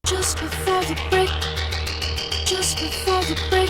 Just before the break, just before the break.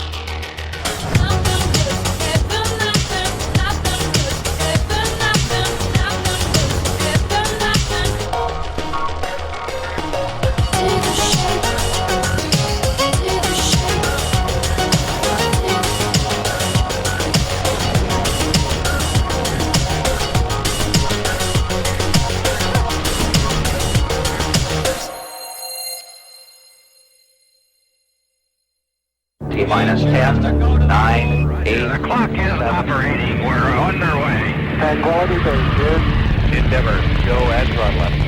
Minus 10, 9, 8. The clock is operating. We're underway. Tranquility Base here. Endeavor, go at throttle.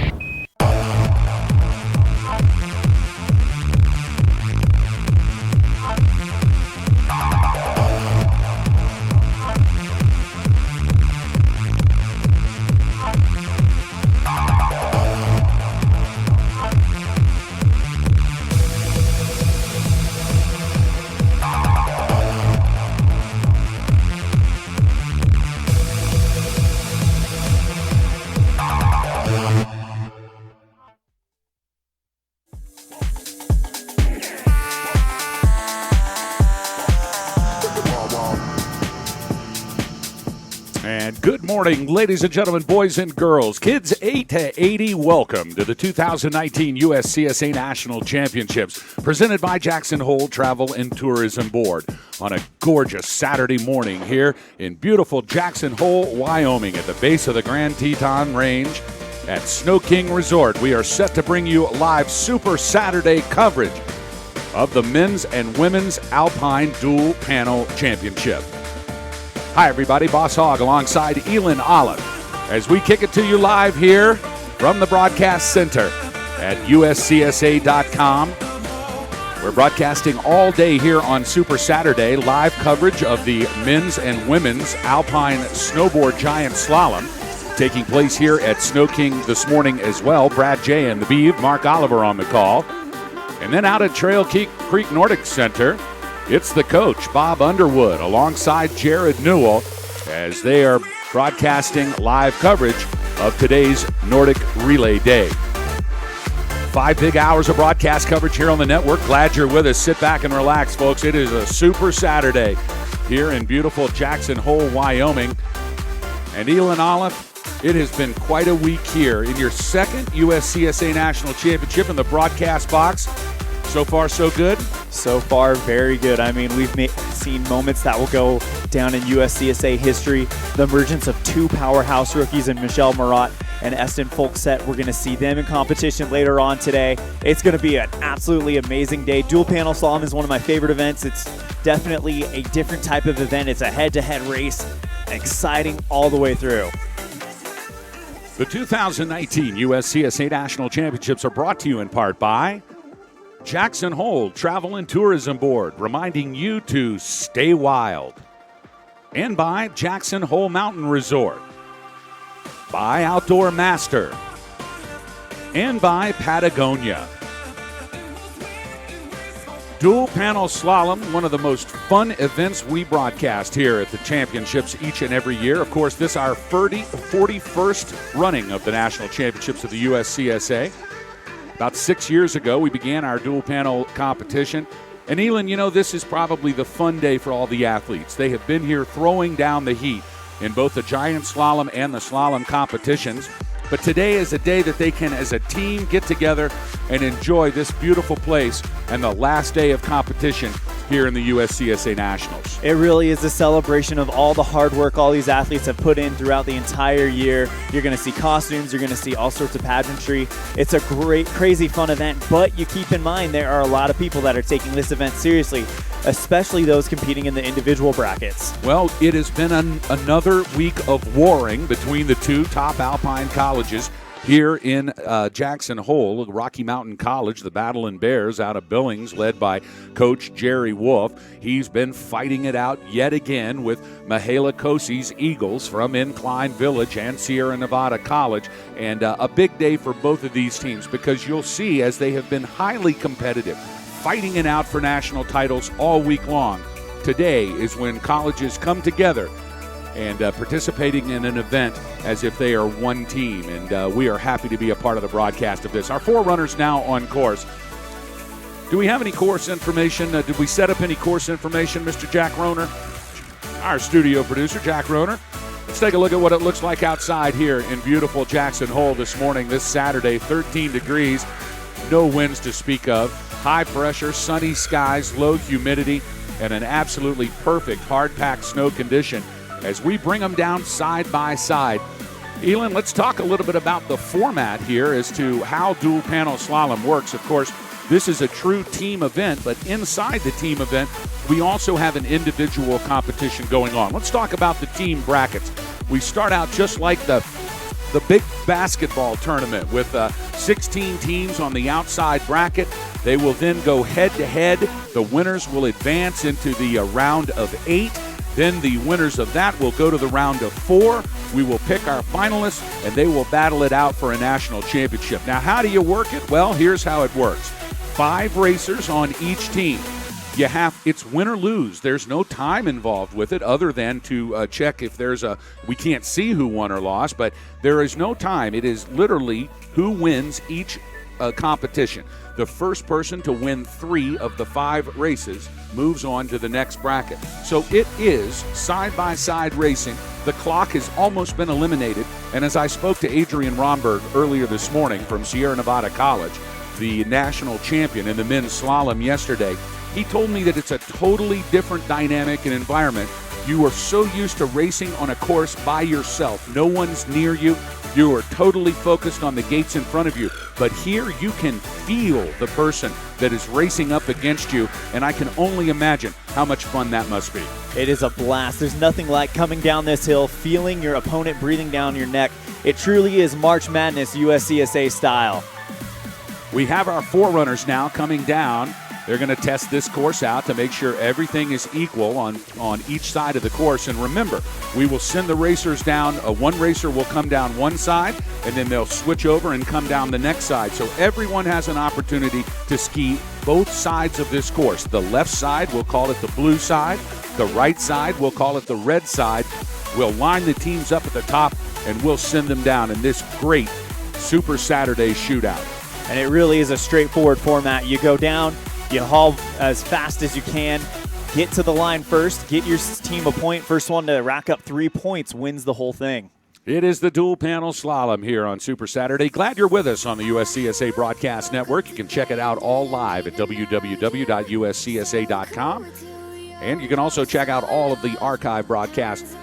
Good morning, ladies and gentlemen, boys and girls, kids 8 to 80. Welcome to the 2019 USCSA National Championships, presented by Jackson Hole Travel and Tourism Board on a gorgeous Saturday morning here in beautiful Jackson Hole, Wyoming, at the base of the Grand Teton Range at Snow King Resort. We are set to bring you live Super Saturday coverage of the men's and women's Alpine Dual Panel Championship. Hi, everybody. Boss Hogg alongside Elin Olive as we kick it to you live here from the Broadcast Center at USCSA.com. We're broadcasting all day here on Super Saturday, live coverage of the men's and women's Alpine Snowboard Giant Slalom taking place here at Snow King this morning as well. Brad J. and the Beeve, Mark Oliver on the call. And then out at Trail Creek Nordic Center, it's the coach, Bob Underwood, alongside Jared Newell, as they are broadcasting live coverage of today's Nordic Relay Day. 5 big hours of broadcast coverage here on the network. Glad you're with us. Sit back and relax, folks. It is a Super Saturday here in beautiful Jackson Hole, Wyoming. And Elin Olive, it has been quite a week here in your second USCSA National Championship in the broadcast box. So far, so good? So far, very good. I mean, we've seen moments that will go down in USCSA history. The emergence of two powerhouse rookies in Michelle Marat and Eston Folkset. We're going to see them in competition later on today. It's going to be an absolutely amazing day. Dual panel slalom is one of my favorite events. It's definitely a different type of event. It's a head-to-head race. Exciting all the way through. The 2019 USCSA National Championships are brought to you in part by Jackson Hole Travel and Tourism Board, reminding you to stay wild. And by Jackson Hole Mountain Resort. By Outdoor Master. And by Patagonia. Dual panel slalom, one of the most fun events we broadcast here at the championships each and every year. Of course, this is our 41st running of the National Championships of the USCSA. About 6 years ago, we began our dual panel competition. And Elin, you know, this is probably the fun day for all the athletes. They have been here throwing down the heat in both the giant slalom and the slalom competitions. But today is a day that they can, as a team, get together and enjoy this beautiful place and the last day of competition here in the USCSA Nationals. It really is a celebration of all the hard work all these athletes have put in throughout the entire year. You're going to see costumes. You're going to see all sorts of pageantry. It's a great, crazy fun event, but you keep in mind there are a lot of people that are taking this event seriously, especially those competing in the individual brackets. Well, it has been another week of warring between the two top Alpine colleges here in Jackson Hole. Rocky Mountain College, the Battling Bears out of Billings, led by Coach Jerry Wolf. He's been fighting it out yet again with Mihaela Kosi's Eagles from Incline Village and Sierra Nevada College. And a big day for both of these teams, because you'll see, as they have been highly competitive, fighting it out for national titles all week long, today is when colleges come together and participating in an event as if they are one team. And we are happy to be a part of the broadcast of this. Our four runners now on course. Do we have any course information? Did we set up any course information, Mr. Jack Roner? Our studio producer, Jack Roner. Let's take a look at what it looks like outside here in beautiful Jackson Hole this morning, this Saturday. 13 degrees, no winds to speak of, high pressure, sunny skies, low humidity, and an absolutely perfect hard-packed snow condition as we bring them down side by side. Elin, let's talk a little bit about the format here as to how dual panel slalom works. Of course, this is a true team event, but inside the team event, we also have an individual competition going on. Let's talk about the team brackets. We start out just like the big basketball tournament with 16 teams on the outside bracket. They will then go head-to-head. The winners will advance into the round of 8. Then the winners of that will go to the round of 4. We will pick our finalists, and they will battle it out for a national championship. Now, how do you work it? Well, here's how it works. 5 racers on each team. It's win or lose. There's no time involved with it other than to check if we can't see who won or lost, but there is no time. It is literally who wins each competition. The first person to win 3 of the 5 races moves on to the next bracket. So it is side-by-side racing. The clock has almost been eliminated, and as I spoke to Adrian Romberg earlier this morning from Sierra Nevada College, the national champion in the men's slalom yesterday, he told me that it's a totally different dynamic and environment. You are so used to racing on a course by yourself. No one's near you. You are totally focused on the gates in front of you. But here you can feel the person that is racing up against you, and I can only imagine how much fun that must be. It is a blast. There's nothing like coming down this hill, feeling your opponent breathing down your neck. It truly is March Madness USCSA style. We have our forerunners now coming down. They're going to test this course out to make sure everything is equal on each side of the course. And remember, we will send the racers down. One racer will come down one side, and then they'll switch over and come down the next side. So everyone has an opportunity to ski both sides of this course. The left side, we'll call it the blue side. The right side, we'll call it the red side. We'll line the teams up at the top, and we'll send them down in this great Super Saturday shootout. And it really is a straightforward format. You go down, you haul as fast as you can, get to the line first, get your team a point. First one to rack up 3 points wins the whole thing. It is the dual panel slalom here on Super Saturday. Glad you're with us on the USCSA Broadcast Network. You can check it out all live at www.uscsa.com. And you can also check out all of the archive broadcasts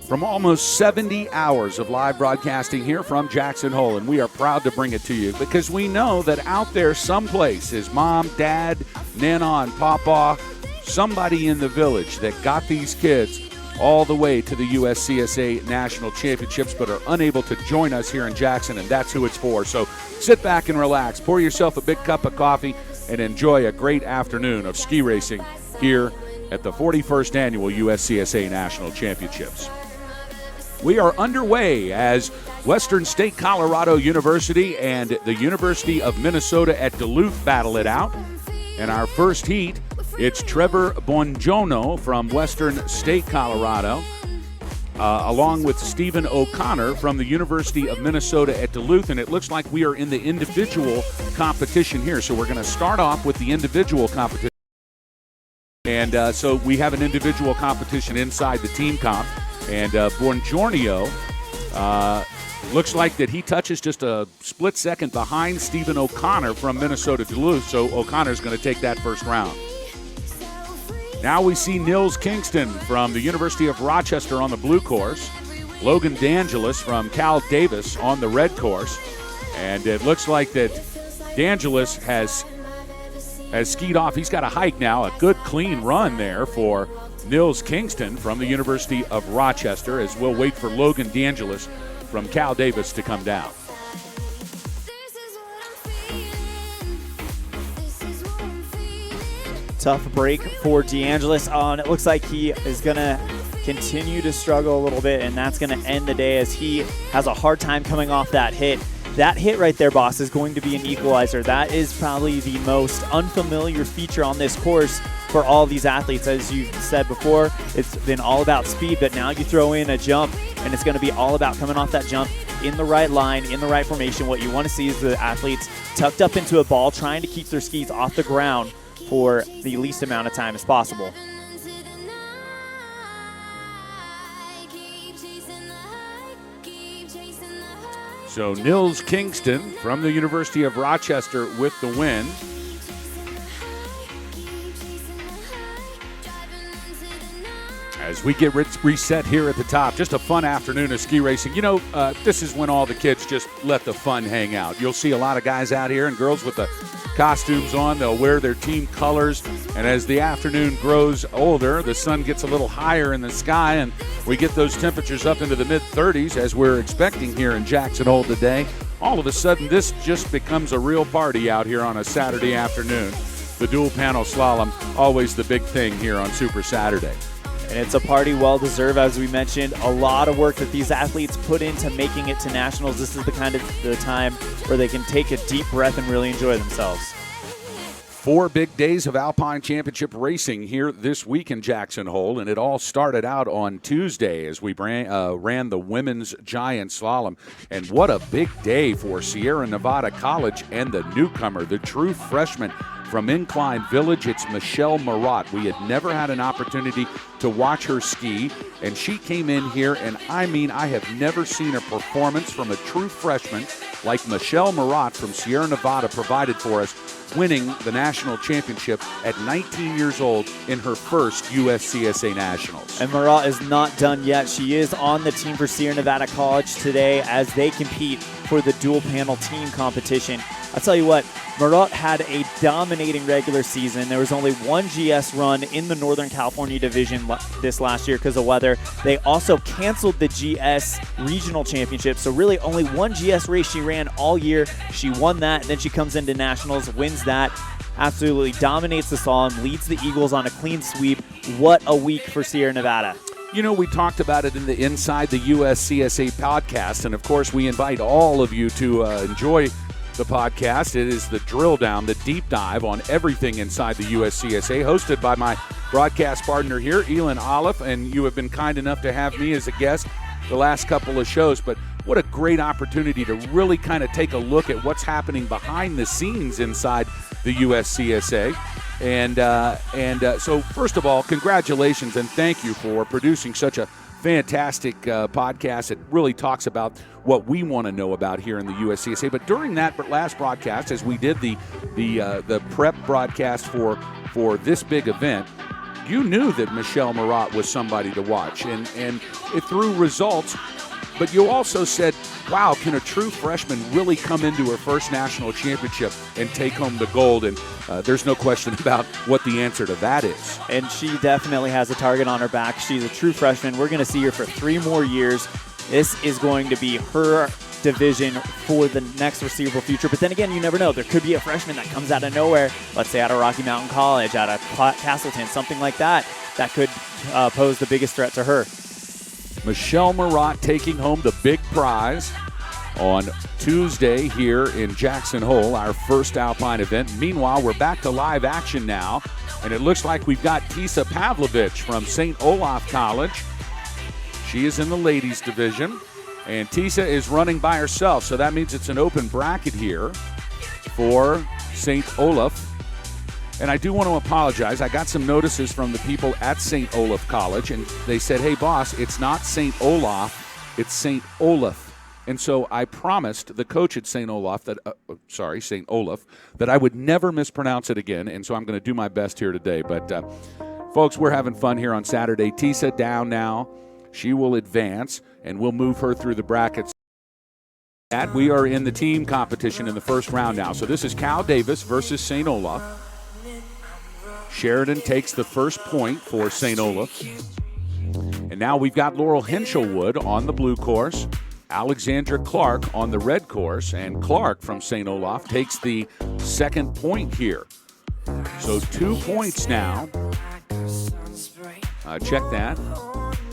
from almost 70 hours of live broadcasting here from Jackson Hole, and we are proud to bring it to you because we know that out there someplace is mom, dad, nana, and papa, somebody in the village that got these kids all the way to the USCSA National Championships but are unable to join us here in Jackson, and that's who it's for. So sit back and relax, pour yourself a big cup of coffee, and enjoy a great afternoon of ski racing here at the 41st Annual USCSA National Championships. We are underway as Western State Colorado University and the University of Minnesota at Duluth battle it out. In our first heat, it's Trevor Bongiorno from Western State Colorado, along with Stephen O'Connor from the University of Minnesota at Duluth. And it looks like we are in the individual competition here. So we're going to start off with the individual competition. And so we have an individual competition inside the team comp. And Bongiorno looks like that he touches just a split second behind Stephen O'Connor from Minnesota Duluth, so O'Connor's going to take that first round. Now we see Nils Kingston from the University of Rochester on the blue course, Logan DeAngelis from Cal Davis on the red course, and it looks like that DeAngelis has skied off. He's got a hike now, a good clean run there for Nils Kingston from the University of Rochester, as we'll wait for Logan DeAngelis from Cal Davis to come down. Tough break for DeAngelis on. It looks like he is going to continue to struggle a little bit, and that's going to end the day as he has a hard time coming off that hit. That hit right there, boss, is going to be an equalizer. That is probably the most unfamiliar feature on this course for all these athletes. As you said before, it's been all about speed, but now you throw in a jump, and it's going to be all about coming off that jump, in the right line, in the right formation. What you want to see is the athletes tucked up into a ball, trying to keep their skis off the ground for the least amount of time as possible. So Nils Kingston from the University of Rochester with the win. As we get reset here at the top, just a fun afternoon of ski racing. You know, this is when all the kids just let the fun hang out. You'll see a lot of guys out here and girls with the costumes on. They'll wear their team colors. And as the afternoon grows older, the sun gets a little higher in the sky, and we get those temperatures up into the mid-30s as we're expecting here in Jackson Hole today. All of a sudden, this just becomes a real party out here on a Saturday afternoon. The dual panel slalom, always the big thing here on Super Saturday. And it's a party well-deserved, as we mentioned. A lot of work that these athletes put into making it to nationals. This is the time where they can take a deep breath and really enjoy themselves. 4 big days of Alpine Championship racing here this week in Jackson Hole, and it all started out on Tuesday as we ran the women's giant slalom. And what a big day for Sierra Nevada College and the newcomer, the true freshman from Incline Village. It's Michelle Marat. We had never had an opportunity to watch her ski, and she came in here, and I mean, I have never seen a performance from a true freshman like Michelle Marat from Sierra Nevada provided for us, winning the national championship at 19 years old in her first USCSA Nationals. And Marat is not done yet. She is on the team for Sierra Nevada College today as they compete for the dual panel team competition. I'll tell you what, Marat had a dominating regular season. There was only one GS run in the Northern California division this last year because of weather. They also canceled the GS regional championship, so really only one GS race she ran all year. She won that, and then she comes into nationals, wins that, absolutely dominates the slalom, leads the Eagles on a clean sweep. What a week for Sierra Nevada. You know, we talked about it in the Inside the USCSA podcast, and of course we invite all of you to enjoy the podcast. It is the drill down, the deep dive on everything inside the USCSA, hosted by my broadcast partner here, Elin Olive, and you have been kind enough to have me as a guest the last couple of shows. But what a great opportunity to really kind of take a look at what's happening behind the scenes inside the USCSA. And so first of all, congratulations and thank you for producing such a fantastic podcast. It really talks about what we want to know about here in the USCSA. But during that last broadcast, as we did the prep broadcast for this big event, you knew that Michelle Marat was somebody to watch, and it through results. But you also said, wow, can a true freshman really come into her first national championship and take home the gold? And there's no question about what the answer to that is. And she definitely has a target on her back. She's a true freshman. We're going to see her for 3 more years. This is going to be her division for the next foreseeable future. But then again, you never know. There could be a freshman that comes out of nowhere, let's say out of Rocky Mountain College, out of Castleton, something like that, that could pose the biggest threat to her. Michelle Marat taking home the big prize on Tuesday here in Jackson Hole, our first Alpine event. Meanwhile, we're back to live action now, and it looks like we've got Tisa Pavlovich from St. Olaf College. She is in the ladies division, and Tisa is running by herself, so that means it's an open bracket here for St. Olaf. And I do want to apologize. I got some notices from the people at St. Olaf College, and they said, hey, boss, it's not St. Olaf, it's St. Olaf. And so I promised the coach at St. Olaf that, St. Olaf, that I would never mispronounce it again, and so I'm going to do my best here today. But, folks, we're having fun here on Saturday. Tisa down now. She will advance, and we'll move her through the brackets. We are in the team competition in the first round now. So this is Cal Davis versus St. Olaf. Sheridan takes the first point for St. Olaf. And now we've got Laurel Hinchelwood on the blue course, Alexandra Clark on the red course, and Clark from St. Olaf takes the second point here. So 2 points now. Check that.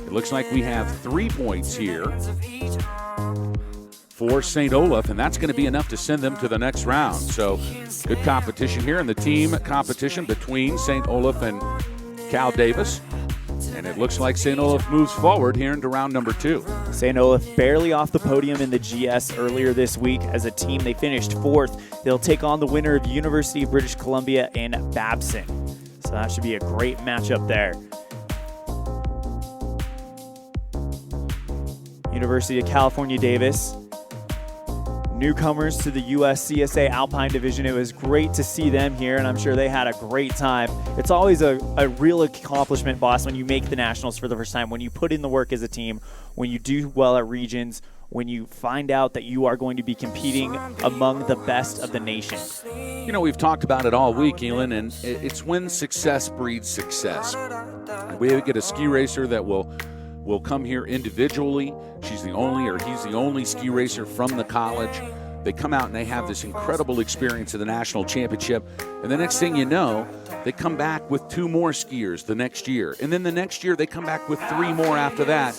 It looks like we have 3 points here for St. Olaf, and that's going to be enough to send them to the next round. So good competition here in the team competition between St. Olaf and Cal Davis. And it looks like St. Olaf moves forward here into round number 2. St. Olaf barely off the podium in the GS earlier this week. As a team, they finished 4th. They'll take on the winner of University of British Columbia and Babson. So that should be a great matchup there. University of California, Davis. Newcomers to the USCSA Alpine division. It was great to see them here, and I'm sure they had a great time. It's always a real accomplishment, boss, when you make the nationals for the first time, when you put in the work as a team, when you do well at regions, when you find out that you are going to be competing among the best of the nation. You know, we've talked about it all week, Elin, and it's when success breeds success. We get a ski racer that will come here individually. She's the only, or he's the only ski racer from the college. They come out and they have this incredible experience at the national championship. And the next thing you know, they come back with 2 more skiers the next year. And then the next year, they come back with 3 more after that.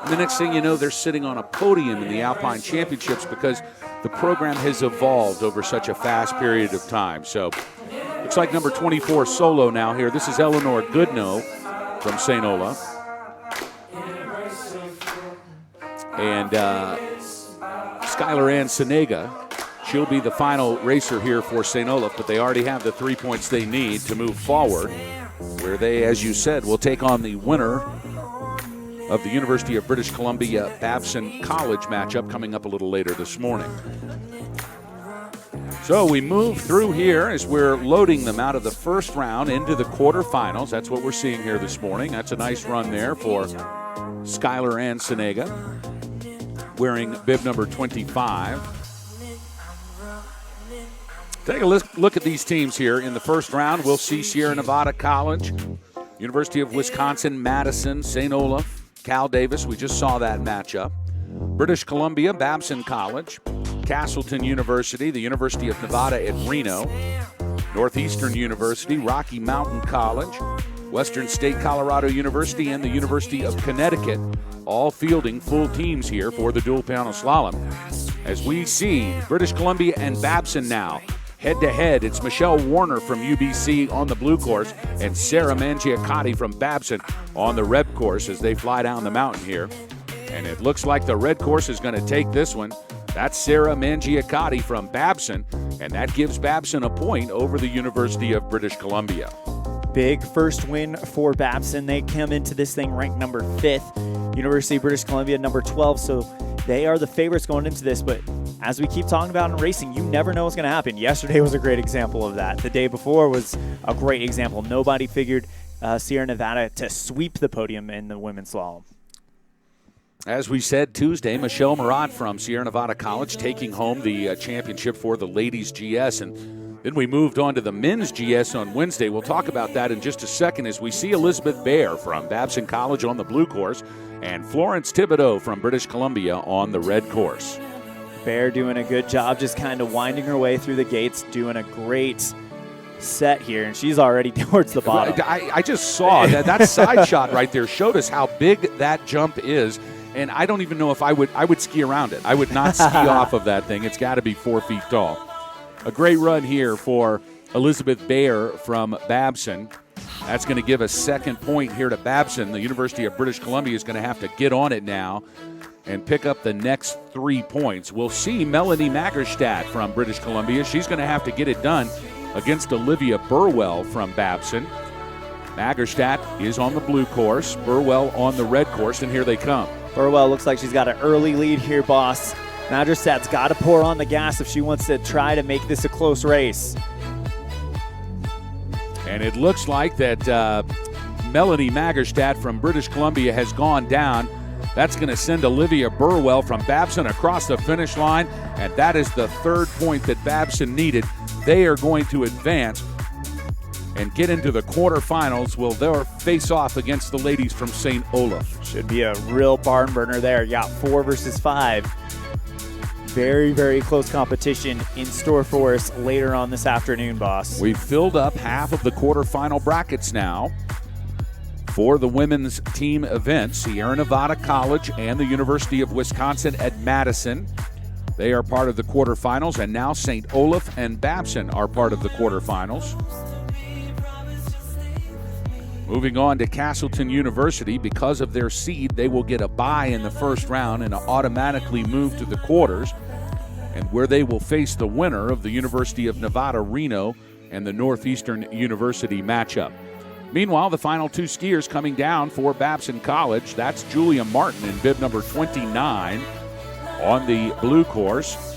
And the next thing you know, they're sitting on a podium in the Alpine Championships because the program has evolved over such a fast period of time. So looks like number 24 solo now here. This is Eleanor Goodnow from St. Olaf. And Skylar Ann Senega, she'll be the final racer here for St. Olaf, but they already have the 3 points they need to move forward, where they, as you said, will take on the winner of the University of British Columbia Babson College matchup coming up a little later this morning. So we move through here as we're loading them out of the first round into the quarterfinals. That's what we're seeing here this morning. That's a nice run there for Skylar Ann Senega, wearing bib number 25. Take a look at these teams here. In the first round, we'll see Sierra Nevada College, University of Wisconsin-Madison, St. Olaf, Cal Davis. We just saw that matchup. British Columbia, Babson College, Castleton University, the University of Nevada at Reno, Northeastern University, Rocky Mountain College, Western State Colorado University, and the University of Connecticut, all fielding full teams here for the dual panel slalom. As we see British Columbia and Babson now head-to-head. It's Michelle Warner from UBC on the blue course and Sarah Mangiacotti from Babson on the red course as they fly down the mountain here. And it looks like the red course is going to take this one. That's Sarah Mangiacotti from Babson, and that gives Babson a point over the University of British Columbia. Big first win for Babson. They come into this thing ranked number 5th. University of British Columbia number 12, so they are the favorites going into this. But as we keep talking about in racing, you never know what's going to happen. Yesterday was a great example of that. The day before was a great example. Nobody figured Sierra Nevada to sweep the podium in the women's slalom. As we said Tuesday, Michelle Murat from Sierra Nevada College taking home the championship for the ladies GS, and then we moved on to the men's GS on Wednesday. We'll talk about that in just a second as we see Elizabeth Baer from Babson College on the blue course and Florence Thibodeau from British Columbia on the red course. Baer doing a good job, just kind of winding her way through the gates, doing a great set here, and she's already towards the bottom. I just saw that side shot right there showed us how big that jump is. And I don't even know if I would ski around it. I would not ski off of that thing. It's got to be 4 feet tall. A great run here for Elizabeth Baer from Babson. That's going to give a second point here to Babson. The University of British Columbia is going to have to get on it now and pick up the next 3 points. We'll see Melanie Magerstadt from British Columbia. She's going to have to get it done against Olivia Burwell from Babson. Magerstadt is on the blue course, Burwell on the red course, and here they come. Burwell looks like she's got an early lead here, boss. Magerstadt's got to pour on the gas if she wants to try to make this a close race. And it looks like that Melanie Magerstadt from British Columbia has gone down. That's going to send Olivia Burwell from Babson across the finish line, and that is the third point that Babson needed. They are going to advance and get into the quarterfinals. Will they'll face off against the ladies from St. Olaf. Should be a real barn burner there. Yeah, 4 versus 5. Very, very close competition in store for us later on this afternoon, boss. We've filled up half of the quarterfinal brackets now for the women's team event. Sierra Nevada College and the University of Wisconsin at Madison. They are part of the quarterfinals, and now St. Olaf and Babson are part of the quarterfinals. Moving on to Castleton University, because of their seed, they will get a bye in the first round and automatically move to the quarters, and where they will face the winner of the University of Nevada, Reno, and the Northeastern University matchup. Meanwhile, the final two skiers coming down for Babson College, that's Julia Martin in bib number 29 on the blue course.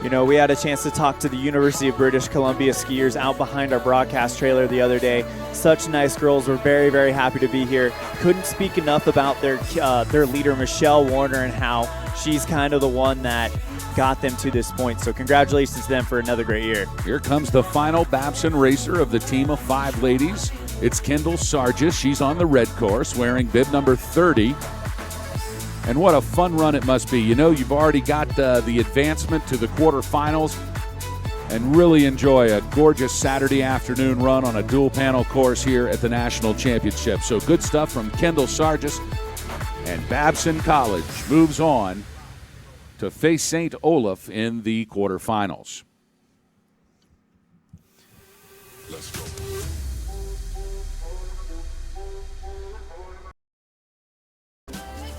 You know, we had a chance to talk to the University of British Columbia skiers out behind our broadcast trailer the other day. Such nice girls. We're very, very happy to be here. Couldn't speak enough about their leader, Michelle Warner, and how she's kind of the one that got them to this point. So congratulations to them for another great year. Here comes the final Babson racer of the team of 5 ladies. It's Kendall Sargis. She's on the red course wearing bib number 30. And what a fun run it must be. You know, you've already got the advancement to the quarterfinals, and really enjoy a gorgeous Saturday afternoon run on a dual panel course here at the National Championship. So good stuff from Kendall Sargis, and Babson College moves on to face St. Olaf in the quarterfinals. Let's go.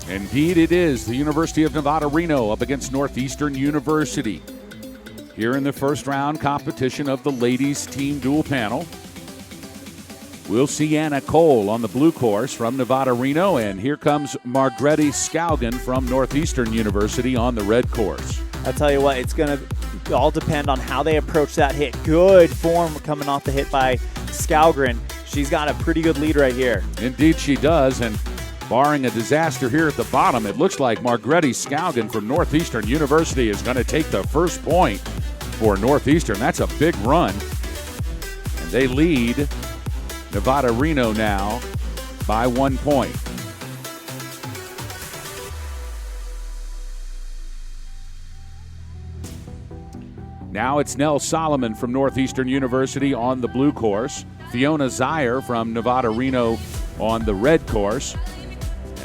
Indeed it is. The University of Nevada, Reno up against Northeastern University. Here in the first round competition of the ladies team dual panel. We'll see Anna Cole on the blue course from Nevada, Reno, and here comes Margrethe Skaugen from Northeastern University on the red course. I tell you what, it's going to all depend on how they approach that hit. Good form coming off the hit by Skaugen. She's got a pretty good lead right here. Indeed she does, and barring a disaster here at the bottom, it looks like Margrethe Skaugen from Northeastern University is going to take the first point for Northeastern. That's a big run. And they lead Nevada Reno now by 1 point. Now it's Nell Solomon from Northeastern University on the blue course. Fiona Zier from Nevada Reno on the red course.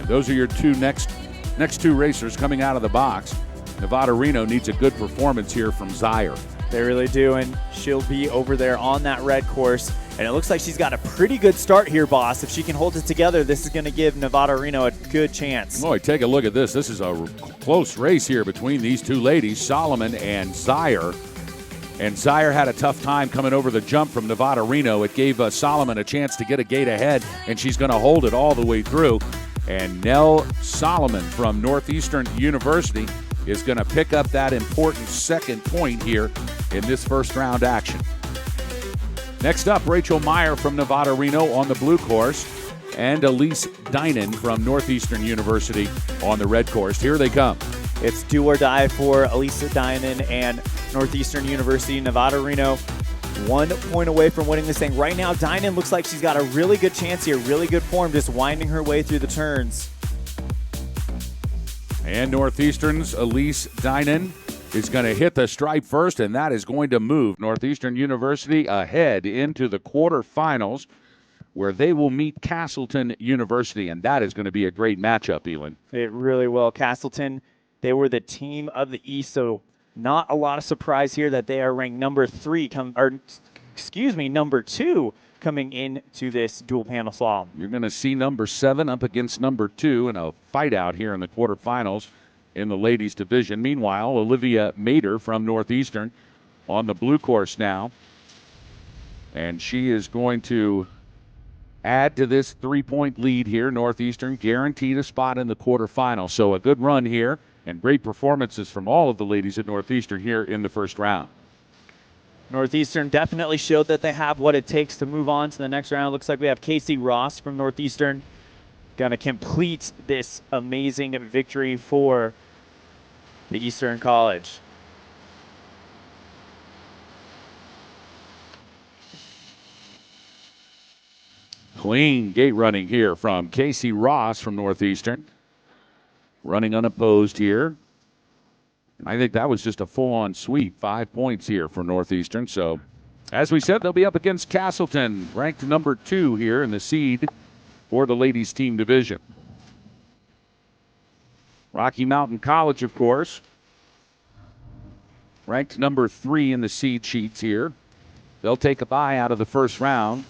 Those are your next two racers coming out of the box. Nevada Reno needs a good performance here from Zier. They really do, and she'll be over there on that red course. And it looks like she's got a pretty good start here, boss. If she can hold it together, this is going to give Nevada Reno a good chance. Boy, take a look at this. This is a close race here between these two ladies, Solomon and Zier. And Zier had a tough time coming over the jump from Nevada Reno. It gave Solomon a chance to get a gate ahead, and she's going to hold it all the way through. And Nell Solomon from Northeastern University is going to pick up that important second point here in this first round action. Next up, Rachel Meyer from Nevada Reno on the blue course, and Elise Dinan from Northeastern University on the red course. Here they come. It's do or die for Elise Dinan and Northeastern University. Nevada Reno 1 point away from winning this thing. Right now, Dinan looks like she's got a really good chance here, really good form, just winding her way through the turns. And Northeastern's Elise Dinan is going to hit the stripe first, and that is going to move Northeastern University ahead into the quarterfinals, where they will meet Castleton University, and that is going to be a great matchup, Elin. It really will. Castleton, they were the team of the East, so not a lot of surprise here that they are ranked number 2 coming into this dual panel slalom. You're going to see number 7 up against number 2 in a fight out here in the quarterfinals in the ladies division. Meanwhile, Olivia Mader from Northeastern on the blue course now, and she is going to add to this 3-point lead here. Northeastern guaranteed a spot in the quarterfinals. So a good run here and great performances from all of the ladies at Northeastern here in the first round. Northeastern definitely showed that they have what it takes to move on to the next round. Looks like we have Casey Ross from Northeastern going to complete this amazing victory for the Eastern College. Clean gate running here from Casey Ross from Northeastern. Running unopposed here. I think that was just a full-on sweep. 5 points here for Northeastern. So, as we said, they'll be up against Castleton, ranked number 2 here in the seed for the ladies team division. Rocky Mountain College, of course, ranked number 3 in the seed sheets here. They'll take a bye out of the first round.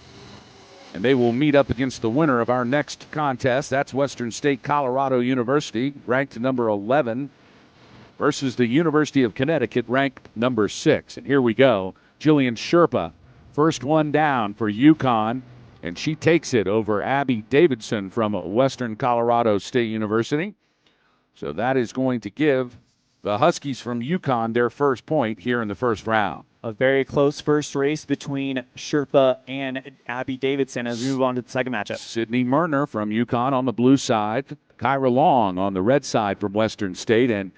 And they will meet up against the winner of our next contest. That's Western State Colorado University, ranked number 11, versus the University of Connecticut, ranked number 6. And here we go. Jillian Sherpa, first one down for UConn, and she takes it over Abby Davidson from Western Colorado State University. So that is going to give the Huskies from UConn their first point here in the first round. A very close first race between Sherpa and Abby Davidson as we move on to the second matchup. Sydney Murner from UConn on the blue side. Kyra Long on the red side from Western State. And,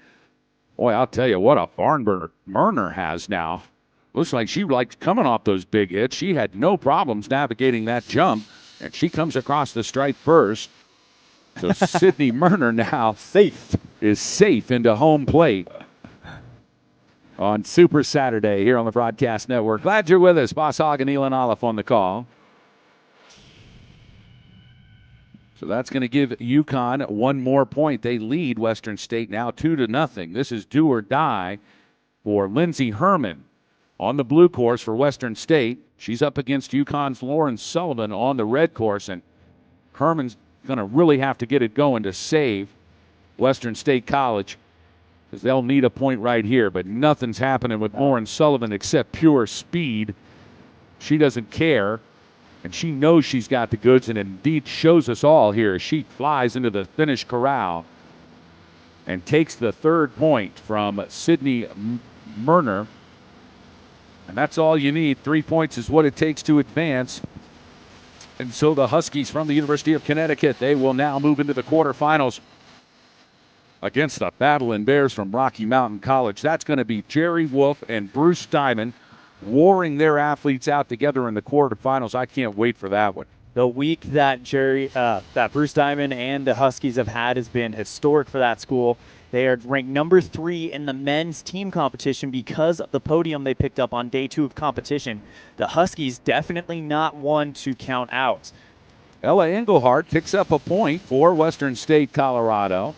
boy, I'll tell you what a barn burner Murner has now. Looks like she liked coming off those big hits. She had no problems navigating that jump, and she comes across the stripe first. So Sydney Murner now is safe into home plate on Super Saturday here on the Broadcast Network. Glad you're with us. Boss Hogg and Elon Olive on the call. So that's going to give UConn one more point. They lead Western State now 2-0. This is do or die for Lindsey Herman on the blue course for Western State. She's up against UConn's Lauren Sullivan on the red course, and Herman's going to really have to get it going to save Western State College, because they'll need a point right here. But nothing's happening with Lauren Sullivan except pure speed. She doesn't care, and she knows she's got the goods, and indeed shows us all here as she flies into the finish corral and takes the third point from Sydney Murner. And that's all you need. 3 points is what it takes to advance. And so the Huskies from the University of Connecticut, they will now move into the quarterfinals against the Battling Bears from Rocky Mountain College. That's going to be Jerry Wolf and Bruce Diamond warring their athletes out together in the quarterfinals. I can't wait for that one. The week that Bruce Diamond and the Huskies have had has been historic for that school. They are ranked number 3 in the men's team competition because of the podium they picked up on day 2 of competition. The Huskies definitely not one to count out. Ella Engelhardt picks up a point for Western State Colorado,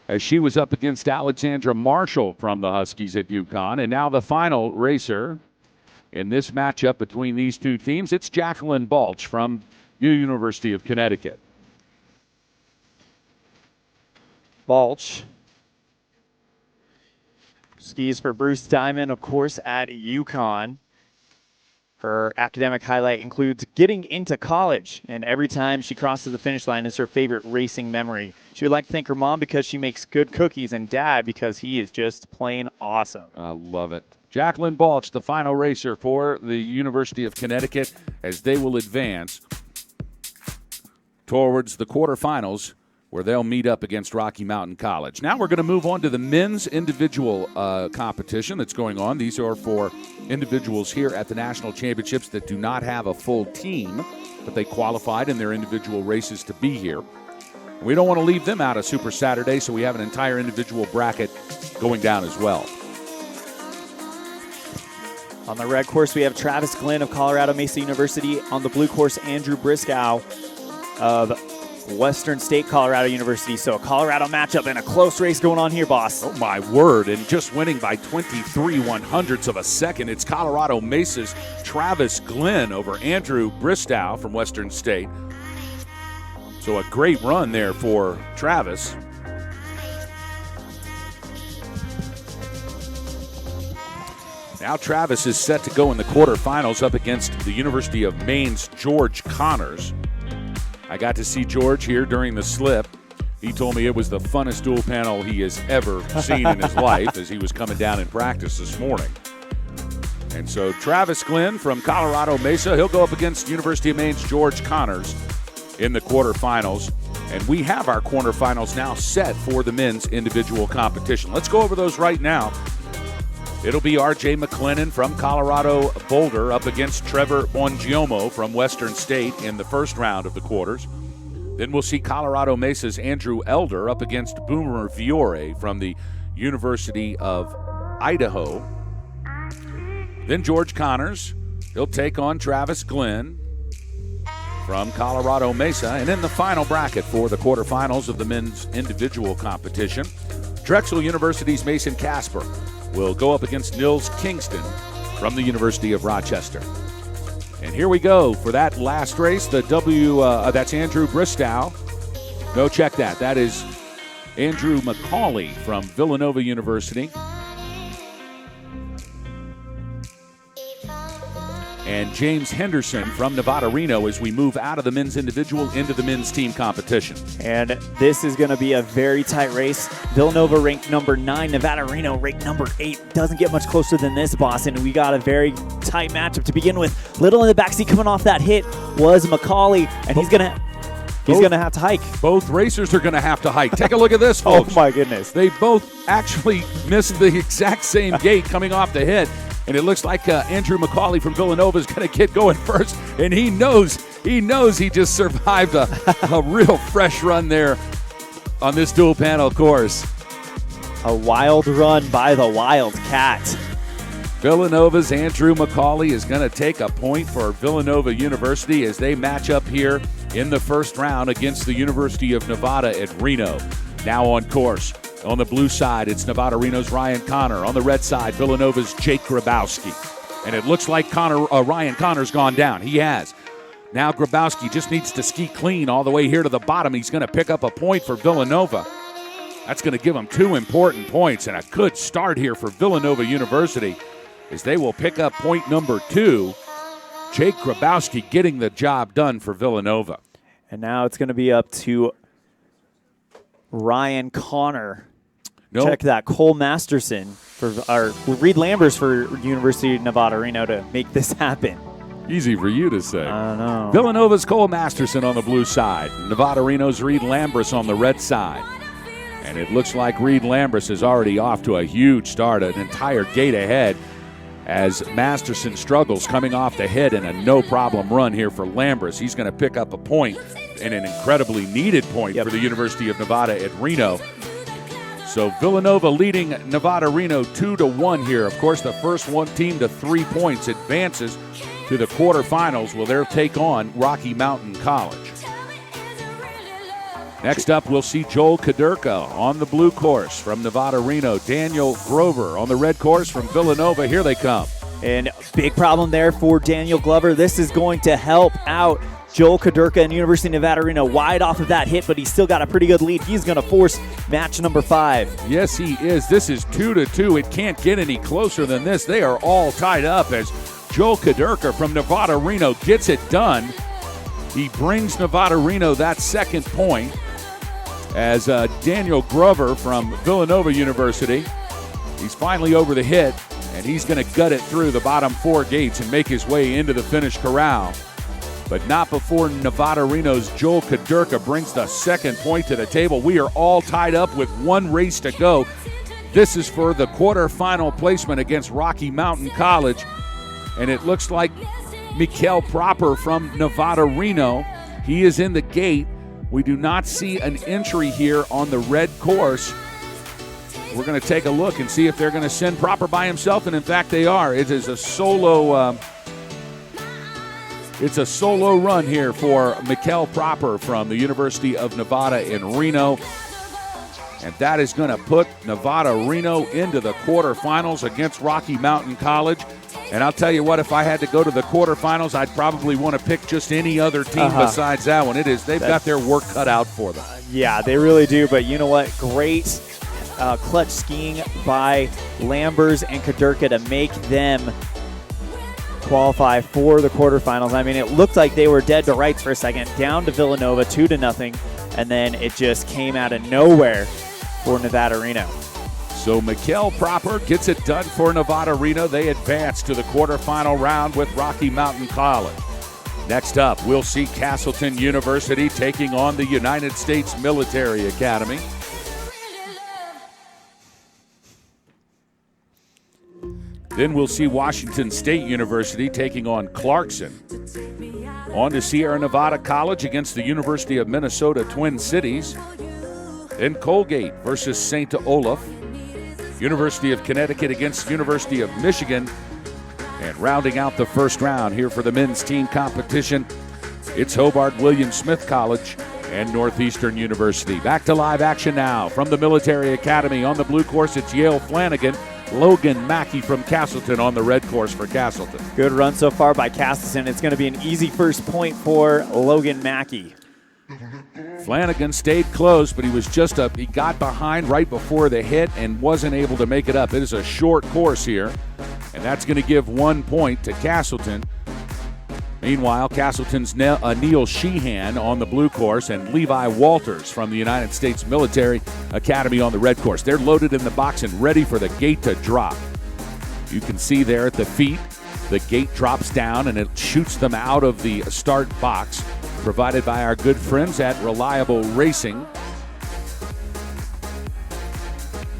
as she was up against Alexandra Marshall from the Huskies at UConn. And now the final racer in this matchup between these two teams, it's Jacqueline Balch from the University of Connecticut. Balch skis for Bruce Diamond, of course, at UConn. Her academic highlight includes getting into college, and every time she crosses the finish line is her favorite racing memory. She would like to thank her mom because she makes good cookies, and dad because he is just plain awesome. I love it. Jacqueline Balch, the final racer for the University of Connecticut, as they will advance towards the quarterfinals, where they'll meet up against Rocky Mountain College. Now we're going to move on to the men's individual competition that's going on. These are for individuals here at the national championships that do not have a full team, but they qualified in their individual races to be here. We don't want to leave them out of Super Saturday, so we have an entire individual bracket going down as well. On the red course, we have Travis Glenn of Colorado Mesa University. On the blue course, Andrew Briscoe of Western State Colorado University. So a Colorado matchup and a close race going on here, boss. Oh, my word. And just winning by 23/100ths of a second. It's Colorado Mesa's Travis Glenn over Andrew Bristow from Western State. So a great run there for Travis. Now Travis is set to go in the quarterfinals up against the University of Maine's George Connors. I got to see George here during the slip. He told me it was the funnest dual panel he has ever seen in his life as he was coming down in practice this morning. And so Travis Glenn from Colorado Mesa, he'll go up against University of Maine's George Connors in the quarterfinals. And we have our quarterfinals now set for the men's individual competition. Let's go over those right now. It'll be R.J. McLennan from Colorado Boulder up against Trevor Bongiomo from Western State in the first round of the quarters. Then we'll see Colorado Mesa's Andrew Elder up against Boomer Fiore from the University of Idaho. Then George Connors, he'll take on Travis Glenn from Colorado Mesa. And in the final bracket for the quarterfinals of the men's individual competition, Drexel University's Mason Casper will go up against Nils Kingston from the University of Rochester. And here we go for that last race. That's Andrew Bristow. No, check that. That is Andrew McCauley from Villanova University. And James Henderson from Nevada Reno as we move out of the men's individual into the men's team competition. And this is going to be a very tight race. Villanova ranked number 9, Nevada Reno ranked number 8. Doesn't get much closer than this, Boston. We got a very tight matchup to begin with. Little in the backseat coming off that hit was McCauley, and he's going to have to hike. Both racers are going to have to hike. Take a look at this, folks. Oh, my goodness. They both actually missed the exact same gate coming off the hit. And it looks like Andrew McCauley from Villanova is going to get going first. And he knows he just survived a real fresh run there on this dual panel course. A wild run by the Wildcat. Villanova's Andrew McCauley is going to take a point for Villanova University as they match up here in the first round against the University of Nevada at Reno. Now on course. On the blue side, it's Nevada Reno's Ryan Connor. On the red side, Villanova's Jake Grabowski. And it looks like Ryan Connor's gone down. He has. Now Grabowski just needs to ski clean all the way here to the bottom. He's going to pick up a point for Villanova. That's going to give them 2 important points and a good start here for Villanova University as they will pick up point number 2. Jake Grabowski getting the job done for Villanova. And now it's going to be up to Ryan Connor. Nope. Check that. Cole Masterson Reed Lambers for University of Nevada Reno to make this happen. Easy for you to say. I don't know. Villanova's Cole Masterson on the blue side. Nevada Reno's Reed Lambers on the red side. And it looks like Reed Lambers is already off to a huge start, an entire gate ahead as Masterson struggles coming off the hit in a no-problem run here for Lambers. He's going to pick up a point and an incredibly needed point for the University of Nevada at Reno. So Villanova leading Nevada Reno 2-1 here. Of course, the first one team to 3 points advances to the quarterfinals. Will they'll take on Rocky Mountain College. Next up, we'll see Joel Kaderka on the blue course from Nevada Reno. Daniel Grover on the red course from Villanova. Here they come. And big problem there for Daniel Glover. This is going to help out Joel Kaderka and University of Nevada Reno wide off of that hit, but he's still got a pretty good lead. He's going to force match number 5. Yes, he is. This is 2-2. It can't get any closer than this. They are all tied up as Joel Kaderka from Nevada Reno gets it done. He brings Nevada Reno that second point as Daniel Grover from Villanova University. He's finally over the hit, and he's going to gut it through the bottom 4 gates and make his way into the finish corral. But not before Nevada Reno's Joel Kaderka brings the second point to the table. We are all tied up with 1 race to go. This is for the quarterfinal placement against Rocky Mountain College. And it looks like Mikael Proper from Nevada Reno. He is in the gate. We do not see an entry here on the red course. We're going to take a look and see if they're going to send Proper by himself, and in fact they are. It is a solo run here for Mikael Proper from the University of Nevada in Reno. And that is going to put Nevada Reno into the quarterfinals against Rocky Mountain College. And I'll tell you what, if I had to go to the quarterfinals, I'd probably want to pick just any other team besides that one. They've got their work cut out for them. Yeah, they really do. But you know what? Great clutch skiing by Lambers and Kaderka to make them qualify for the quarterfinals. I mean, it looked like they were dead to rights for a second, down to Villanova 2-0, and then it just came out of nowhere for Nevada Reno. So Mikael Proper gets it done for Nevada Reno. They advance to the quarterfinal round with Rocky Mountain College. Next up, we'll see Castleton University taking on the United States Military Academy. Then we'll see Washington State University taking on Clarkson. On to Sierra Nevada College against the University of Minnesota Twin Cities. Then Colgate versus St. Olaf. University of Connecticut against University of Michigan. And rounding out the first round here for the men's team competition, it's Hobart William Smith College and Northeastern University. Back to live action now from the Military Academy. On the blue course, it's Yale Flanagan Logan Mackey from Castleton on the red course for Castleton. Good run so far by Castleton. It's going to be an easy first point for Logan Mackey. Flanagan stayed close, but he was just up. He got behind right before the hit and wasn't able to make it up. It is a short course here, and that's going to give 1 point to Castleton. Meanwhile, Castleton's Neil Sheehan on the blue course and Levi Walters from the United States Military Academy on the red course. They're loaded in the box and ready for the gate to drop. You can see there at the feet, the gate drops down and it shoots them out of the start box, provided by our good friends at Reliable Racing.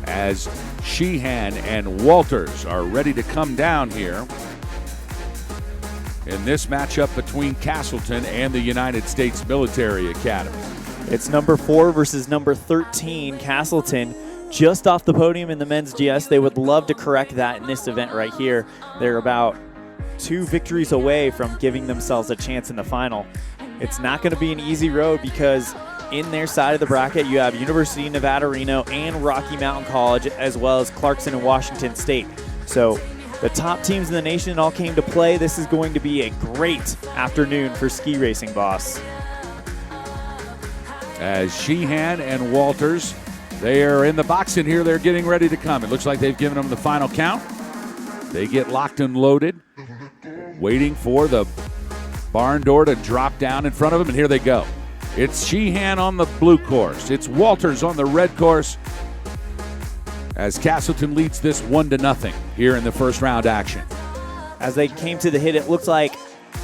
As Sheehan and Walters are ready to come down here in this matchup between Castleton and the United States Military Academy. It's number 4 versus number 13. Castleton just off the podium in the men's GS. They would love to correct that in this event right here. They're about 2 victories away from giving themselves a chance in the final. It's not going to be an easy road because in their side of the bracket, you have University of Nevada, Reno, and Rocky Mountain College, as well as Clarkson and Washington State. So the top teams in the nation all came to play. This is going to be a great afternoon for ski racing, boss. As Sheehan and Walters, they are in the box in here. They're getting ready to come. It looks like they've given them the final count. They get locked and loaded, waiting for the barn door to drop down in front of them, and here they go. It's Sheehan on the blue course. It's Walters on the red course, as Castleton leads this 1-0 here in the first round action. As they came to the hit, it looks like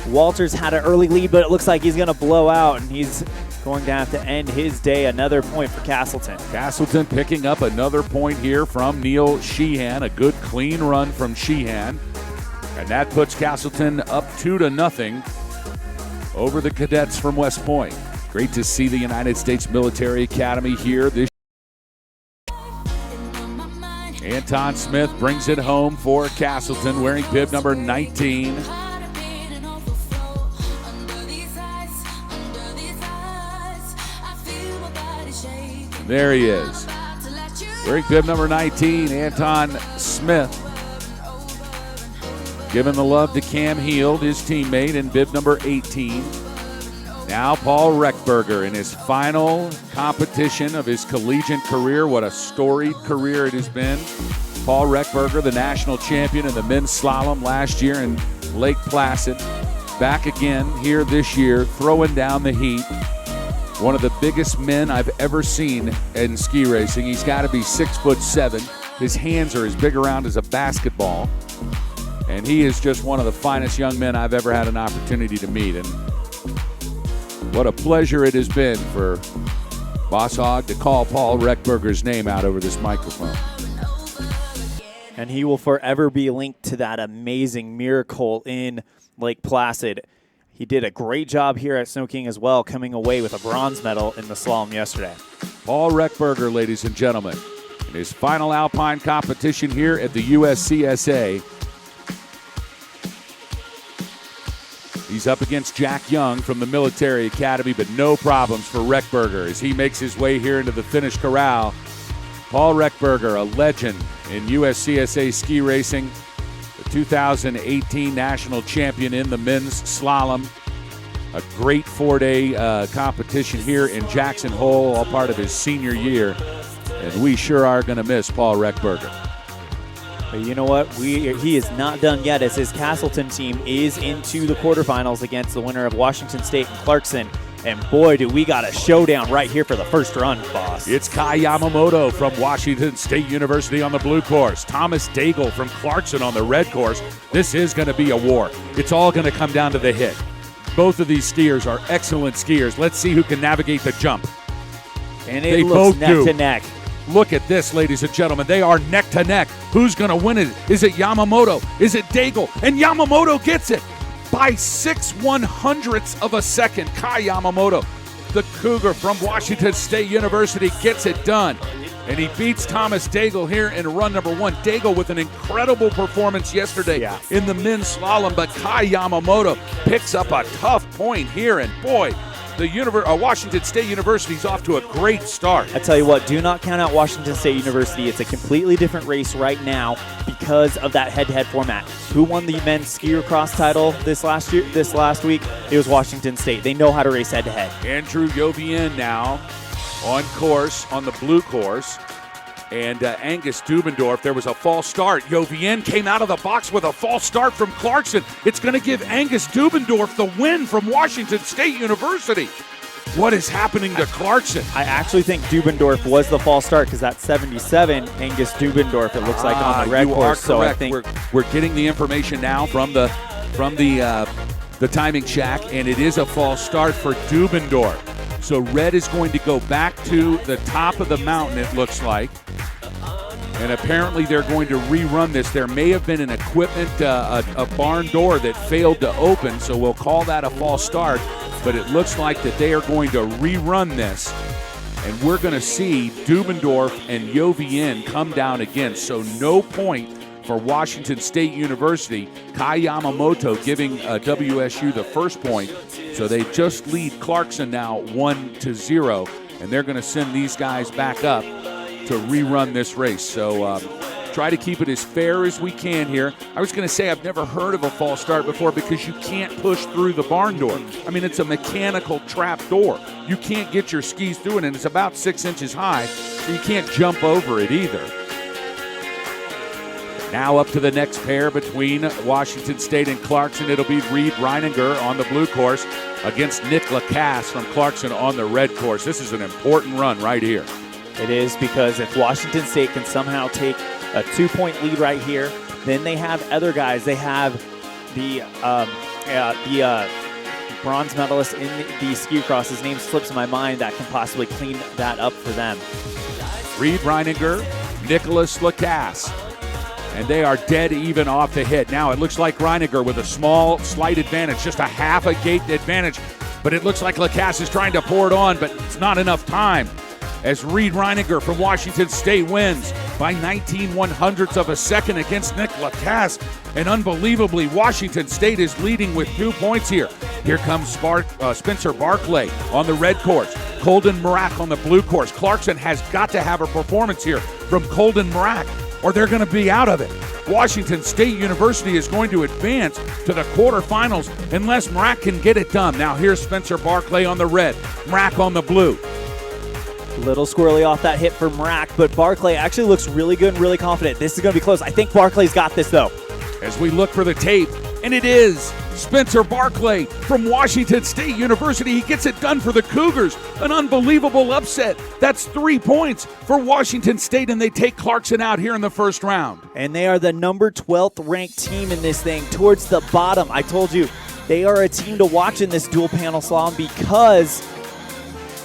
Walters had an early lead, but it looks like he's going to blow out, and he's going to have to end his day. Another point for Castleton. Castleton picking up another point here from Neil Sheehan. A good clean run from Sheehan. And that puts Castleton up 2-0 over the cadets from West Point. Great to see the United States Military Academy here this Anton Smith brings it home for Castleton, wearing bib number 19. There he is. Wearing bib number 19, Anton Smith. Giving the love to Cam Heald, his teammate, in bib number 18. Now Paul Reckberger in his final competition of his collegiate career. What a storied career it has been. Paul Reckberger, the national champion in the men's slalom last year in Lake Placid. Back again here this year, throwing down the heat. One of the biggest men I've ever seen in ski racing. He's got to be 6'7". His hands are as big around as a basketball. And he is just one of the finest young men I've ever had an opportunity to meet. And what a pleasure it has been for Boss Hogg to call Paul Reckberger's name out over this microphone. And he will forever be linked to that amazing miracle in Lake Placid. He did a great job here at Snow King as well, coming away with a bronze medal in the slalom yesterday. Paul Reckberger, ladies and gentlemen, in his final Alpine competition here at the USCSA. He's up against Jack Young from the Military Academy, but no problems for Reckberger as he makes his way here into the finish corral. Paul Reckberger, a legend in USCSA ski racing, the 2018 national champion in the men's slalom. A great 4-day competition here in Jackson Hole, all part of his senior year. And we sure are going to miss Paul Reckberger. But you know what? He is not done yet, as his Castleton team is into the quarterfinals against the winner of Washington State and Clarkson. And boy, do we got a showdown right here for the first run, boss. It's Kai Yamamoto from Washington State University on the blue course. Thomas Daigle from Clarkson on the red course. This is going to be a war. It's all going to come down to the hit. Both of these skiers are excellent skiers. Let's see who can navigate the jump. And it looks neck to neck. Look at this, ladies and gentlemen. They are neck to neck. Who's going to win it? Is it Yamamoto? Is it Daigle? And Yamamoto gets it by 6/100ths of a second. Kai Yamamoto, the Cougar from Washington State University, gets it done. And he beats Thomas Daigle here in run number 1. Daigle with an incredible performance yesterday in the men's slalom, but Kai Yamamoto picks up a tough point here. And boy, Washington State University's off to a great start. I tell you what, do not count out Washington State University. It's a completely different race right now because of that head-to-head format. Who won the men's ski cross title this last week? It was Washington State. They know how to race head-to-head. Andrew Jovien now on course, on the blue course. And Angus Dubendorf, there was a false start. Jovien came out of the box with a false start from Clarkson. It's going to give Angus Dubendorf the win from Washington State University. What is happening to Clarkson? I actually think Dubendorf was the false start because that's 77. Angus Dubendorf, it looks like, on the red course. So I think we're getting the information now from the timing shack, and it is a false start for Dubendorf. So red is going to go back to the top of the mountain, it looks like. And apparently they're going to rerun this. There may have been an equipment, a barn door that failed to open, so we'll call that a false start. But it looks like that they are going to rerun this. And we're going to see Dubendorf and Jovien come down again. So no point for Washington State University. Kai Yamamoto giving WSU the first point. So they just lead Clarkson now 1-0. And they're going to send these guys back up to rerun this race. So try to keep it as fair as we can here. I was going to say I've never heard of a false start before because you can't push through the barn door. I mean, it's a mechanical trap door. You can't get your skis through it, and it's about 6 inches high, so you can't jump over it either. Now up to the next pair between Washington State and Clarkson. It'll be Reed Reininger on the blue course against Nick Lacasse from Clarkson on the red course. This is an important run right here. It is, because if Washington State can somehow take a 2-point lead right here, then they have other guys. They have the bronze medalist in the ski cross. His name slips my mind. That can possibly clean that up for them. Reed Reininger, Nicholas Lacasse. And they are dead even off the hit. Now it looks like Reininger with a small, slight advantage, just a half a gate advantage. But it looks like Lacasse is trying to pour it on, but it's not enough time. As Reed Reininger from Washington State wins by 19/100ths of a second against Nick Lacasse. And unbelievably, Washington State is leading with 2 points here. Here comes Spencer Barclay on the red course. Colden Marak on the blue course. Clarkson has got to have a performance here from Colden Marak, or they're going to be out of it. Washington State University is going to advance to the quarterfinals unless Marak can get it done. Now here's Spencer Barclay on the red, Marak on the blue. Little squirrely off that hit for Marak, but Barclay actually looks really good and really confident. This is going to be close. I think Barclay's got this, though. As we look for the tape, and it is Spencer Barclay from Washington State University. He gets it done for the Cougars. An unbelievable upset. That's 3 points for Washington State, and they take Clarkson out here in the first round. And they are the number 12th ranked team in this thing, towards the bottom. I told you, they are a team to watch in this dual panel slalom because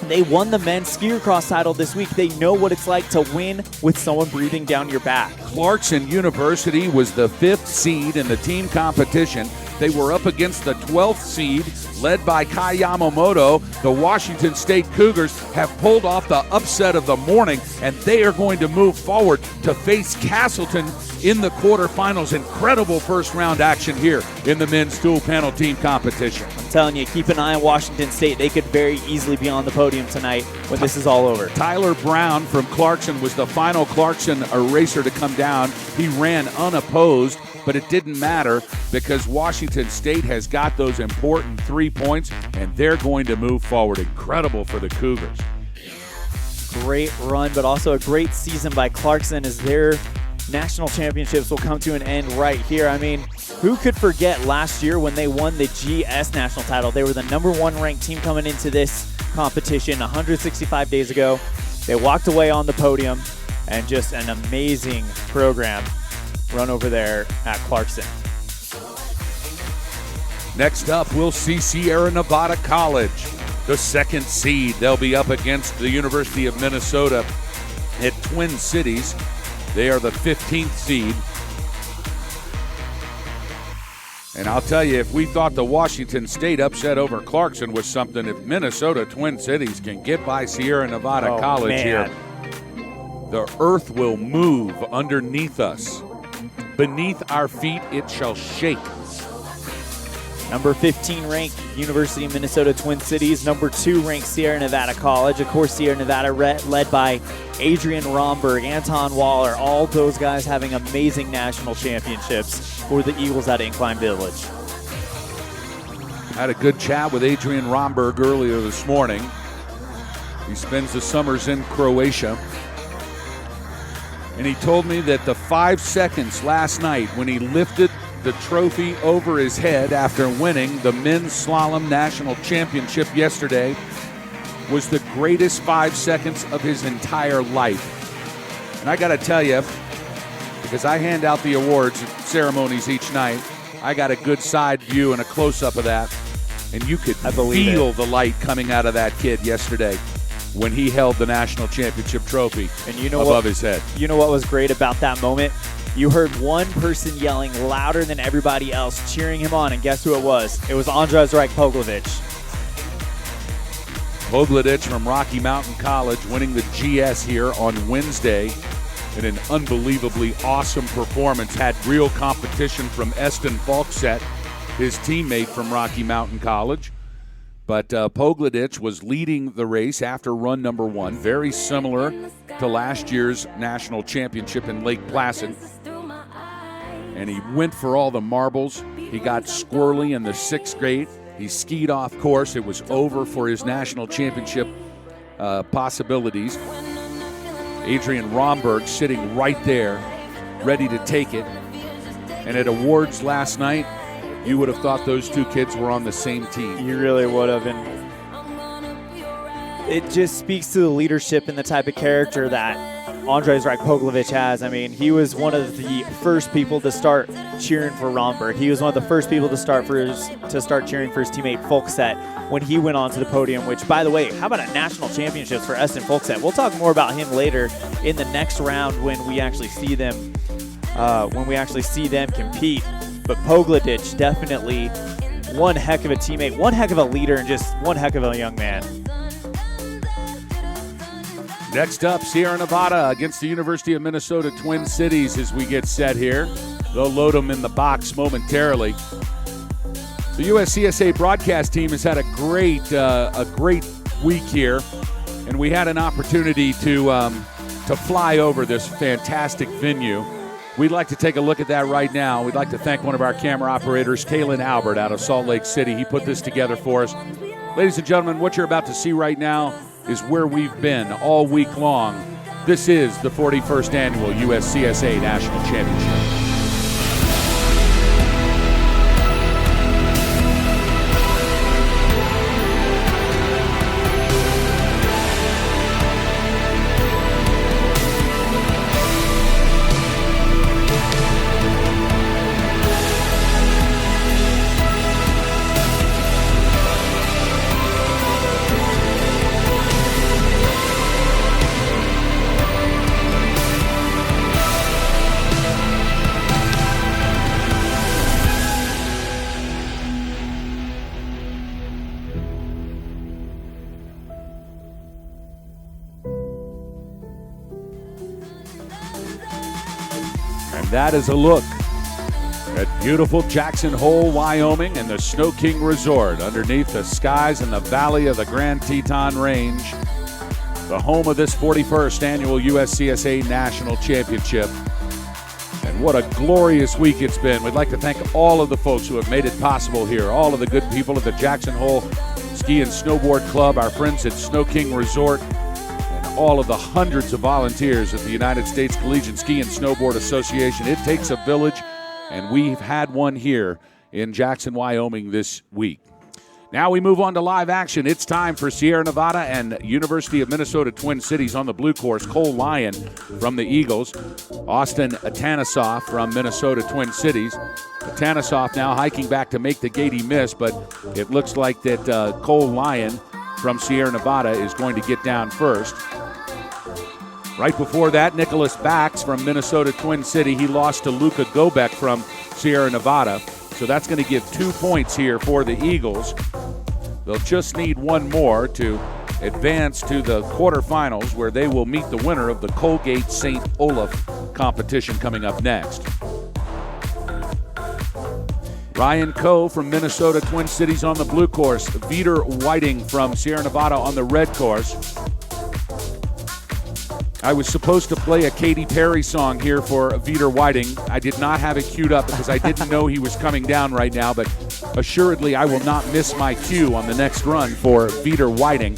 they won the men's ski cross title this week. They know what it's like to win with someone breathing down your back. Clarkson University was the 5th seed in the team competition. They were up against the 12th seed, led by Kai Yamamoto. The Washington State Cougars have pulled off the upset of the morning, and they are going to move forward to face Castleton in the quarterfinals. Incredible first-round action here in the men's dual panel team competition. I'm telling you, keep an eye on Washington State. They could very easily be on the podium tonight when this is all over. Tyler Brown from Clarkson was the final Clarkson racer to come down. He ran unopposed, but it didn't matter because Washington State has got those important 3 points, and they're going to move forward. Incredible for the Cougars. Great run, but also a great season by Clarkson as their national championships will come to an end right here. I mean, who could forget last year when they won the GS national title? They were the number 1 ranked team coming into this competition 165 days ago. They walked away on the podium, and just an amazing program run over there at Clarkson. Next up, we'll see Sierra Nevada College, the 2nd seed. They'll be up against the University of Minnesota at Twin Cities. They are the 15th seed. And I'll tell you, if we thought the Washington State upset over Clarkson was something, if Minnesota Twin Cities can get by Sierra Nevada College here, the earth will move underneath us. Beneath our feet, it shall shake. Number 15 ranked University of Minnesota Twin Cities. Number 2 ranked Sierra Nevada College. Of course, Sierra Nevada led by Adrian Romberg, Anton Waller, all those guys having amazing national championships for the Eagles at Incline Village. Had a good chat with Adrian Romberg earlier this morning. He spends the summers in Croatia. And he told me that the 5 seconds last night when he lifted the trophy over his head after winning the men's slalom national championship yesterday was the greatest 5 seconds of his entire life. And I got to tell you, because I hand out the awards ceremonies each night, I got a good side view and a close-up of that. And you could feel the light coming out of that kid yesterday when he held the national championship trophy above his head. You know what was great about that moment? You heard one person yelling louder than everybody else, cheering him on, and guess who it was? It was Andrzej Poglovic. Poglovic from Rocky Mountain College winning the GS here on Wednesday in an unbelievably awesome performance. Had real competition from Eston Falkset, his teammate from Rocky Mountain College. But Poglovic was leading the race after run number 1, very similar to last year's national championship in Lake Placid. And he went for all the marbles. He got squirrely in the 6th grade. He skied off course. It was over for his national championship possibilities. Adrian Romberg sitting right there, ready to take it. And at awards last night, you would have thought those two kids were on the same team. You really would have. And it just speaks to the leadership and the type of character that Andrzej Poglovic has. I mean, he was one of the first people to start cheering for Romberg. He was one of the first people to start cheering for his teammate Folkset when he went onto the podium, which, by the way, how about a national championships for Eston Folkset? We'll talk more about him later in the next round when we actually see them compete. But Poglovic, definitely one heck of a teammate, one heck of a leader, and just one heck of a young man. Next up, Sierra Nevada against the University of Minnesota Twin Cities as we get set here. They'll load them in the box momentarily. The USCSA broadcast team has had a great week here, and we had an opportunity to fly over this fantastic venue. We'd like to take a look at that right now. We'd like to thank one of our camera operators, Kalen Albert, out of Salt Lake City. He put this together for us. Ladies and gentlemen, what you're about to see right now is where we've been all week long. This is the 41st Annual USCSA National Championship. That is a look at beautiful Jackson Hole, Wyoming, and the Snow King Resort underneath the skies in the valley of the Grand Teton Range, the home of this 41st Annual USCSA National Championship. And what a glorious week it's been. We'd like to thank all of the folks who have made it possible here, all of the good people at the Jackson Hole Ski and Snowboard Club, our friends at Snow King Resort, all of the hundreds of volunteers at the United States Collegiate Ski and Snowboard Association. It takes a village, and we've had one here in Jackson, Wyoming this week. Now we move on to live action. It's time for Sierra Nevada and University of Minnesota Twin Cities on the blue course. Cole Lyon from the Eagles, Austin Atanasoff from Minnesota Twin Cities. Atanasoff now hiking back to make the gate he missed, but it looks like that Cole Lyon from Sierra Nevada is going to get down first. Right before that, Nicholas Bax from Minnesota Twin City. He lost to Luka Gobek from Sierra Nevada. So that's going to give 2 points here for the Eagles. They'll just need one more to advance to the quarterfinals, where they will meet the winner of the Colgate St. Olaf competition coming up next. Ryan Coe from Minnesota Twin Cities on the blue course. Veter Whiting from Sierra Nevada on the red course. I was supposed to play a Katy Perry song here for Veter Whiting. I did not have it queued up because I didn't know he was coming down right now, but assuredly I will not miss my cue on the next run for Veter Whiting.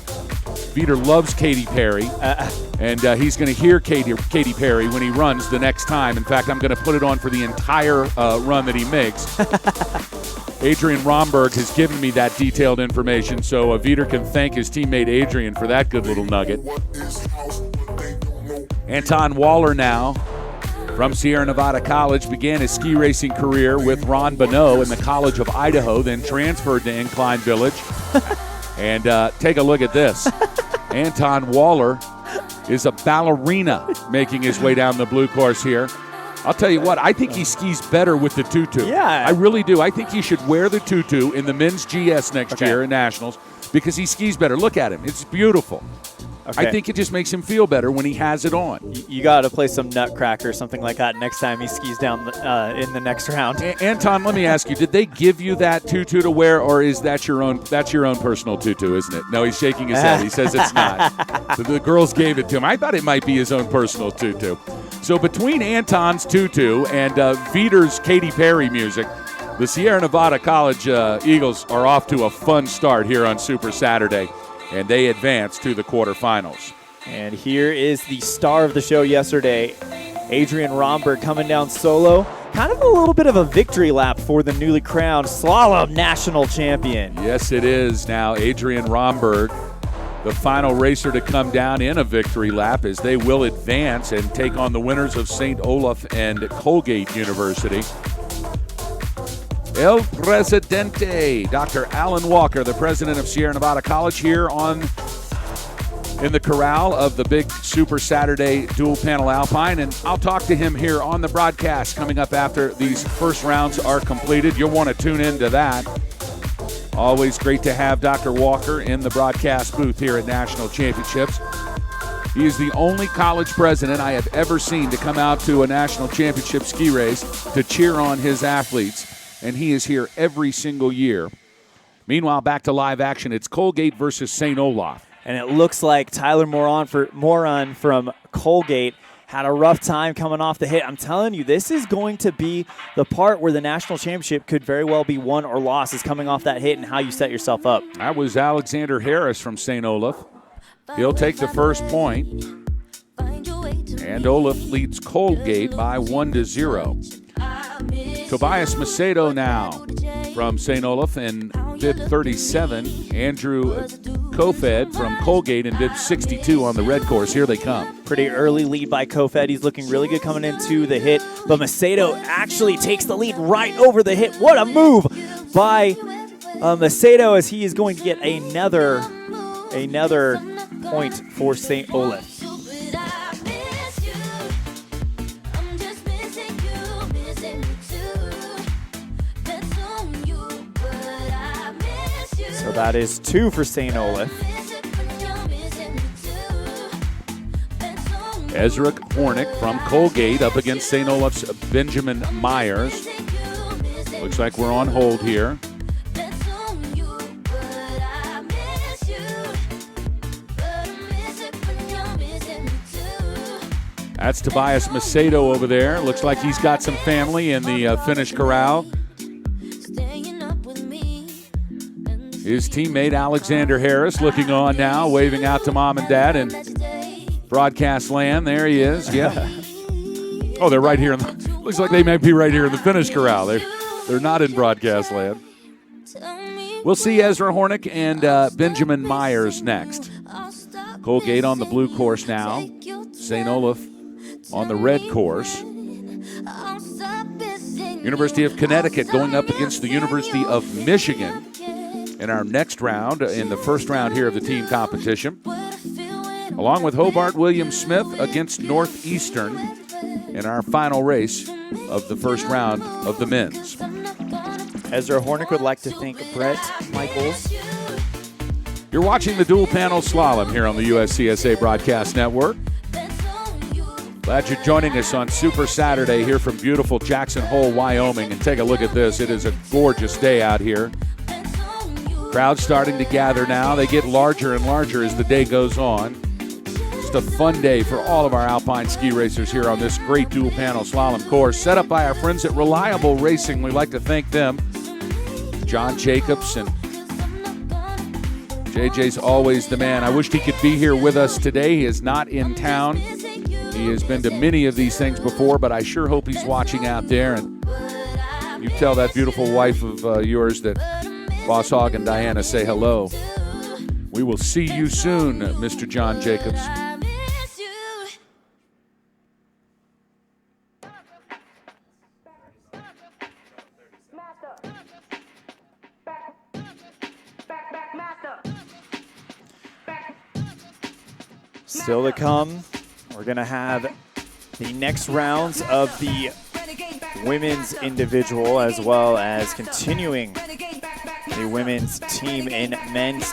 Veter loves Katy Perry, and he's going to hear Katy Perry when he runs the next time. In fact, I'm going to put it on for the entire run that he makes. Adrian Romberg has given me that detailed information, so Veter can thank his teammate Adrian for that good little nugget. Anton Waller now from Sierra Nevada College began his ski racing career with Ron Bonneau in the College of Idaho, then transferred to Incline Village. And take a look at this. Anton Waller is a ballerina making his way down the blue course here. I'll tell you what, I think he skis better with the tutu. Yeah. I really do. I think he should wear the tutu in the men's GS next year in Nationals because he skis better. Look at him. It's beautiful. Okay. I think it just makes him feel better when he has it on. You got to play some Nutcracker or something like that next time he skis down in the next round. Anton, let me ask you: did they give you that tutu to wear, or is that your own? That's your own personal tutu, isn't it? No, he's shaking his head. He says it's not. So the girls gave it to him. I thought it might be his own personal tutu. So between Anton's tutu and Veter's Katy Perry music, the Sierra Nevada College Eagles are off to a fun start here on Super Saturday, and they advance to the quarterfinals. And here is the star of the show yesterday, Adrian Romberg, coming down solo. Kind of a little bit of a victory lap for the newly crowned Slalom national champion. Yes, it is now Adrian Romberg, the final racer to come down in a victory lap, as they will advance and take on the winners of St. Olaf and Colgate University. El Presidente, Dr. Alan Walker, the president of Sierra Nevada College, here in the corral of the big Super Saturday dual panel Alpine, and I'll talk to him here on the broadcast coming up after these first rounds are completed. You'll want to tune into that. Always great to have Dr. Walker in the broadcast booth here at National Championships. He is the only college president I have ever seen to come out to a national championship ski race to cheer on his athletes, and he is here every single year. Meanwhile, back to live action. It's Colgate versus St. Olaf. And it looks like Tyler Moron from Colgate had a rough time coming off the hit. I'm telling you, this is going to be the part where the national championship could very well be won or lost, is coming off that hit and how you set yourself up. That was Alexander Harris from St. Olaf. He'll take the first point. And Olaf leads Colgate by 1-0. Tobias Macedo now from St. Olaf in bib 37. Andrew Kofed from Colgate in bib 62 on the red course. Here they come. Pretty early lead by Kofed. He's looking really good coming into the hit, but Macedo actually takes the lead right over the hit. What a move by Macedo, as he is going to get another point for St. Olaf. So that is 2 for St. Olaf. Ezra Hornick from Colgate up against St. Olaf's Benjamin Myers. Looks like we're on hold here. That's Tobias Macedo over there. Looks like he's got some family in the Finnish corral. His teammate Alexander Harris looking on now, waving out to mom and dad in broadcast land. There he is. Yeah. Oh, they're right here. Looks like they might be right here in the Finnish corral. They're not in broadcast land. We'll see Ezra Hornick and Benjamin Myers next. Colgate on the blue course now. St. Olaf on the red course. University of Connecticut going up against the University of Michigan in our next round, in the first round here of the team competition. Along with Hobart William Smith against Northeastern in our final race of the first round of the men's. Ezra Hornick would like to thank Brett Michaels. You're watching the dual panel slalom here on the USCSA Broadcast Network. Glad you're joining us on Super Saturday here from beautiful Jackson Hole, Wyoming. And take a look at this. It is a gorgeous day out here. Crowd's starting to gather now. They get larger and larger as the day goes on. Just a fun day for all of our Alpine ski racers here on this great dual-panel slalom course set up by our friends at Reliable Racing. We'd like to thank them. John Jacobs, and JJ's always the man. I wished he could be here with us today. He is not in town. He has been to many of these things before, but I sure hope he's watching out there. And you tell that beautiful wife of yours that Boss Hogg and Diana say hello. We will see you soon, Mr. John Jacobs. Still to come, we're going to have the next rounds of the women's individual as well as continuing the women's team and men's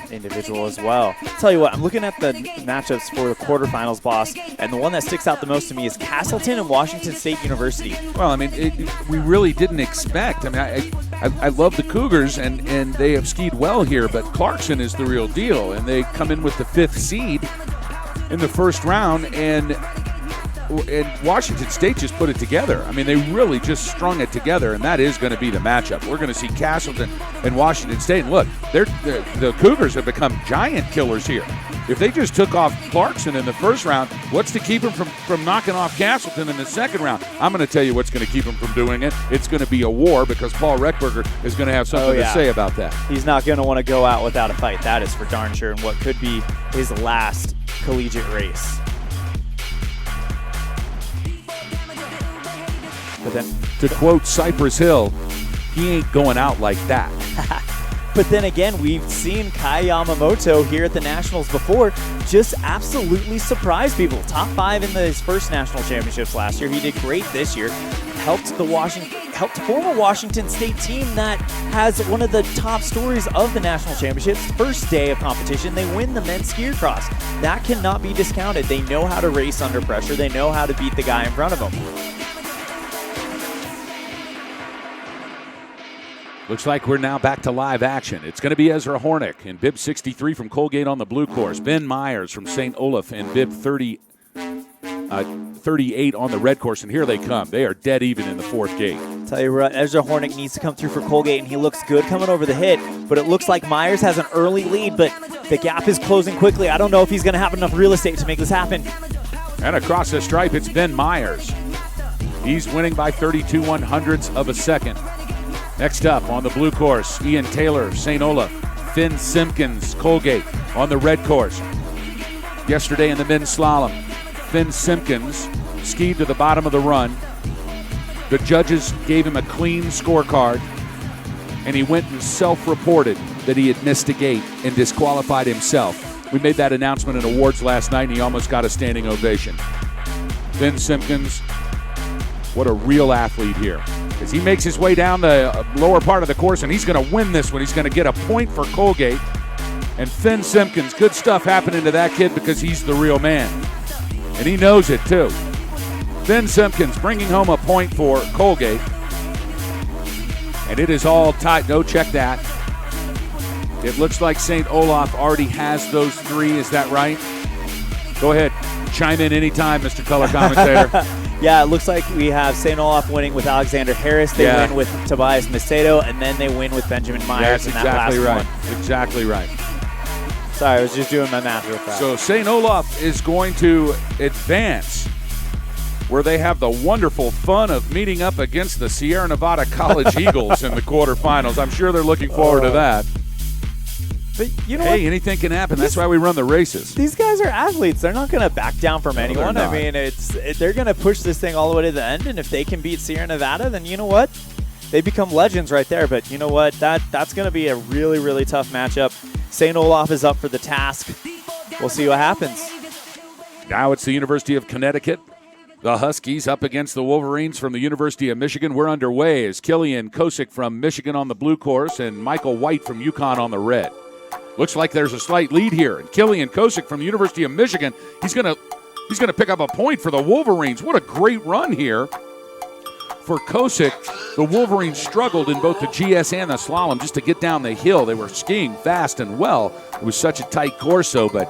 individual as well. I'll tell you what, I'm looking at the matchups for the quarterfinals, boss, and the one that sticks out the most to me is Castleton and Washington State University. Well, I mean, we really didn't expect. I mean, I love the Cougars, and they have skied well here, but Clarkson is the real deal, and they come in with the 5th seed in the first round, and Washington State just put it together. I mean, they really just strung it together, and that is going to be the matchup. We're going to see Castleton and Washington State. And look, the Cougars have become giant killers here. If they just took off Clarkson in the first round, what's to keep them from knocking off Castleton in the second round? I'm going to tell you what's going to keep them from doing it. It's going to be a war, because Paul Reckberger is going to have something to say about that. He's not going to want to go out without a fight. That is for darn sure, in what could be his last collegiate race. But then, to quote Cypress Hill, he ain't going out like that. But then again, we've seen Kai Yamamoto here at the Nationals before just absolutely surprise people. Top 5 in his first national championships last year. He did great this year. Helped form a Washington State team that has one of the top stories of the national championships. First day of competition, they win the men's ski cross. That cannot be discounted. They know how to race under pressure. They know how to beat the guy in front of them. Looks like we're now back to live action. It's going to be Ezra Hornick in bib 63 from Colgate on the blue course. Ben Myers from St. Olaf in bib 38 on the red course, and here they come. They are dead even in the 4th gate. Tell you what, Ezra Hornick needs to come through for Colgate, and he looks good coming over the hit, but it looks like Myers has an early lead, but the gap is closing quickly. I don't know if he's going to have enough real estate to make this happen. And across the stripe, it's Ben Myers. He's winning by 32/100ths of a second. Next up on the blue course, Ian Taylor, St. Olaf. Finn Simpkins, Colgate on the red course. Yesterday in the men's slalom, Finn Simpkins skied to the bottom of the run. The judges gave him a clean scorecard, and he went and self-reported that he had missed a gate and disqualified himself. We made that announcement in awards last night, and he almost got a standing ovation. Finn Simpkins, what a real athlete here. As he makes his way down the lower part of the course, and he's going to win this one. He's going to get a point for Colgate. And Finn Simpkins, good stuff happening to that kid, because he's the real man. And he knows it, too. Finn Simpkins bringing home a point for Colgate. And it is all tied. No, check that. It looks like St. Olaf already has those 3. Is that right? Go ahead. Chime in anytime, Mr. Color Commentator. Yeah, it looks like we have St. Olaf winning with Alexander Harris. They win with Tobias Macedo, and then they win with Benjamin Myers in that last one. Exactly right. Sorry, I was just doing my math real fast. So St. Olaf is going to advance, where they have the wonderful fun of meeting up against the Sierra Nevada College Eagles in the quarterfinals. I'm sure they're looking forward to that. But you know what? Anything can happen. That's why we run the races. These guys are athletes. They're not going to back down from anyone. I mean, they're going to push this thing all the way to the end, and if they can beat Sierra Nevada, then you know what? They become legends right there. But you know what? That's going to be a really, really tough matchup. St. Olaf is up for the task. We'll see what happens. Now it's the University of Connecticut. The Huskies up against the Wolverines from the University of Michigan. We're underway as Killian Kosick from Michigan on the blue course and Michael White from UConn on the red. Looks like there's a slight lead here. And Killian Kosick from the University of Michigan, he's going to He's going to pick up a point for the Wolverines. What a great run here for Kosick. The Wolverines struggled in both the GS and the slalom just to get down the hill. They were skiing fast and well. It was such a tight corso, but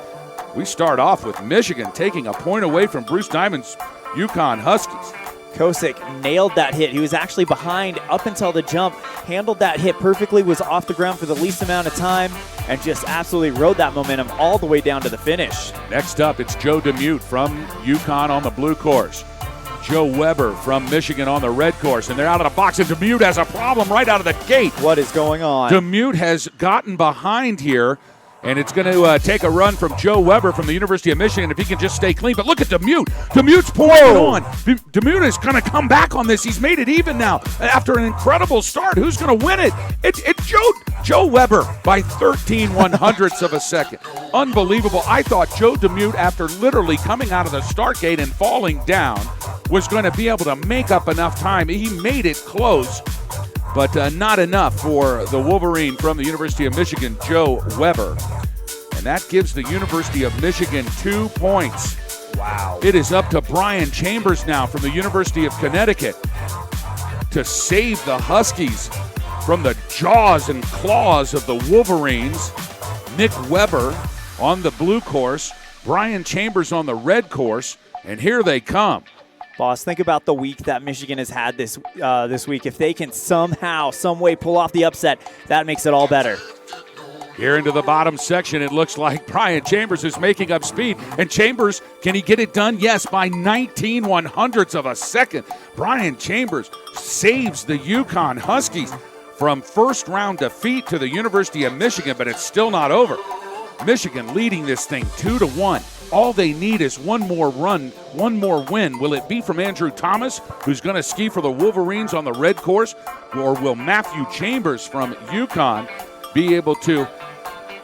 we start off with Michigan taking a point away from Bruce Diamond's UConn Huskies. Kosick nailed that hit. He was actually behind up until the jump, handled that hit perfectly, was off the ground for the least amount of time, and just absolutely rode that momentum all the way down to the finish. Next up, it's Joe DeMute from UConn on the blue course. Joe Weber from Michigan on the red course, and they're out of the box, and DeMute has a problem right out of the gate. What is going on? DeMute has gotten behind here, and it's going to take a run from Joe Weber from the University of Michigan if he can just stay clean. But look at DeMute. DeMute's pouring it on. DeMute is going to come back on this. He's made it even now after an incredible start. Who's going to win it? It's Joe Weber by 13/100ths of a second. Unbelievable. I thought Joe DeMute, after literally coming out of the start gate and falling down, was going to be able to make up enough time. He made it close, but not enough for the Wolverine from the University of Michigan, Joe Weber. And that gives the University of Michigan 2 points. Wow. It is up to Brian Chambers now from the University of Connecticut to save the Huskies from the jaws and claws of the Wolverines. Nick Weber on the blue course, Brian Chambers on the red course, and here they come. Boss, think about the week that Michigan has had this week. If they can somehow, some way pull off the upset, that makes it all better. Here into the bottom section, it looks like Brian Chambers is making up speed. And Chambers, can he get it done? Yes, by 19/100ths of a second. Brian Chambers saves the UConn Huskies from first round defeat to the University of Michigan, but it's still not over. Michigan leading this thing 2-1. All they need is one more run, one more win. Will it be from Andrew Thomas, who's going to ski for the Wolverines on the red course, or will Matthew Chambers from UConn be able to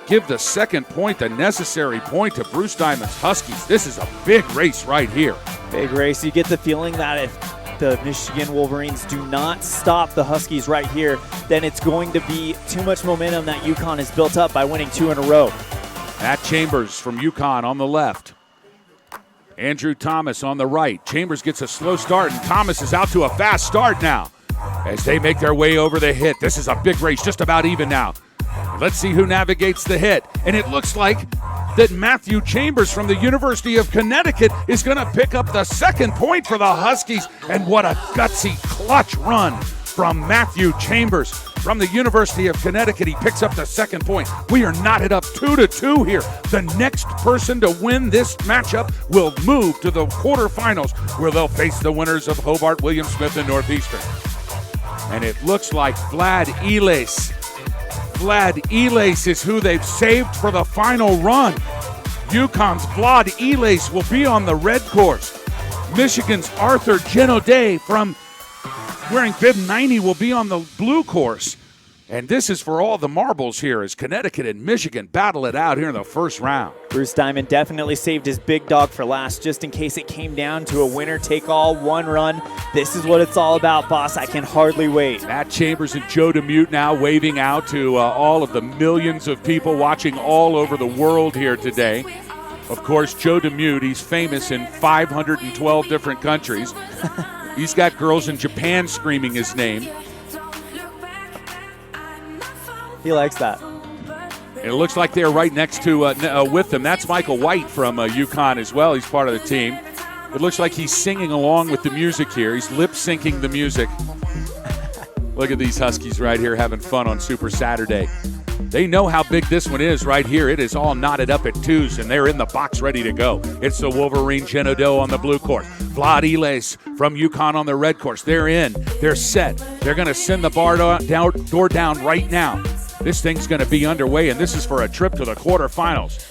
give the second point, the necessary point, to Bruce Diamond's Huskies? This is a big race right here. Big race. You get the feeling that if the Michigan Wolverines do not stop the Huskies right here, then it's going to be too much momentum that UConn has built up by winning 2 in a row. Matt Chambers from UConn on the left. Andrew Thomas on the right. Chambers gets a slow start, and Thomas is out to a fast start now as they make their way over the hit. This is a big race, just about even now. Let's see who navigates the hit. And it looks like that Matthew Chambers from the University of Connecticut is going to pick up the second point for the Huskies. And what a gutsy clutch run from Matthew Chambers from the University of Connecticut. He picks up the second point. We are knotted up 2-2 here. The next person to win this matchup will move to the quarterfinals, where they'll face the winners of Hobart, William Smith, and Northeastern. And it looks like Vlad Elias. Vlad Elias is who they've saved for the final run. UConn's Vlad Elias will be on the red course. Michigan's Arthur Genaudet from wearing bib 90 will be on the blue course. And this is for all the marbles here as Connecticut and Michigan battle it out here in the first round. Bruce Diamond definitely saved his big dog for last, just in case it came down to a winner-take-all one run. This is what it's all about, boss. I can hardly wait. Matt Chambers and Joe DeMute now waving out to all of the millions of people watching all over the world here today. Of course, Joe DeMute, he's famous in 512 different countries. He's got girls in Japan screaming his name. He likes that. It looks like they're right next to with them. That's Michael White from UConn as well. He's part of the team. It looks like he's singing along with the music here. He's lip-syncing the music. Look at these Huskies right here having fun on Super Saturday. They know how big this one is right here. It is all knotted up at twos, and they're in the box ready to go. It's the Wolverine Genaudet on the blue course. Vlad Elias from UConn on the red course. They're in. They're set. They're going to send the door down right now. This thing's going to be underway, and this is for a trip to the quarterfinals.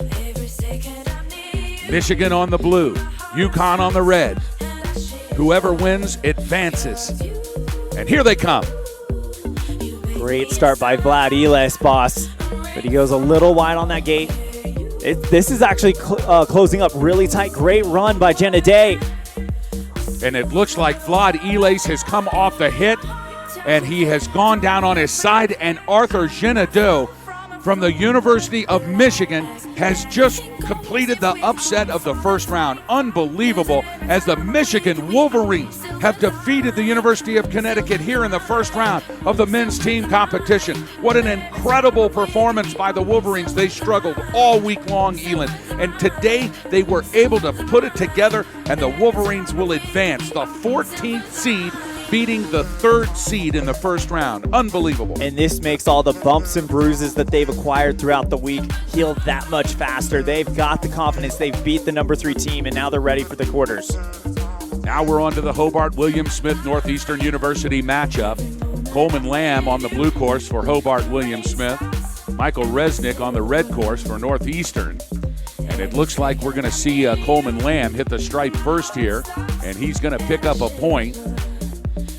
Michigan on the blue, UConn on the red. Whoever wins advances. And here they come. Great start by Vlad Elias, boss. But he goes a little wide on that gate. This is actually closing up really tight. Great run by Genaudet. And it looks like Vlad Elias has come off the hit, and he has gone down on his side, and Arthur Genaudet from the University of Michigan has just completed the upset of the first round. Unbelievable, as the Michigan Wolverines have defeated the University of Connecticut here in the first round of the men's team competition. What an incredible performance by the Wolverines. They struggled all week long, Elin, and today they were able to put it together, and the Wolverines will advance the 14th seed, beating the 3rd seed in the first round. Unbelievable. And this makes all the bumps and bruises that they've acquired throughout the week heal that much faster. They've got the confidence. They've beat the number 3 team, and now they're ready for the quarters. Now we're on to the Hobart William Smith Northeastern University matchup. Coleman Lamb on the blue course for Hobart William Smith. Michael Resnick on the red course for Northeastern. And it looks like we're going to see Coleman Lamb hit the stripe first here, and he's going to pick up a point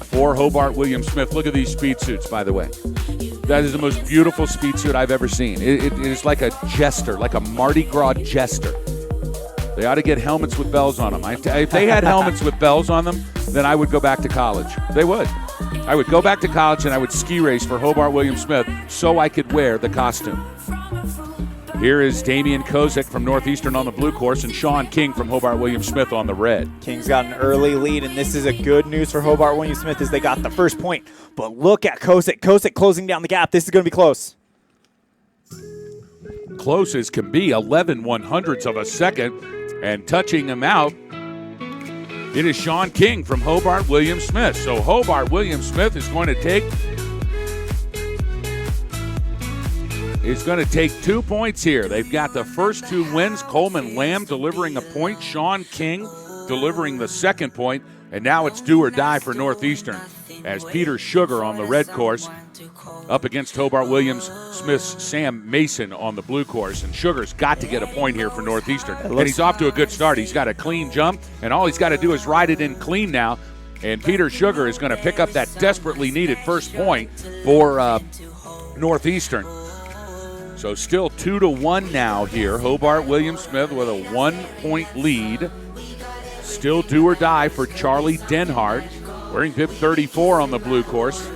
for Hobart William Smith. Look at these speed suits, by the way. That is the most beautiful speed suit I've ever seen. It is like a jester, like a Mardi Gras jester. They ought to get helmets with bells on them. If they had helmets with bells on them, then I would go back to college. They would. I would go back to college and I would ski race for Hobart William Smith so I could wear the costume. Here is Damian Kozik from Northeastern on the blue course and Sean King from Hobart William Smith on the red. King's got an early lead, and this is a good news for Hobart William Smith as they got the first point. But look at Kozik. Kozik closing down the gap. This is going to be close. Close as can be, 11 100ths of a second, and touching him out, it is Sean King from Hobart William Smith. So Hobart William Smith is going to take 2 points here. They've got the first 2 wins. Coleman Lamb delivering a point. Sean King delivering the second point. And now it's do or die for Northeastern as Peter Sugar on the red course up against Hobart Williams Smith's Sam Mason on the blue course. And Sugar's got to get a point here for Northeastern. And he's off to a good start. He's got a clean jump, and all he's got to do is ride it in clean now. And Peter Sugar is going to pick up that desperately needed first point for Northeastern. So still 2-1 now here. Hobart William Smith with a 1-point lead. Still do or die for Charlie Denhart, wearing bib 34 on the blue course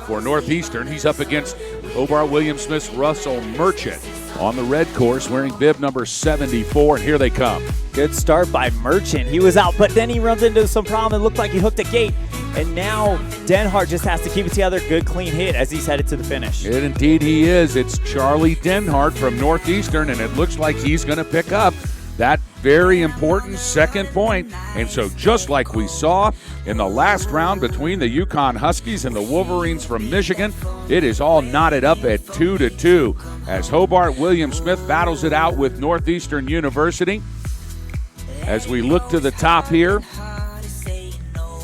for Northeastern. He's up against Hobart William Smith's Russell Merchant on the red course, wearing bib number 74, and here they come. Good start by Merchant. He was out, but then he runs into some problem. It looked like he hooked a gate, and now Denhart just has to keep it together. Good clean hit as he's headed to the finish. And indeed he is. It's Charlie Denhart from Northeastern, and it looks like he's going to pick up that very important second point. And so just like we saw in the last round between the Yukon Huskies and the Wolverines from Michigan, it is all knotted up at 2-2 as Hobart William Smith battles it out with Northeastern University. As we look to the top here,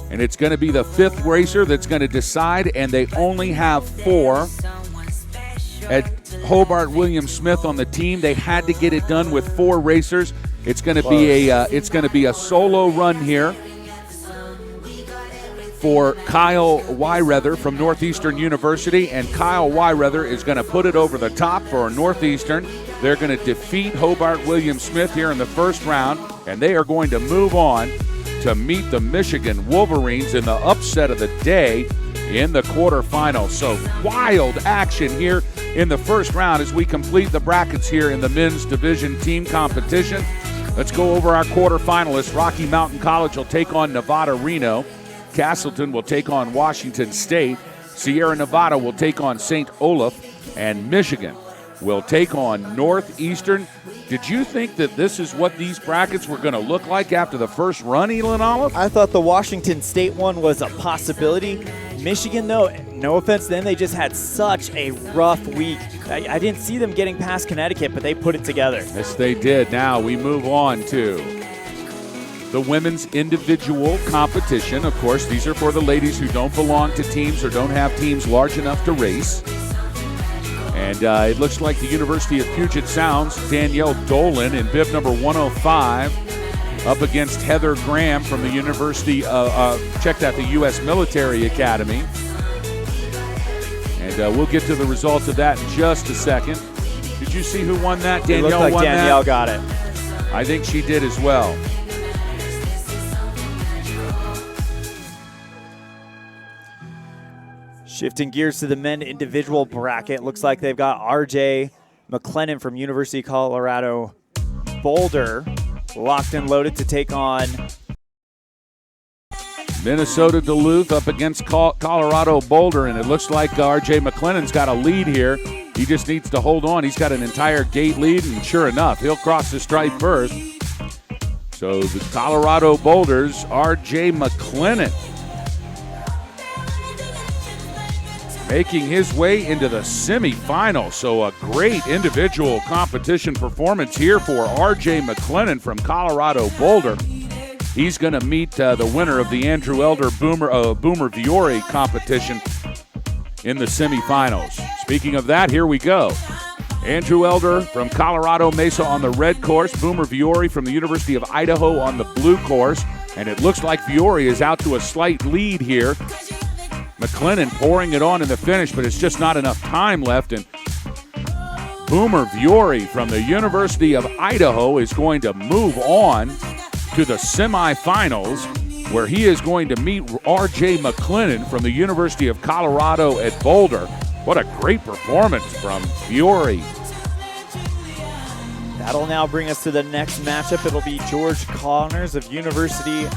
and it's going to be the 5th racer that's going to decide, and they only have 4 at Hobart William Smith on the team. They had to get it done with 4 racers. It's going to be a solo run here for Kyle Wyrether from Northeastern University, and Kyle Wyrether is going to put it over the top for Northeastern. They're going to defeat Hobart William Smith here in the first round, and they are going to move on to meet the Michigan Wolverines in the upset of the day in the quarterfinals. So wild action here in the first round as we complete the brackets here in the men's division team competition. Let's go over our quarterfinalists. Rocky Mountain College will take on Nevada Reno. Castleton will take on Washington State. Sierra Nevada will take on St. Olaf. And Michigan will take on Northeastern. Did you think that this is what these brackets were going to look like after the first run, Elin Olive? I thought the Washington State one was a possibility. Michigan, though, no offense, then they just had such a rough week. I didn't see them getting past Connecticut, but they put it together. Yes, they did. Now we move on to the women's individual competition. Of course, these are for the ladies who don't belong to teams or don't have teams large enough to race. And it looks like the University of Puget Sound's Danielle Dolan in bib number 105 up against Heather Graham from the University check that, the U.S. Military Academy. And we'll get to the results of that in just a second. Did you see who won that? Danielle won that? It looked like Danielle got it. I think she did as well. Shifting gears to the men individual bracket. Looks like they've got RJ McLennan from University of Colorado Boulder, locked and loaded to take on Minnesota Duluth up against Colorado Boulder, and it looks like R.J. McLennan's got a lead here. He just needs to hold on. He's got an entire gate lead, and sure enough, he'll cross the stripe first. So the Colorado Boulders, R.J. McLennan making his way into the semifinals. So a great individual competition performance here for R.J. McLennan from Colorado Boulder. He's going to meet the winner of the Andrew Elder Boomer Viore competition in the semifinals. Speaking of that, here we go. Andrew Elder from Colorado Mesa on the red course, Boomer Viore from the University of Idaho on the blue course, and it looks like Viore is out to a slight lead here. McLennan pouring it on in the finish, but it's just not enough time left, and Boomer Viore from the University of Idaho is going to move on to the semifinals, where he is going to meet R.J. McLennan from the University of Colorado at Boulder. What a great performance from Viore. That'll now bring us to the next matchup. It'll be George Connors of University of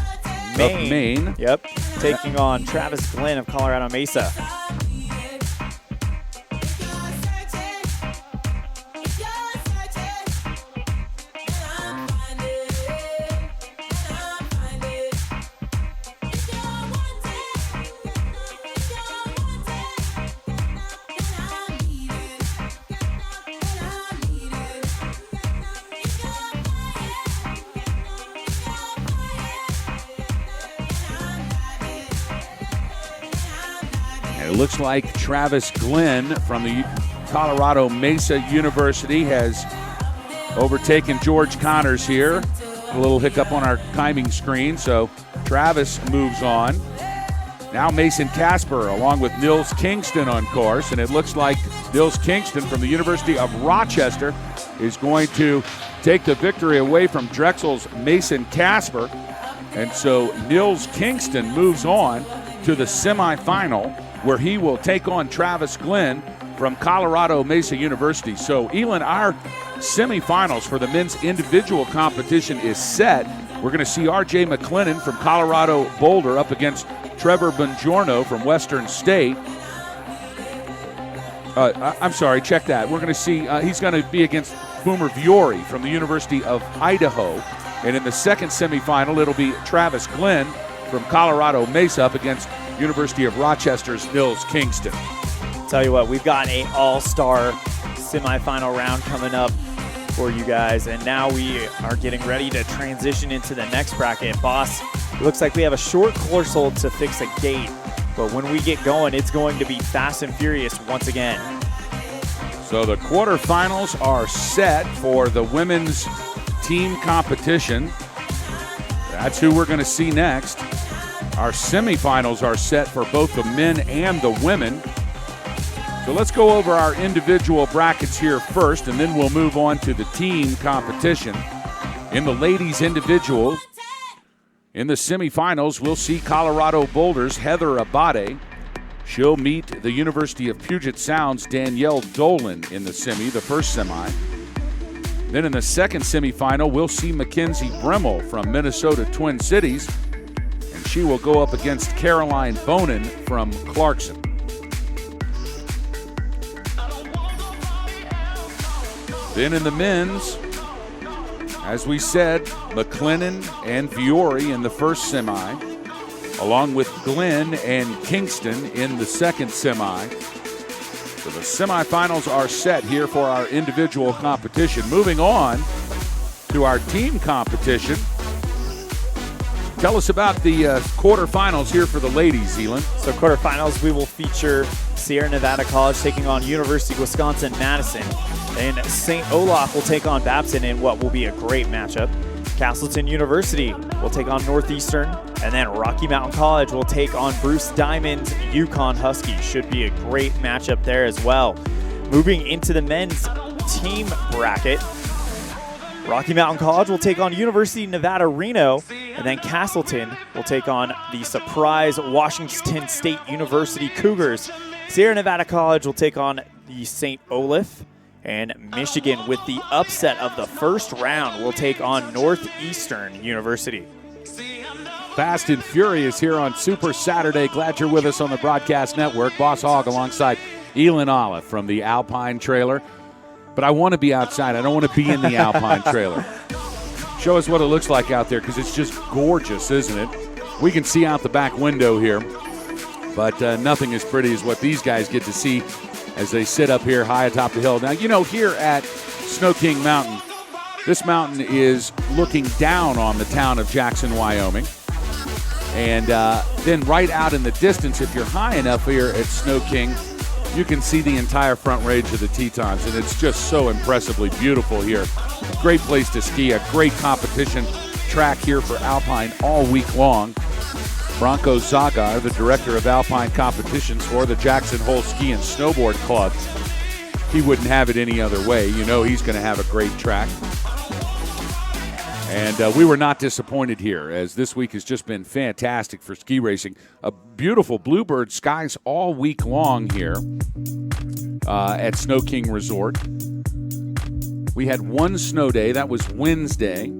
Maine. Yep, taking on Travis Glenn of Colorado Mesa. It looks like Travis Glenn from the Colorado Mesa University has overtaken George Connors here. A little hiccup on our timing screen, so Travis moves on. Now Mason Casper along with Nils Kingston on course, and it looks like Nils Kingston from the University of Rochester is going to take the victory away from Drexel's Mason Casper. And so Nils Kingston moves on to the semifinal, where he will take on Travis Glenn from Colorado Mesa University. So, Elin, our semifinals for the men's individual competition is set. We're going to see R.J. McLennan from Colorado Boulder up against Trevor Bongiorno from Western State. I'm sorry, check that. We're going to see, he's going to be against Boomer Viore from the University of Idaho. And in the second semifinal, it'll be Travis Glenn from Colorado Mesa up against University of Rochester's Nils Kingston. Tell you what, we've got an all-star semifinal round coming up for you guys, and now we are getting ready to transition into the next bracket. Boss, it looks like we have a short course hold to fix a gate, but when we get going, it's going to be fast and furious once again. So the quarterfinals are set for the women's team competition. That's who we're going to see next. Our semifinals are set for both the men and the women. So let's go over our individual brackets here first, and then we'll move on to the team competition. In the ladies' individual, in the semifinals, we'll see Colorado Boulder's Heather Abate. She'll meet the University of Puget Sound's Danielle Dolan in the first semi. Then in the second semifinal, we'll see Mackenzie Bremmel from Minnesota Twin Cities. She will go up against Caroline Bonin from Clarkson. Then in the men's, as we said, McLennan and Viore in the first semi, along with Glenn and Kingston in the second semi. So the semifinals are set here for our individual competition. Moving on to our team competition. Tell us about the quarterfinals here for the ladies, Elin. So quarterfinals, we will feature Sierra Nevada College taking on University of Wisconsin-Madison. And St. Olaf will take on Babson in what will be a great matchup. Castleton University will take on Northeastern. And then Rocky Mountain College will take on Bruce Diamond's Yukon Huskies. Should be a great matchup there as well. Moving into the men's team bracket, Rocky Mountain College will take on University of Nevada, Reno, and then Castleton will take on the surprise Washington State University Cougars. Sierra Nevada College will take on the St. Olaf, And Michigan, with the upset of the first round, will take on Northeastern University. Fast and Furious here on Super Saturday. Glad you're with us on the Broadcast Network. Boss Hogg alongside Elin Olive from the Alpine trailer. But I want to be outside. I don't want to be in the Alpine trailer. Show us what it looks like out there, because it's just gorgeous, isn't it? We can see out the back window here, but nothing as pretty as what these guys get to see as they sit up here high atop the hill. Now, you know, here at Snow King Mountain, this mountain is looking down on the town of Jackson, Wyoming. And then right out in the distance, if you're high enough here at Snow King, you can see the entire front range of the Tetons, and it's just so impressively beautiful here. Great place to ski, a great competition track here for Alpine all week long. Branko Zagar, the director of Alpine competitions for the Jackson Hole Ski and Snowboard Club. He wouldn't have it any other way. You know he's going to have a great track. And we were not disappointed here, as this week has just been fantastic for ski racing. A beautiful bluebird skies all week long here at Snow King Resort. We had one snow day. That was Wednesday.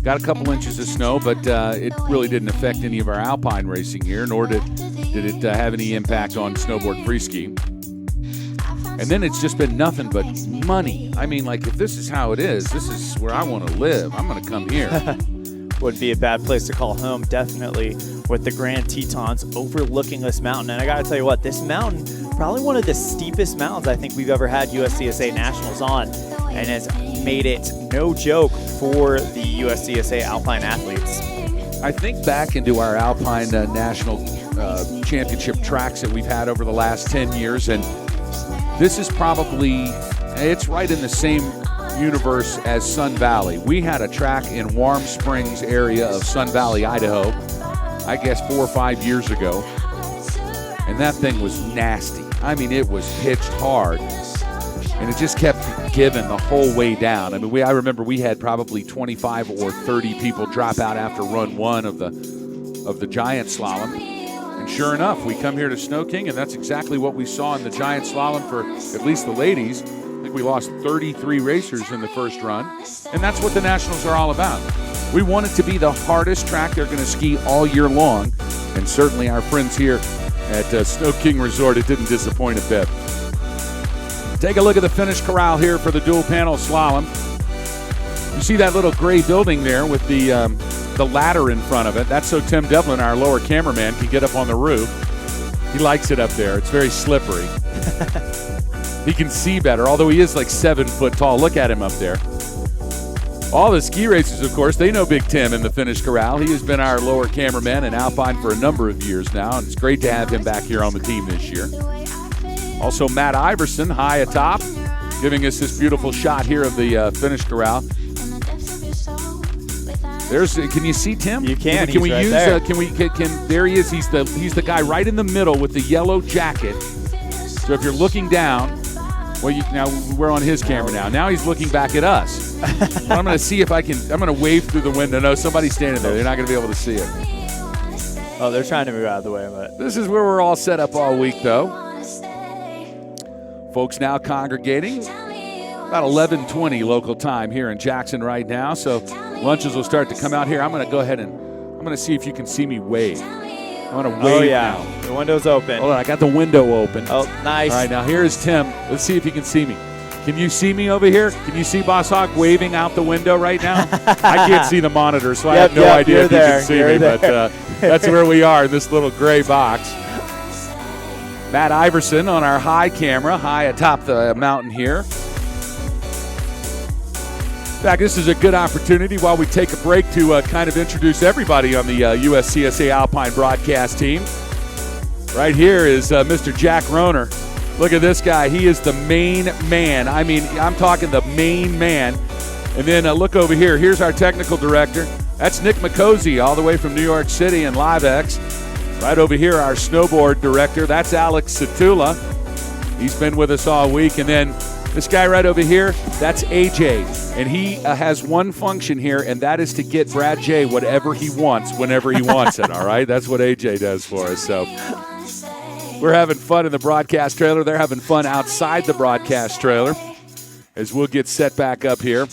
Got a couple inches of snow, but it really didn't affect any of our Alpine racing here, nor did it have any impact on snowboard free ski. And then it's just been nothing but money. I mean, like, if this is how it is, this is where I want to live. I'm going to come here. Would be a bad place to call home, definitely, with the Grand Tetons overlooking this mountain. And I got to tell you what, this mountain, probably one of the steepest mountains I think we've ever had USCSA Nationals on, and has made it no joke for the USCSA Alpine athletes. I think back into our Alpine National Championship tracks that we've had over the last 10 years, and this is probably, it's right in the same universe as Sun Valley. We had a track in Warm Springs area of Sun Valley, Idaho, I guess 4 or 5 years ago, and that thing was nasty. I mean, it was pitched hard, and it just kept giving the whole way down. I mean, I remember we had probably 25 or 30 people drop out after run one of the giant slalom. And sure enough, we come here to Snow King, and that's exactly what we saw in the giant slalom for at least the ladies. I think we lost 33 racers in the first run, and that's what the Nationals are all about. We want it to be the hardest track they're going to ski all year long, and certainly our friends here at Snow King Resort, it didn't disappoint a bit. Take a look at the finish corral here for the dual panel slalom. You see that little gray building there with the ladder in front of it. That's so Tim Devlin, our lower cameraman, can get up on the roof. He likes it up there. It's very slippery. He can see better, although he is like 7 foot tall. Look at him up there. All the ski racers, of course, they know Big Tim in the finish corral. He has been our lower cameraman in Alpine for a number of years now, and it's great to have him back here on the team this year. Also, Matt Iverson, high atop, giving us this beautiful shot here of the finish corral. Can you see Tim? You can. Can we right use? there. There he is. He's the guy right in the middle with the yellow jacket. So if you're looking down, now we're on his camera now. Now he's looking back at us. Well, I'm going to see if I can. I'm going to wave through the window. No, somebody's standing there. They're not going to be able to see it. Oh, they're trying to move out of the way, but This is where we're all set up all week, though. Folks now congregating. About 11:20 local time here in Jackson right now. So lunches will start to come out here. I'm going to go ahead and I'm going to see if you can see me wave. I'm going to wave now. The window's open. Hold on, I got the window open. Oh, nice. All right, now here's Tim. Let's see if he can see me. Can you see me over here? Can you see Boss Hogg waving out the window right now? I can't see the monitor, so I have no idea if you can see me. But that's where we are in this little gray box. Matt Iverson on our high camera, high atop the mountain here. In fact, this is a good opportunity while we take a break to kind of introduce everybody on the USCSA Alpine broadcast team. Right here is Mr. Jack Rohner. Look at this guy. He is the main man. I mean, I'm talking the main man. And then look over here. Here's our technical director. That's Nick McCosey, all the way from New York City and LiveX. Right over here, our snowboard director. That's Alex Satula. He's been with us all week. And then this guy right over here, that's AJ. And he has one function here, and that is to get Brad J whatever he wants whenever he wants it, all right? That's what AJ does for us. So we're having fun in the broadcast trailer. They're having fun outside the broadcast trailer. as we'll get set back up here.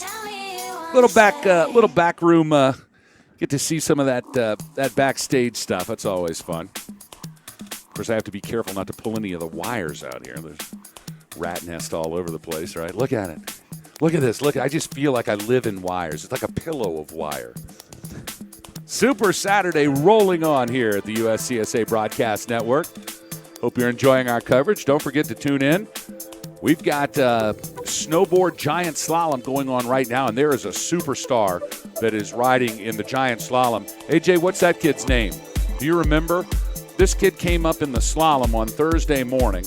Little back room. Get to see some of that backstage stuff. That's always fun. Of course, I have to be careful not to pull any of the wires out here. There's rat nest all over the place, right? Look at it. Look at this. Look, I just feel like I live in wires. It's like a pillow of wire. Super Saturday rolling on here at the USCSA Broadcast Network. Hope you're enjoying our coverage. Don't forget to tune in. We've got snowboard giant slalom going on right now, and there is a superstar that is riding in the giant slalom. AJ, what's that kid's name? Do you remember? This kid came up in the slalom on Thursday morning,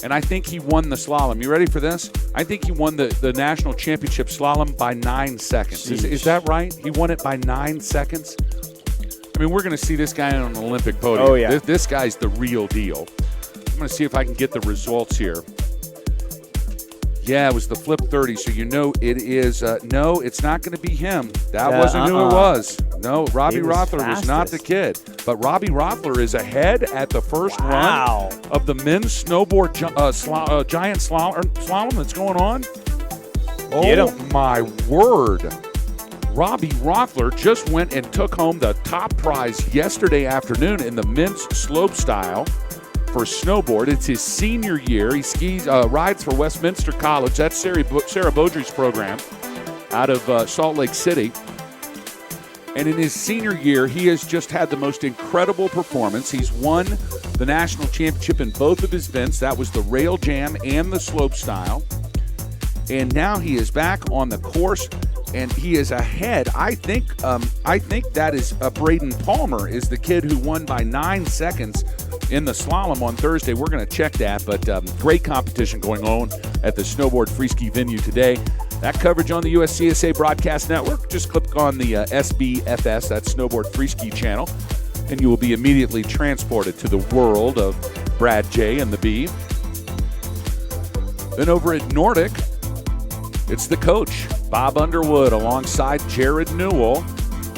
and I think he won the slalom. You ready for this? I think he won the national championship slalom by 9 seconds. Is that right? He won it by 9 seconds? I mean, we're going to see this guy on an Olympic podium. Oh, yeah. This guy's the real deal. I'm going to see if I can get the results here. Yeah, it was the flip 30, so you know it is. No, it's not going to be him. That wasn't who it was. No, Robbie Rothler was not the kid. But Robbie Rothler is ahead at the first run of the men's snowboard giant slalom that's going on. Oh, my word. Robbie Rothler just went and took home the top prize yesterday afternoon in the men's slopestyle for snowboard. It's his senior year. He rides for Westminster College. That's Sarah Beaudry's program out of Salt Lake City. And in his senior year, he has just had the most incredible performance. He's won the national championship in both of his events. That was the rail jam and the slopestyle. And now he is back on the course, and he is ahead. I think that is Braden Palmer is the kid who won by 9 seconds in the slalom on Thursday. We're going to check that, but great competition going on at the Snowboard Freeski venue today. That coverage on the USCSA Broadcast Network. Just click on the SBFS, that Snowboard Freeski channel, and you will be immediately transported to the world of Brad J. and the B. Then over at Nordic, it's the coach, Bob Underwood, alongside Jared Newell.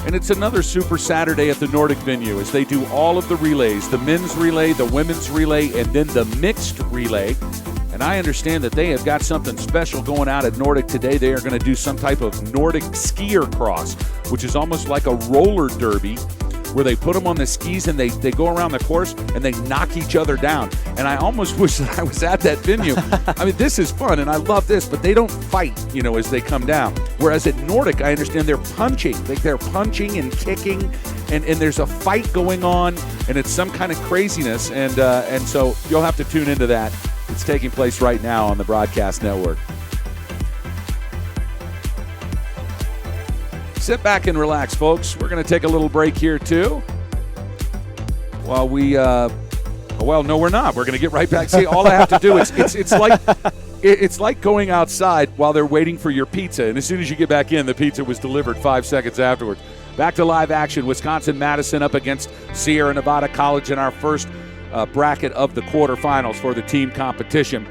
And it's another Super Saturday at the Nordic venue as they do all of the relays, the men's relay, the women's relay, and then the mixed relay. And I understand that they have got something special going out at Nordic today. They are going to do some type of Nordic skier cross, which is almost like a roller derby, where they put them on the skis and they go around the course and they knock each other down. And I almost wish that I was at that venue. I mean, this is fun and I love this, but they don't fight, as they come down. Whereas at Nordic, I understand they're punching. They're punching and kicking, and there's a fight going on, and it's some kind of craziness. And so you'll have to tune into that. It's taking place right now on the Broadcast Network. Sit back and relax, folks. We're going to take a little break here, too. While we, well, no, we're not. We're going to get right back. See, all I have to do is, it's like going outside while they're waiting for your pizza. And as soon as you get back in, the pizza was delivered 5 seconds afterwards. Back to live action. Wisconsin-Madison up against Sierra Nevada College in our first bracket of the quarterfinals for the team competition.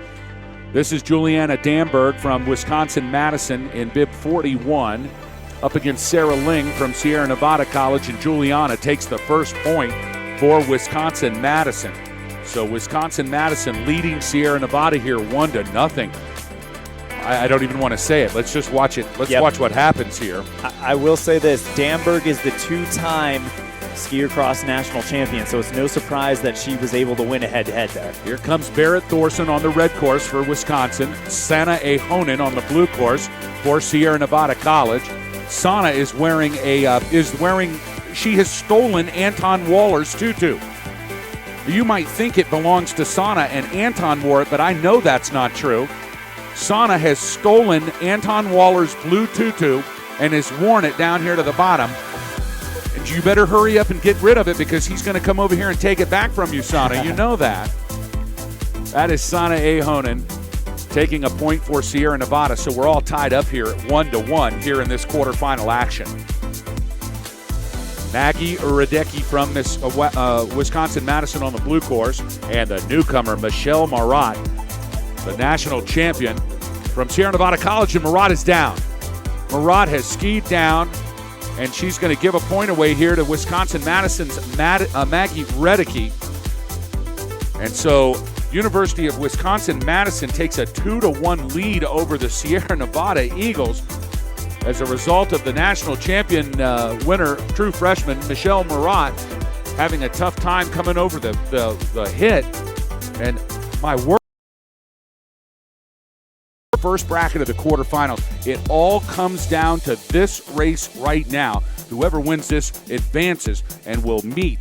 This is Juliana Damberg from Wisconsin-Madison in bib 41. Up against Sarah Ling from Sierra Nevada College, and Juliana takes the first point for Wisconsin-Madison. So Wisconsin-Madison leading Sierra Nevada here 1-0. I don't even want to say it. Let's just watch it. Let's watch what happens here. I will say this. Damberg is the two-time skier cross national champion, so it's no surprise that she was able to win a head-to-head there. Here comes Barrett Thorson on the red course for Wisconsin. Sana Ahonen on the blue course for Sierra Nevada College. Sana is she has stolen Anton Waller's tutu. You might think it belongs to Sana and Anton wore it, but I know that's not true. Sana has stolen Anton Waller's blue tutu and has worn it down here to the bottom. And you better hurry up and get rid of it because he's going to come over here and take it back from you, Sana. You know that. That is Sana Ahonen taking a point for Sierra Nevada, so we're all tied up here at 1-1 here in this quarterfinal action. Maggie Uradecki from this Wisconsin-Madison on the blue course, and the newcomer, Michelle Marat, the national champion from Sierra Nevada College, and Marat is down. Marat has skied down, and she's going to give a point away here to Wisconsin-Madison's Maggie Uradecki. And so University of Wisconsin-Madison takes a 2-1 lead over the Sierra Nevada Eagles as a result of the national champion winner, true freshman, Michelle Marat, having a tough time coming over the hit. And my word, first bracket of the quarterfinals, it all comes down to this race right now. Whoever wins this advances and will meet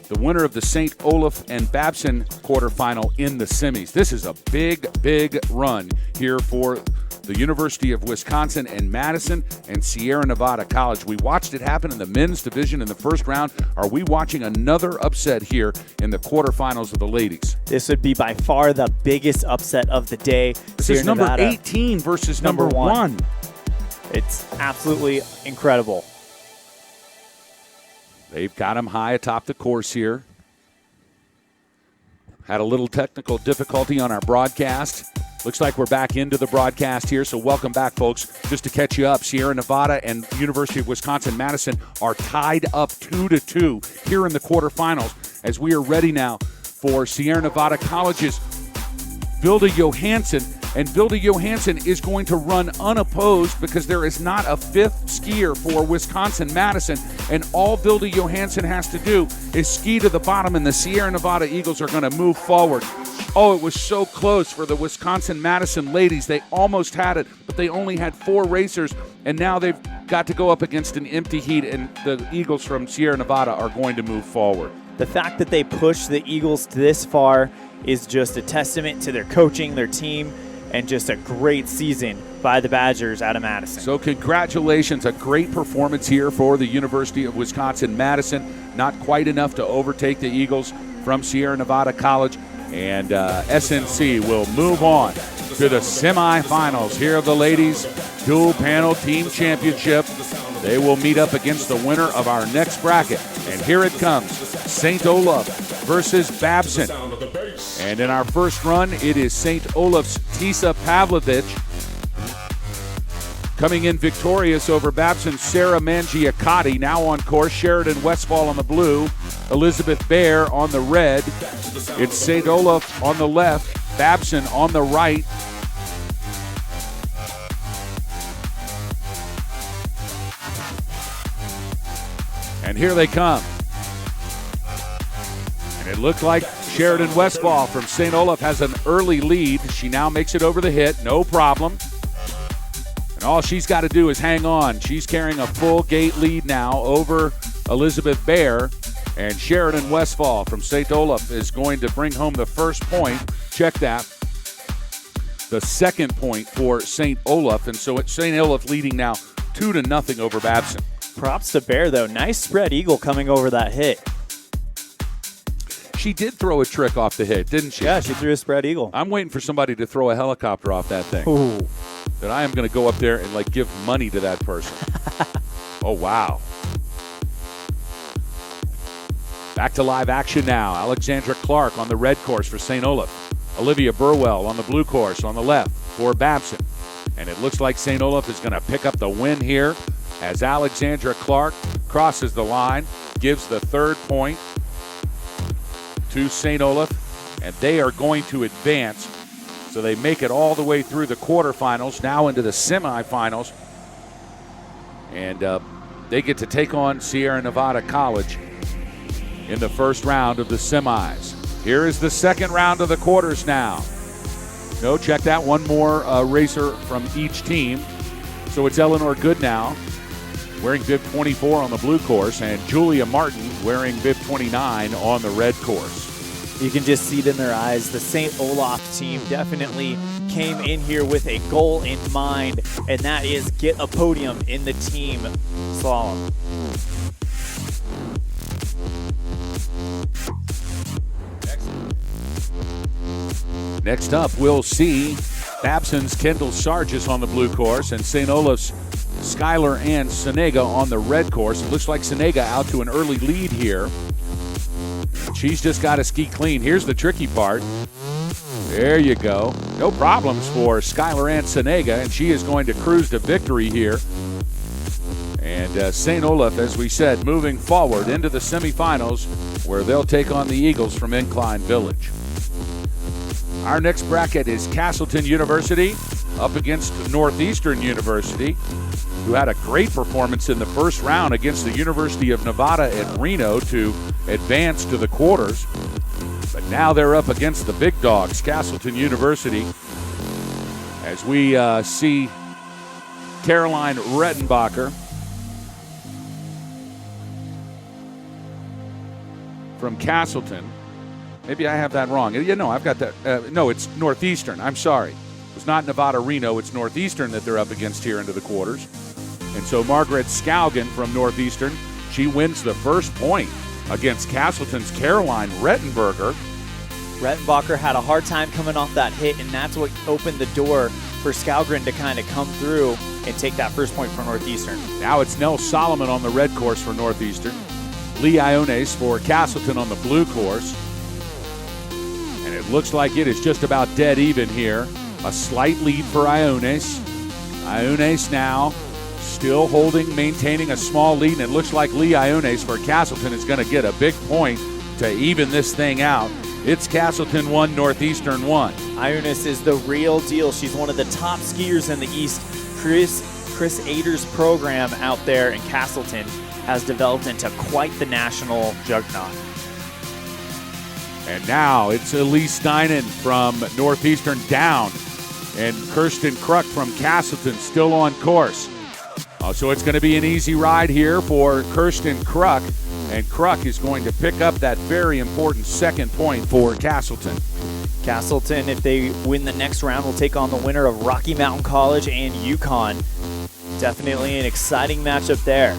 the winner of the St. Olaf and Babson quarterfinal in the semis. This is a big, big run here for the University of Wisconsin and Madison and Sierra Nevada College. We watched it happen in the men's division in the first round. Are we watching another upset here in the quarterfinals of the ladies? This would be by far the biggest upset of the day. This Sierra is number Nevada, 18 versus number 1. It's absolutely incredible. They've got him high atop the course here. Had a little technical difficulty on our broadcast. Looks like we're back into the broadcast here, so welcome back, folks. Just to catch you up, Sierra Nevada and University of Wisconsin-Madison are tied up 2-2 here in the quarterfinals as we are ready now for Sierra Nevada College's Vilda Johansson. And Vilda Johansson is going to run unopposed because there is not a fifth skier for Wisconsin-Madison. And all Vilda Johansson has to do is ski to the bottom, and the Sierra Nevada Eagles are going to move forward. Oh, it was so close for the Wisconsin-Madison ladies. They almost had it, but they only had 4 racers, and now they've got to go up against an empty heat, and the Eagles from Sierra Nevada are going to move forward. The fact that they pushed the Eagles this far is just a testament to their coaching, their team, and just a great season by the Badgers out of Madison. So congratulations, a great performance here for the University of Wisconsin-Madison. Not quite enough to overtake the Eagles from Sierra Nevada College. And SNC will move on to the semifinals. Here are the ladies' dual panel team championship. They will meet up against the winner of our next bracket. And here it comes, St. Olaf versus Babson. And in our first run, it is St. Olaf's Tisa Pavlovich coming in victorious over Babson's Sarah Mangiacotti. Now on course, Sheridan Westfall on the blue, Elizabeth Baer on the red. It's St. Olaf on the left, Babson on the right. And here they come. And it looked like Sheridan Westfall from St. Olaf has an early lead. She now makes it over the hit, no problem. And all she's got to do is hang on. She's carrying a full gate lead now over Elizabeth Baer. And Sheridan Westfall from St. Olaf is going to bring home the first point. Check that. The second point for St. Olaf. And so it's St. Olaf leading now 2-0 over Babson. Props to Baer, though. Nice spread eagle coming over that hit. She did throw a trick off the hit, didn't she? Yeah, she threw a spread eagle. I'm waiting for somebody to throw a helicopter off that thing. Ooh. That I am going to go up there and give money to that person. Oh, wow. Back to live action now. Alexandra Clark on the red course for St. Olaf. Olivia Burwell on the blue course on the left for Babson. And it looks like St. Olaf is going to pick up the win here as Alexandra Clark crosses the line, gives the third point to St. Olaf, and they are going to advance. So they make it all the way through the quarterfinals, now into the semifinals. And they get to take on Sierra Nevada College in the first round of the semis. Here is the second round of the quarters now. No, check that, one more racer from each team. So it's Eleanor Goodnow wearing bib 24 on the blue course, and Julia Martin wearing bib 29 on the red course. You can just see it in their eyes. The St. Olaf team definitely came in here with a goal in mind, and that is get a podium in the team slalom. Next up, we'll see Babson's Kendall Sargis on the blue course and St. Olaf's Skylar Ann Senega on the red course. It looks like Senega out to an early lead here. She's just got to ski clean. Here's the tricky part. There you go. No problems for Skylar Ann Senega, and she is going to cruise to victory here. And St. Olaf, as we said, moving forward into the semifinals where they'll take on the Eagles from Incline Village. Our next bracket is Castleton University up against Northeastern University, who had a great performance in the first round against the University of Nevada at Reno to advance to the quarters. But now they're up against the big dogs, Castleton University, as we see Caroline Rettenbacher from Castleton. Maybe I have that wrong. I've got that. No, it's Northeastern. I'm sorry. It's not Nevada Reno. It's Northeastern that they're up against here into the quarters. And so Margaret Skaugen from Northeastern, she wins the first point against Castleton's Caroline Rettenbacher. Rettenbacher had a hard time coming off that hit, and that's what opened the door for Skaugen to kind of come through and take that first point for Northeastern. Now it's Nell Solomon on the red course for Northeastern. Lee Iones for Castleton on the blue course. And it looks like it is just about dead even here. A slight lead for Iones. Iones now still maintaining a small lead, and it looks like Lee Iones for Castleton is going to get a big point to even this thing out. It's Castleton 1, Northeastern 1. Iones is the real deal. She's one of the top skiers in the East. Chris Ader's program out there in Castleton has developed into quite the national juggernaut. And now it's Elise Steinen from Northeastern down, and Kirsten Kruk from Castleton still on course. So it's going to be an easy ride here for Kirsten Kruk, and Kruk is going to pick up that very important second point for Castleton. Castleton, if they win the next round, will take on the winner of Rocky Mountain College and UConn. Definitely an exciting matchup there.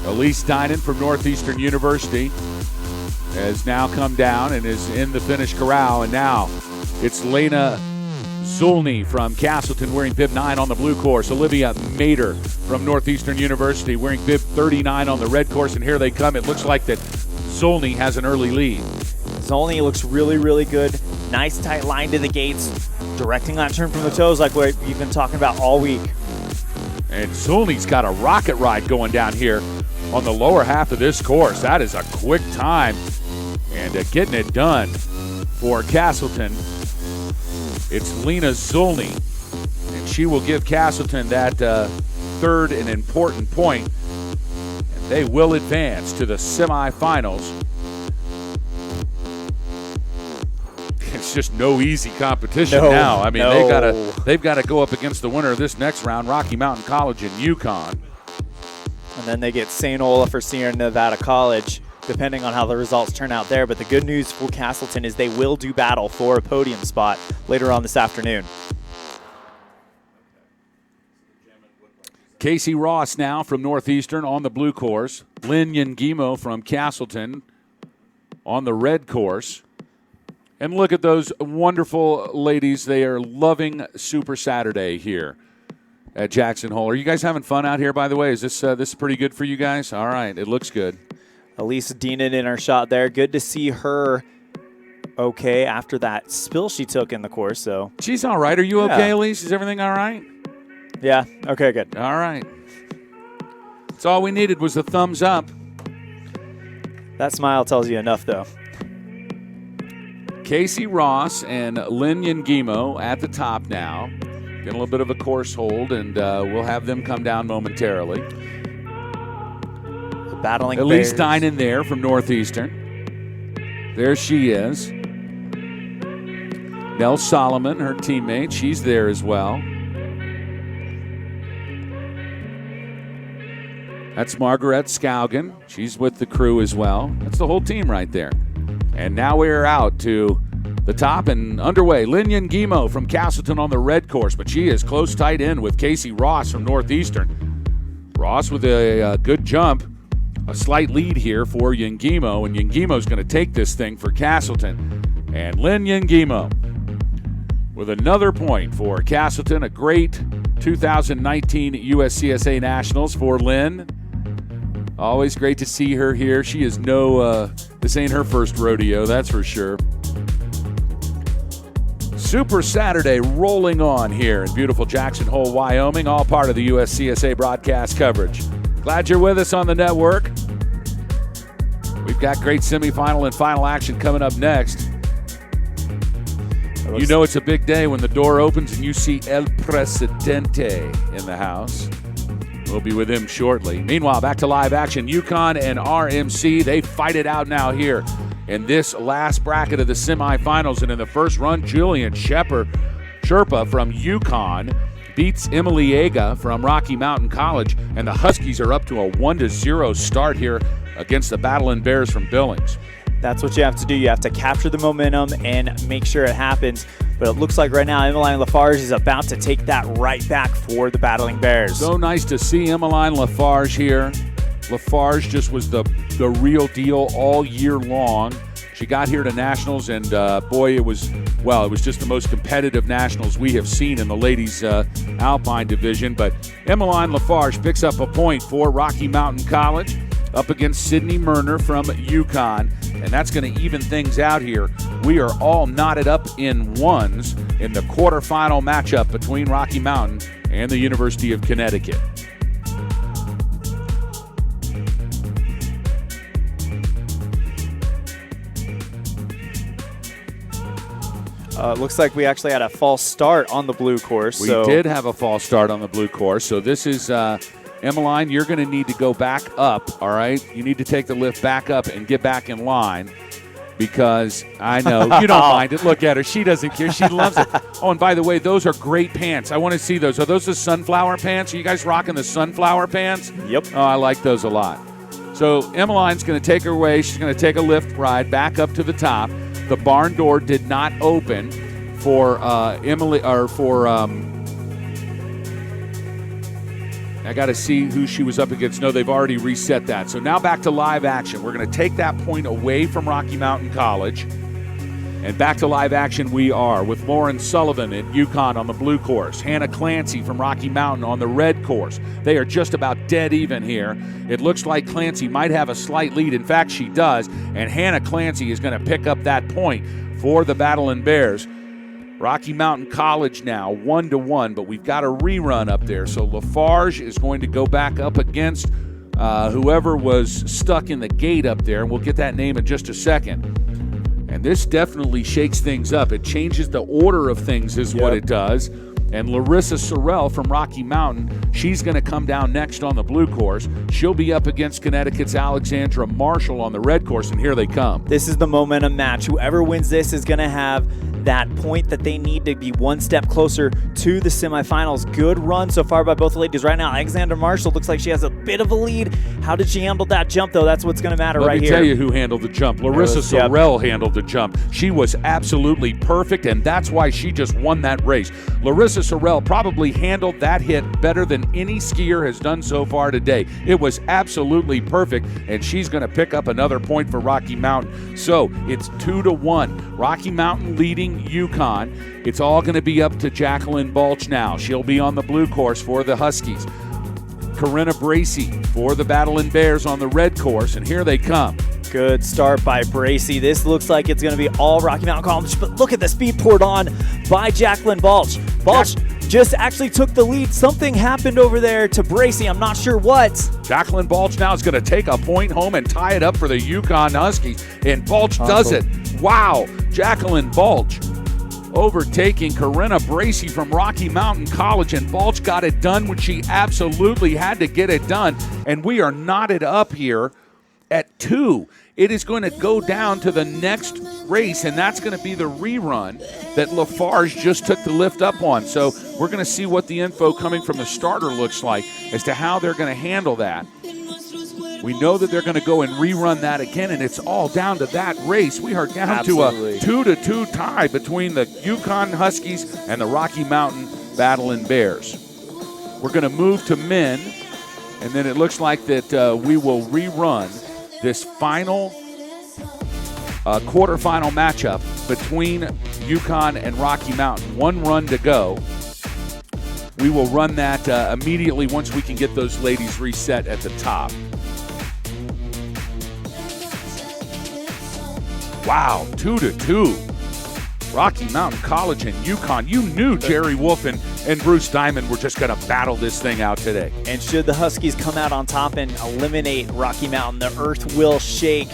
Elise Steinen from Northeastern University has now come down and is in the finish corral, and now it's Lena Zulny from Castleton wearing bib 9 on the blue course. Olivia Mater from Northeastern University wearing bib 39 on the red course, and here they come. It looks like that Zulny has an early lead. Zulny looks really, really good. Nice tight line to the gates, directing that turn from the toes like what we've been talking about all week. And Zulny's got a rocket ride going down here on the lower half of this course. That is a quick time, and getting it done for Castleton. It's Lena Zulny, and she will give Castleton that third and important point, and they will advance to the semifinals. It's just no easy competition now. I mean, they've got to go up against the winner of this next round, Rocky Mountain College and UConn. And then they get St. Olaf or Sierra Nevada College, depending on how the results turn out there. But the good news for Castleton is they will do battle for a podium spot later on this afternoon. Casey Ross now from Northeastern on the blue course. Lynn Yangimo from Castleton on the red course. And look at those wonderful ladies. They are loving Super Saturday here at Jackson Hole. Are you guys having fun out here, by the way? Is this pretty good for you guys? All right, it looks good. Elise Deenan in our shot there. Good to see her okay after that spill she took in the course. So she's all right. Are you okay, Elise? Is everything all right? Yeah. Okay, good. All right. That's all we needed was a thumbs up. That smile tells you enough, though. Casey Ross and Lynn Yangimo at the top now. Getting a little bit of a course hold, and we'll have them come down momentarily. The battling Elise Bears. Steinen there from Northeastern. There she is. Nell Solomon, her teammate, she's there as well. That's Margaret Skaugen. She's with the crew as well. That's the whole team right there. And now we're out to the top and underway. Lynn Yangimo from Castleton on the red course, but she is close tight in with Casey Ross from Northeastern. Ross with a good jump. A slight lead here for Yangimo, and Yangimo's going to take this thing for Castleton. And Lynn Yangimo with another point for Castleton. A great 2019 USCSA Nationals for Lynn. Always great to see her here. She is this ain't her first rodeo, that's for sure. Super Saturday rolling on here in beautiful Jackson Hole, Wyoming, all part of the USCSA broadcast coverage. Glad you're with us on the network. We've we've got great semifinal and final action coming up next. You know it's a big day when the door opens and you see El Presidente in the house. We'll be with him shortly. Meanwhile, back to live action. UConn and RMC, they fight it out now here in this last bracket of the semifinals. And in the first run, Julian Sherpa from UConn beats Emily Aga from Rocky Mountain College. And the Huskies are up to a 1-0 start here against the Battling Bears from Billings. That's what you have to do. You have to capture the momentum and make sure it happens. But it looks like right now Emmeline Lafarge is about to take that right back for the Battling Bears. So nice to see Emmeline Lafarge here. Lafarge just was the real deal all year long. She got here to nationals, and boy, it was just the most competitive nationals we have seen in the ladies Alpine division. But Emmeline Lafarge picks up a point for Rocky Mountain College up against Sydney Murner from UConn, and that's going to even things out here. We are all knotted up in ones in the quarterfinal matchup between Rocky Mountain and the University of Connecticut. Looks like we actually had a false start on the blue course. We did have a false start on the blue course, so this is Emmeline, you're going to need to go back up, all right? You need to take the lift back up and get back in line because I know you don't mind it. Look at her. She doesn't care. She loves it. Oh, and by the way, those are great pants. I want to see those. Are those the sunflower pants? Are you guys rocking the sunflower pants? Yep. Oh, I like those a lot. So Emmeline's going to take her away. She's going to take a lift ride back up to the top. The barn door did not open for I got to see who she was up against. No, they've already reset that. So now back to live action. We're going to take that point away from Rocky Mountain College. And back to live action we are with Lauren Sullivan at UConn on the blue course. Hannah Clancy from Rocky Mountain on the red course. They are just about dead even here. It looks like Clancy might have a slight lead. In fact, she does. And Hannah Clancy is going to pick up that point for the Battling Bears. Rocky Mountain College now 1-1, but we've got a rerun up there. So Lafarge is going to go back up against whoever was stuck in the gate up there, and we'll get that name in just a second. And this definitely shakes things up. It changes the order of things is what it does. And Larissa Sorrell from Rocky Mountain, she's going to come down next on the blue course. She'll be up against Connecticut's Alexandra Marshall on the red course, and here they come. This is the momentum match. Whoever wins this is going to have that point that they need to be one step closer to the semifinals. Good run so far by both ladies. Right now, Alexandra Marshall looks like she has a bit of a lead. How did she handle that jump, though? That's what's going to matter right here. Let me tell you who handled the jump. Larissa Sorrell handled the jump. She was absolutely perfect, and that's why she just won that race. Larissa Sorrell probably handled that hit better than any skier has done so far today. It was absolutely perfect, and she's going to pick up another point for Rocky Mountain. So it's 2-1. Rocky Mountain leading UConn. It's all going to be up to Jacqueline Balch now. She'll be on the blue course for the Huskies. Corinna Bracey for the Battling Bears on the red course, and here they come. Good start by Bracey. This looks like it's going to be all Rocky Mountain College, but look at the speed poured on by Jacqueline Balch. Balch just actually took the lead. Something happened over there to Bracey. I'm not sure what. Jacqueline Balch now is going to take a point home and tie it up for the UConn Huskies, and Balch does it. Wow, Jacqueline Balch overtaking Corinna Bracey from Rocky Mountain College, and Balch got it done when she absolutely had to get it done, and we are knotted up here at 2. It is going to go down to the next race, and that's going to be the rerun that Lafarge just took the lift up on. So we're going to see what the info coming from the starter looks like as to how they're going to handle that. We know that they're going to go and rerun that again, and it's all down to that race. We are down to a 2-2 tie between the UConn Huskies and the Rocky Mountain Battling Bears. We're going to move to men, and then it looks like that we will rerun this final quarterfinal matchup between UConn and Rocky Mountain. One run to go. We will run that immediately once we can get those ladies reset at the top. Wow, 2-2. Rocky Mountain College and UConn. You knew Jerry Wolf and Bruce Diamond were just going to battle this thing out today. And should the Huskies come out on top and eliminate Rocky Mountain, the earth will shake.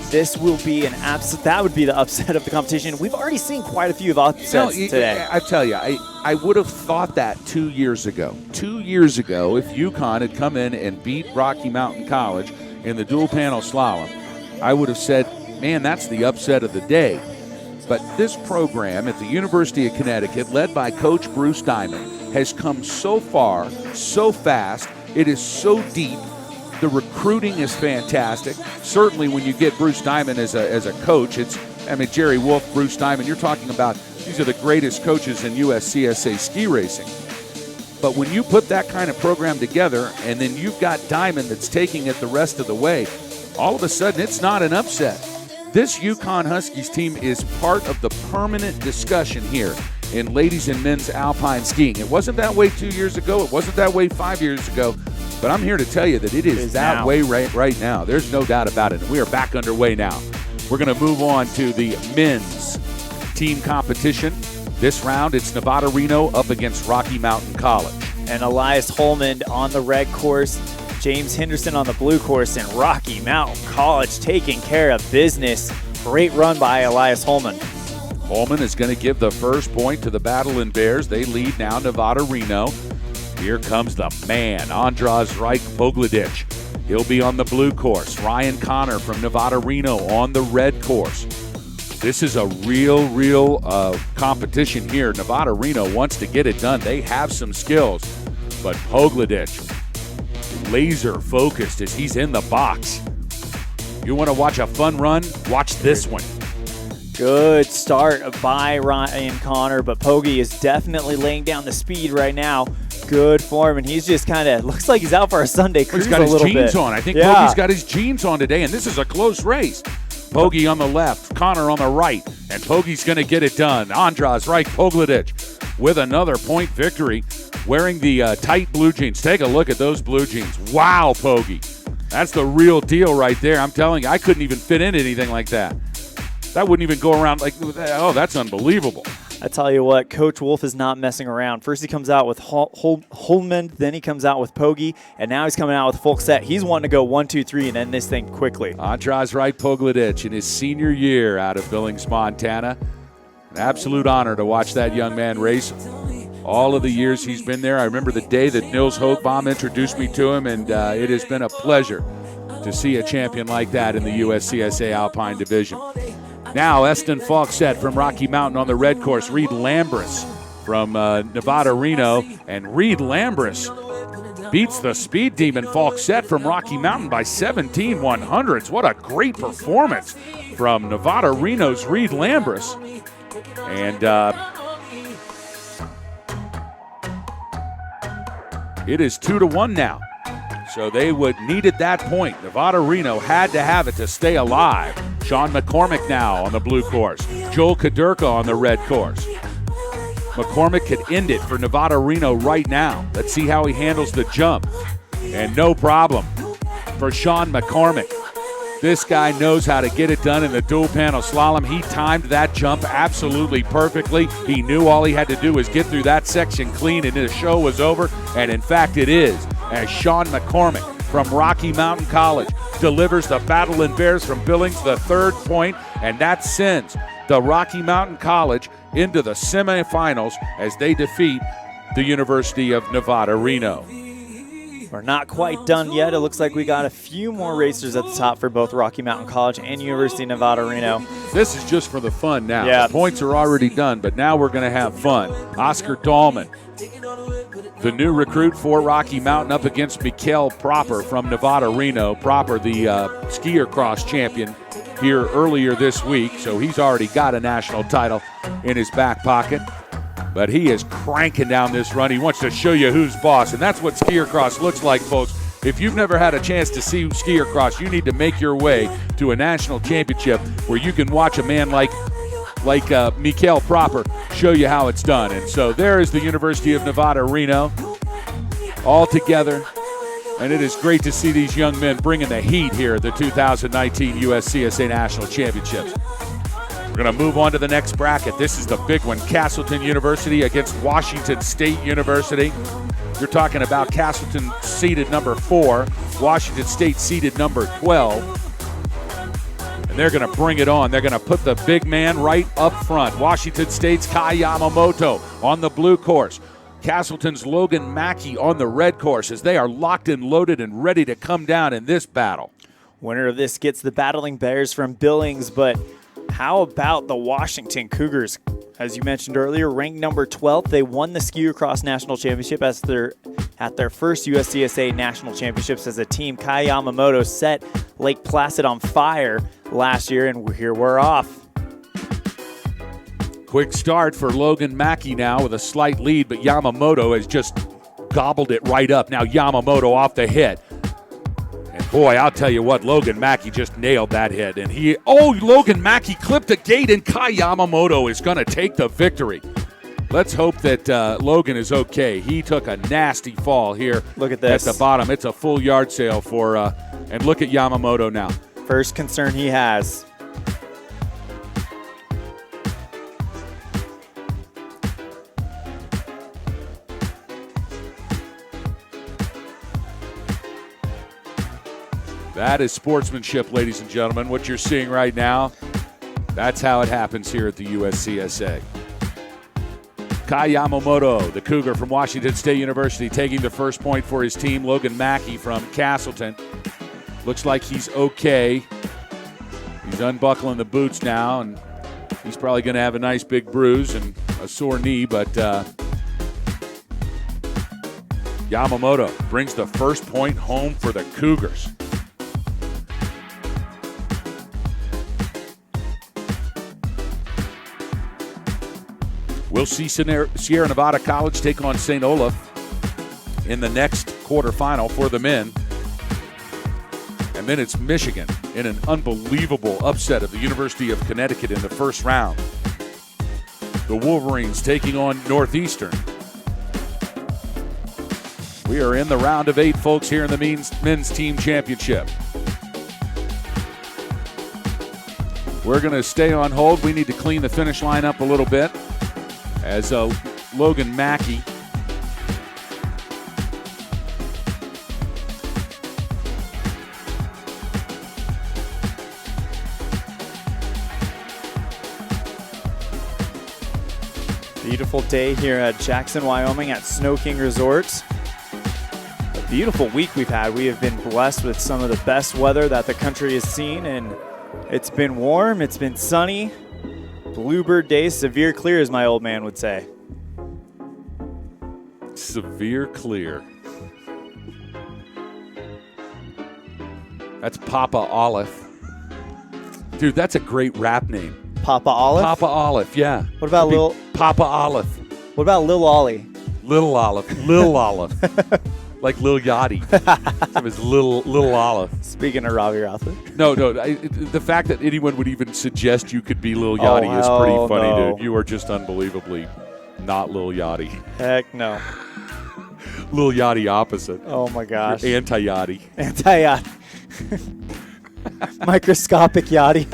this will be that would be the upset of the competition. We've already seen quite a few of upsets today. I tell you, I would have thought that 2 years ago. 2 years ago, if UConn had come in and beat Rocky Mountain College in the dual panel slalom, I would have said, man, that's the upset of the day. But this program at the University of Connecticut, led by Coach Bruce Diamond, has come so far, so fast. It is so deep. The recruiting is fantastic. Certainly when you get Bruce Diamond as a coach, Jerry Wolf, Bruce Diamond, you're talking about these are the greatest coaches in USCSA ski racing. But when you put that kind of program together and then you've got Diamond that's taking it the rest of the way, all of a sudden it's not an upset. This UConn Huskies team is part of the permanent discussion here in ladies and men's alpine skiing. It wasn't that way 2 years ago. It wasn't that way 5 years ago. But I'm here to tell you that it is that way right now. There's no doubt about it. We are back underway now. We're going to move on to the men's team competition. This round, it's Nevada Reno up against Rocky Mountain College. And Elias Holman on the red course, James Henderson on the blue course, and Rocky Mountain College taking care of business. Great run by Elias Holman. Holman is going to give the first point to the Battle Bears. They lead now Nevada Reno. Here comes the man, Andras Reich Pogledich. He'll be on the blue course. Ryan Connor from Nevada Reno on the red course. This is a real competition here. Nevada Reno wants to get it done. They have some skills, but Pogledich, laser focused as he's in the box. You want to watch a fun run? Watch this one. Good start by Ryan Connor, but Pogie is definitely laying down the speed right now. Good form, and he's just kind of looks like he's out for a Sunday cruise. He's got his jeans on. I think yeah. Pogie's got his jeans on today, and this is a close race. Pogie on the left, Connor on the right, and Pogie's going to get it done. Andras Reich Pogledich with another point victory, wearing the tight blue jeans. Take a look at those blue jeans. Wow, Pogie. That's the real deal right there. I'm telling you, I couldn't even fit into anything like that. That wouldn't even go around like, oh, that's unbelievable. I tell you what, Coach Wolf is not messing around. First he comes out with Holman, then he comes out with Pogie, and now he's coming out with full set. He's wanting to go 1, 2, 3 and end this thing quickly. Andras Reich Pogledich in his senior year out of Billings, Montana. An absolute honor to watch that young man race. All of the years he's been there. I remember the day that Nils Hochbaum introduced me to him, and it has been a pleasure to see a champion like that in the USCSA Alpine Division. Now, Eston Falkset from Rocky Mountain on the red course. Reed Lambris from Nevada Reno. And Reed Lambris beats the speed demon Falkset from Rocky Mountain by 17 100ths. What a great performance from Nevada Reno's Reed Lambris. And it is 2-1 now. So they needed that point. Nevada Reno had to have it to stay alive. Sean McCormick now on the blue course. Joel Kadurka on the red course. McCormick could end it for Nevada Reno right now. Let's see how he handles the jump. And no problem for Sean McCormick. This guy knows how to get it done in the dual panel slalom. He timed that jump absolutely perfectly. He knew all he had to do was get through that section clean and the show was over. And in fact it is, as Sean McCormick from Rocky Mountain College delivers the Battle Bears from Billings, the third point, and that sends the Rocky Mountain College into the semifinals as they defeat the University of Nevada Reno. We're not quite done yet. It looks like we got a few more racers at the top for both Rocky Mountain College and University of Nevada Reno. This is just for the fun now. Yeah. The points are already done, but now we're going to have fun. Oscar Dahlman, the new recruit for Rocky Mountain, up against Mikael Proper from Nevada Reno. Proper, the skier cross champion here earlier this week, so he's already got a national title in his back pocket. But he is cranking down this run. He wants to show you who's boss, and that's what skier cross looks like, folks. If you've never had a chance to see skier cross, you need to make your way to a national championship where you can watch a man like Mikael Proper show you how it's done. And so there is the University of Nevada Reno all together, and it is great to see these young men bringing the heat here at the 2019 USCSA National Championships. We're going to move on to the next bracket. This is the big one. Castleton University against Washington State University. You're talking about Castleton seeded number 4, Washington State seeded number 12. And They're going to bring it on. They're going to put the big man right up front. Washington State's Kai Yamamoto on the blue course. Castleton's Logan Mackey on the red course as they are locked and loaded and ready to come down in this battle. Winner of this gets the Battling Bears from Billings, but how about the Washington Cougars? As you mentioned earlier, ranked number 12th. They won the Ski Cross National Championship at their first USCSA National Championships as a team. Kai Yamamoto set Lake Placid on fire last year, and here we're off. Quick start for Logan Mackey now with a slight lead, but Yamamoto has just gobbled it right up. Now Yamamoto off the hit. And boy, I'll tell you what, Logan Mackey just nailed that hit. And Logan Mackey clipped the gate, and Kai Yamamoto is going to take the victory. Let's hope that Logan is okay. He took a nasty fall here. Look at this. At the bottom. It's a full yard sale for, and look at Yamamoto now. First concern he has. That is sportsmanship, ladies and gentlemen. What you're seeing right now, that's how it happens here at the USCSA. Kai Yamamoto, the Cougar from Washington State University, taking the first point for his team. Logan Mackey from Castleton. Looks like he's okay. He's unbuckling the boots now, and he's probably going to have a nice big bruise and a sore knee, but Yamamoto brings the first point home for the Cougars. We'll see Sierra Nevada College take on St. Olaf in the next quarterfinal for the men. And then it's Michigan in an unbelievable upset of the University of Connecticut in the first round. The Wolverines taking on Northeastern. We are in the round of 8, folks, here in the men's team championship. We're going to stay on hold. We need to clean the finish line up a little bit. As Logan Mackey Beautiful day here at Jackson, Wyoming at Snow King Resort. A beautiful week we've had. We have been blessed with some of the best weather that the country has seen, and it's been warm, it's been sunny. Bluebird days, severe clear, as my old man would say. Severe clear. That's Papa Olive. Dude, that's a great rap name. Papa Olive? Papa Olive, yeah. What about Lil Papa Olive? What about Lil Ollie? Little Olive. Lil Olive. Like Lil Yachty. It was Little Olive. Speaking of Robbie Rothman. No. The fact that anyone would even suggest you could be Lil Yachty is pretty funny, dude. You are just unbelievably not Lil Yachty. Heck no. Lil Yachty opposite. Oh, my gosh. You're anti-Yachty. Anti-Yachty. Microscopic Yachty.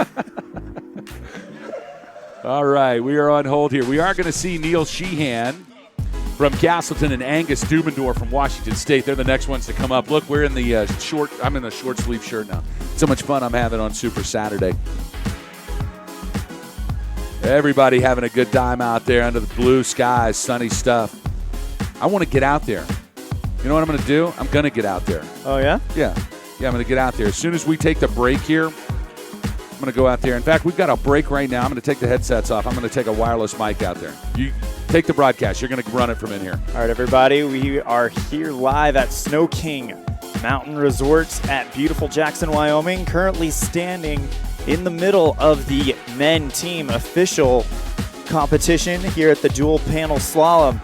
All right, we are on hold here. We are going to see Neil Sheehan from Castleton and Angus Dubendorf from Washington State. They're the next ones to come up. Look, we're in the I'm in a short sleeve shirt now. So much fun I'm having on Super Saturday. Everybody having a good time out there under the blue skies, sunny stuff. I want to get out there. You know what I'm going to do? I'm going to get out there. Oh, yeah? Yeah, I'm going to get out there. As soon as we take the break here, I'm going to go out there. In fact, we've got a break right now. I'm going to take the headsets off. I'm going to take a wireless mic out there. You take the broadcast. You're going to run it from in here. All right, everybody. We are here live at Snow King Mountain Resorts at beautiful Jackson, Wyoming. Currently standing in the middle of the men team official competition here at the dual panel slalom.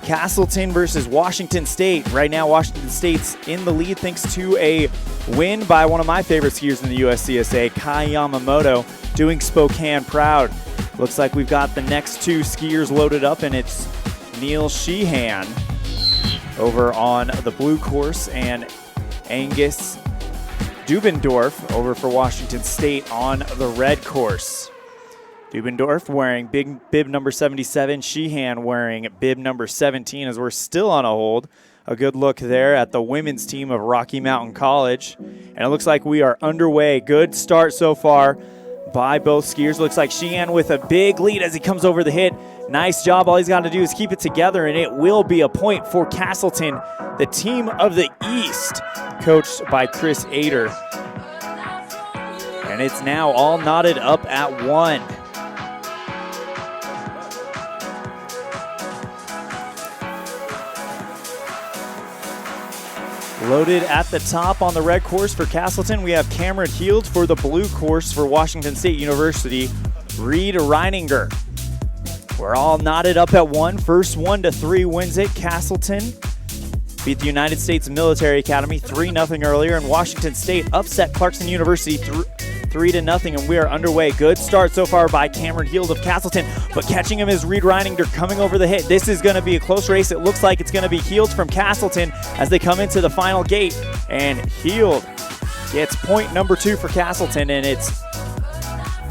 Castleton versus Washington State. Right now, Washington State's in the lead thanks to a win by one of my favorite skiers in the USCSA, Kai Yamamoto, doing Spokane proud. Looks like we've got the next two skiers loaded up, and it's Neil Sheehan over on the blue course and Angus Dubendorf over for Washington State on the red course. Dubendorf wearing bib number 77, Sheehan wearing bib number 17 as we're still on a hold a good look there at the women's team of Rocky Mountain College. And it looks like we are underway. Good start so far by both skiers. Looks like Sheehan with a big lead as he comes over the hit. Nice job. All he's got to do is keep it together, and it will be a point for Castleton, the team of the East, coached by Chris Ader. And it's now all knotted up at 1. Loaded at the top on the red course for Castleton, we have Cameron Heald. For the blue course for Washington State University, Reed Reininger. We're all knotted up at 1. First 1 to 3 wins it. Castleton beat the United States Military Academy 3-0 earlier, and Washington State upset Clarkson University 3-0, and we are underway. Good start so far by Cameron Heald of Castleton, but catching him is Reed Reininger coming over the hit. This is going to be a close race. It looks like it's going to be Heald from Castleton as they come into the final gate, and Heald gets point number 2 for Castleton, and it's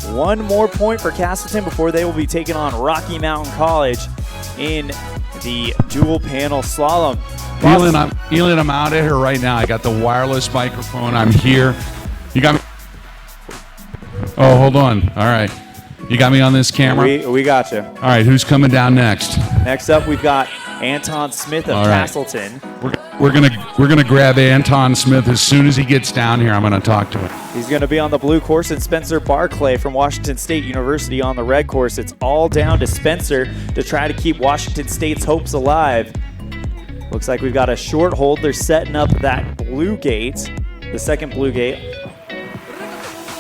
one more point for Castleton before they will be taking on Rocky Mountain College in the dual panel slalom. Elin, I'm out of here right now. I got the wireless microphone. I'm here. You got me? Oh, hold on. All right. You got me on this camera? We got you. All right. Who's coming down next? Next up, we've got Anton Smith of Castleton. We're gonna grab Anton Smith as soon as he gets down here. I'm gonna talk to him. He's gonna be on the blue course, and Spencer Barclay from Washington State University on the red course. It's all down to Spencer to try to keep Washington State's hopes alive. Looks like we've got a short hold. They're setting up that blue gate, the second blue gate.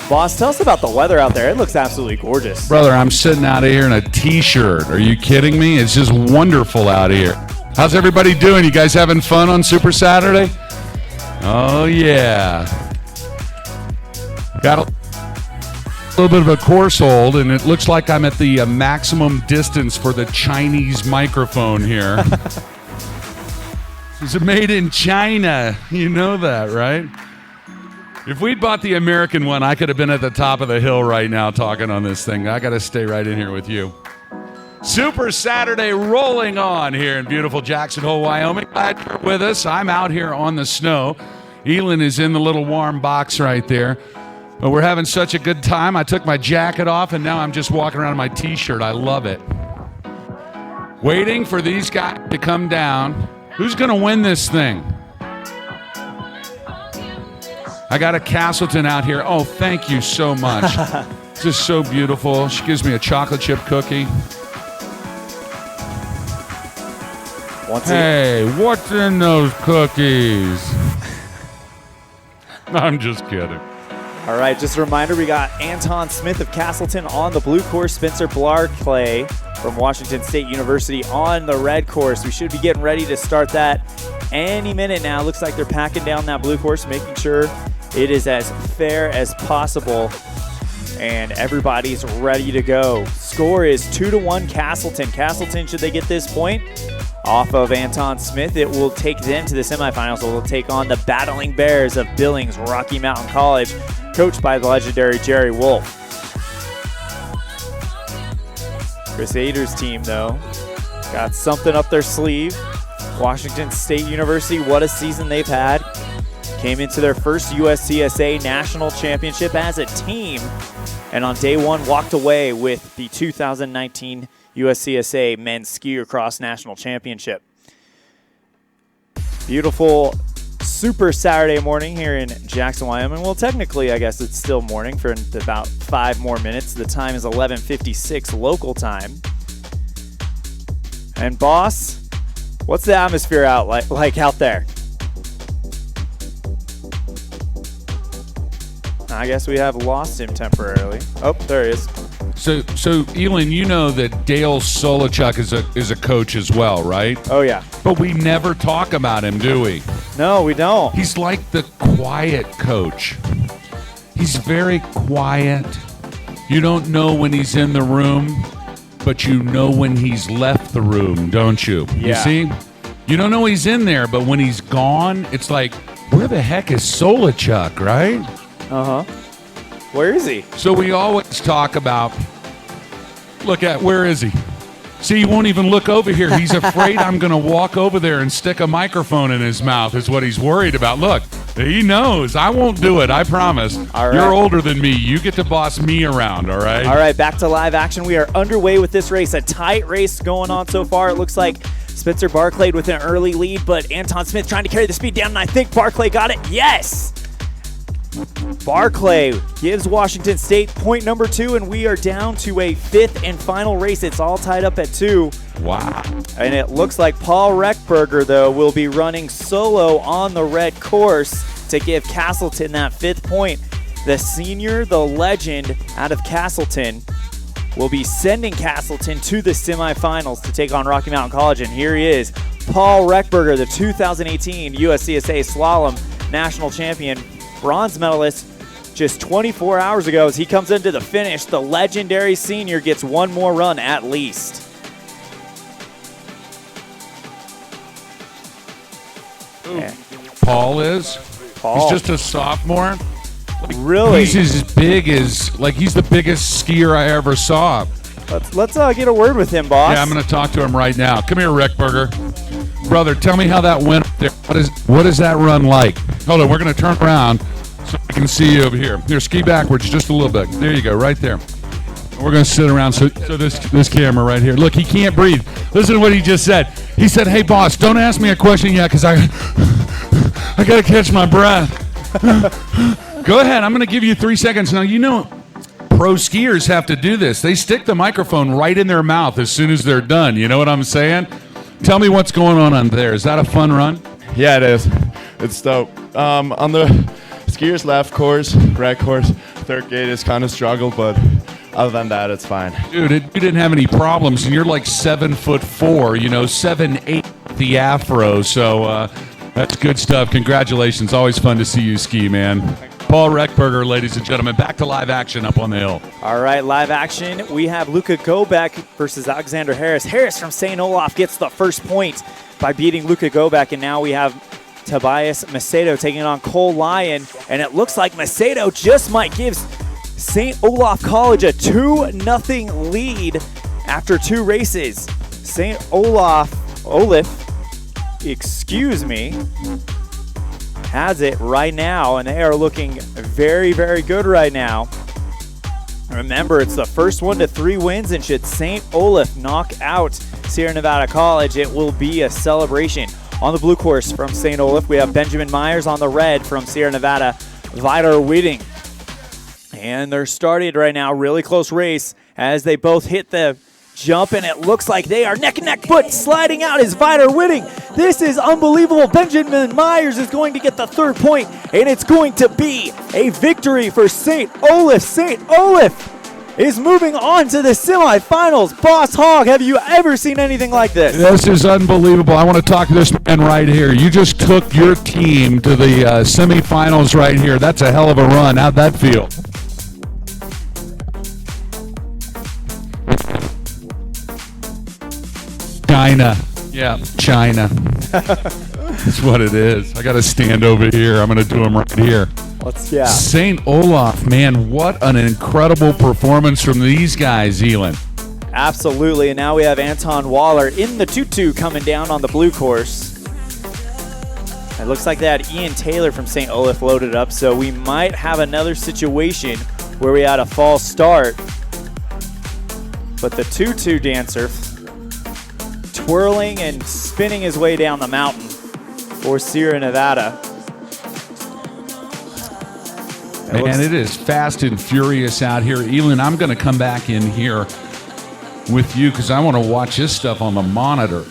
Boss, tell us about the weather out there. It looks absolutely gorgeous. Brother, I'm sitting out of here in a t-shirt. Are you kidding me? It's just wonderful out here. How's everybody doing? You guys having fun on Super Saturday? Oh, yeah. Got a little bit of a course hold, and it looks like I'm at the maximum distance for the Chinese microphone here. It's made in China. You know that, right? If we'd bought the American one, I could have been at the top of the hill right now talking on this thing. I got to stay right in here with you. Super Saturday rolling on here in beautiful Jackson Hole, Wyoming. Glad you're with us. I'm out here on the snow. Elin is in the little warm box right there. But we're having such a good time. I took my jacket off, and now I'm just walking around in my t-shirt. I love it. Waiting for these guys to come down. Who's going to win this thing? I got a Castleton out here. Oh, thank you so much. This is so beautiful. She gives me a chocolate chip cookie. Hey, what's in those cookies? I'm just kidding. All right, just a reminder, we got Anton Smith of Castleton on the blue course, Spencer Barclay from Washington State University on the red course. We should be getting ready to start that any minute now. Looks like they're packing down that blue course, making sure it is as fair as possible, and everybody's ready to go. Score is 2-1 Castleton. Castleton, should they get this point off of Anton Smith, it will take them to the semifinals. So they'll take on the Battling Bears of Billings Rocky Mountain College, coached by the legendary Jerry Wolf. Chris Ader's team, though, got something up their sleeve. Washington State University, what a season they've had. Came into their first USCSA National Championship as a team, and on day one walked away with the 2019 USCSA Men's Ski Across National Championship. Beautiful Super Saturday morning here in Jackson, Wyoming. Well, technically, I guess it's still morning for about 5 more minutes. The time is 11:56 local time. And boss, what's the atmosphere out like out there? I guess we have lost him temporarily. Oh, there he is. So Elin, you know that Dale Solichuk is a coach as well, right? Oh, yeah. But we never talk about him, do we? No, we don't. He's like the quiet coach. He's very quiet. You don't know when he's in the room, but you know when he's left the room, don't you? Yeah. You see? You don't know he's in there, but when he's gone, it's like, where the heck is Solichuk, right? Uh-huh. Where is he? So we always talk about, where is he? See, he won't even look over here. He's afraid I'm going to walk over there and stick a microphone in his mouth is what he's worried about. Look, he knows. I won't do it, I promise. All right. You're older than me. You get to boss me around, all right? All right, back to live action. We are underway with this race. A tight race going on so far. It looks like Spencer Barclay with an early lead, but Anton Smith trying to carry the speed down, and I think Barclay got it. Yes! Barclay gives Washington State point number 2, and we are down to a 5th and final race. It's all tied up at 2. Wow. And it looks like Paul Reckberger, though, will be running solo on the red course to give Castleton that 5th point. The senior, the legend out of Castleton, will be sending Castleton to the semifinals to take on Rocky Mountain College. And here he is, Paul Reckberger, the 2018 USCSA Slalom national champion, bronze medalist just 24 hours ago. As he comes into the finish, the legendary senior gets one more run at least. Paul is? Paul. He's just a sophomore? Really? He's as big as, like, he's the biggest skier I ever saw. Let's get a word with him, boss. Yeah, I'm going to talk to him right now. Come here, Reckberger. Brother, tell me how that went there. What is that run like? Hold on, we're going to turn around so I can see you over here. Here, ski backwards just a little bit. There you go, right there. We're going to sit around, so this camera right here. Look, he can't breathe. Listen to what he just said. He said, hey, boss, don't ask me a question yet because I got to catch my breath. Go ahead. I'm going to give you 3 seconds. Now, you know, pro skiers have to do this. They stick the microphone right in their mouth as soon as they're done. You know what I'm saying? Tell me what's going on there. Is that a fun run? Yeah, it is. It's dope. On the skiers left course, right course, third gate is kind of struggle, but other than that, it's fine. Dude, you didn't have any problems, and you're like 7'4", 7'8", the afro. So that's good stuff. Congratulations. Always fun to see you ski, man. Paul Reckberger, ladies and gentlemen, back to live action up on the hill. All right, live action. We have Luca Gobek versus Alexander Harris. Harris from St. Olaf gets the first point by beating Luca Gobek, and now we have Tobias Macedo taking on Cole Lyon, and it looks like Macedo just might give St. Olaf College a 2-0 lead after 2 races. St. Olaf, has it right now, and they are looking very, very good right now. Remember, it's the first 1 to 3 wins, and should St. Olaf knock out Sierra Nevada College, it will be a celebration. On the blue course from St. Olaf, we have Benjamin Myers. On the red from Sierra Nevada, Vidar Whitting. And they're started right now, really close race as they both hit the jump, and it looks like they are neck and neck, but sliding out is Vidar Whitting. This is unbelievable. Benjamin Myers is going to get the 3rd point, and it's going to be a victory for St. Olaf. St. Olaf is moving on to the semifinals. Boss Hogg, have you ever seen anything like this? This is unbelievable. I want to talk to this man right here. You just took your team to the semifinals right here. That's a hell of a run. How'd that feel? China. Yeah, China. That's what it is. I got to stand over here. I'm going to do them right here. St. Olaf, man, what an incredible performance from these guys, Elin. Absolutely, and now we have Anton Waller in the tutu coming down on the blue course. It looks like they had Ian Taylor from St. Olaf loaded up, so we might have another situation where we had a false start. But the tutu dancer twirling and spinning his way down the mountain for Sierra Nevada. Man, it is fast and furious out here. Elin, I'm going to come back in here with you because I want to watch this stuff on the monitor.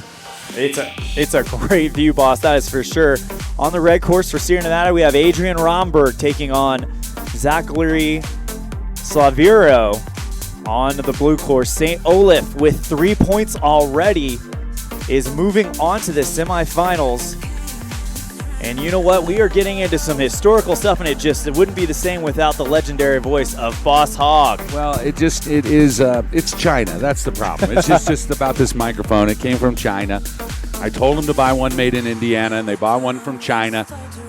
It's a great view, boss, that is for sure. On the red course for Sierra Nevada, we have Adrian Romberg taking on Zachary Slaviro. On the blue course, St. Olaf with 3 points already is moving on to the semifinals. And you know what? We are getting into some historical stuff, and it wouldn't be the same without the legendary voice of Boss Hogg. Well, it's China. That's the problem. It's just about this microphone. It came from China. I told them to buy one made in Indiana, and they bought one from China,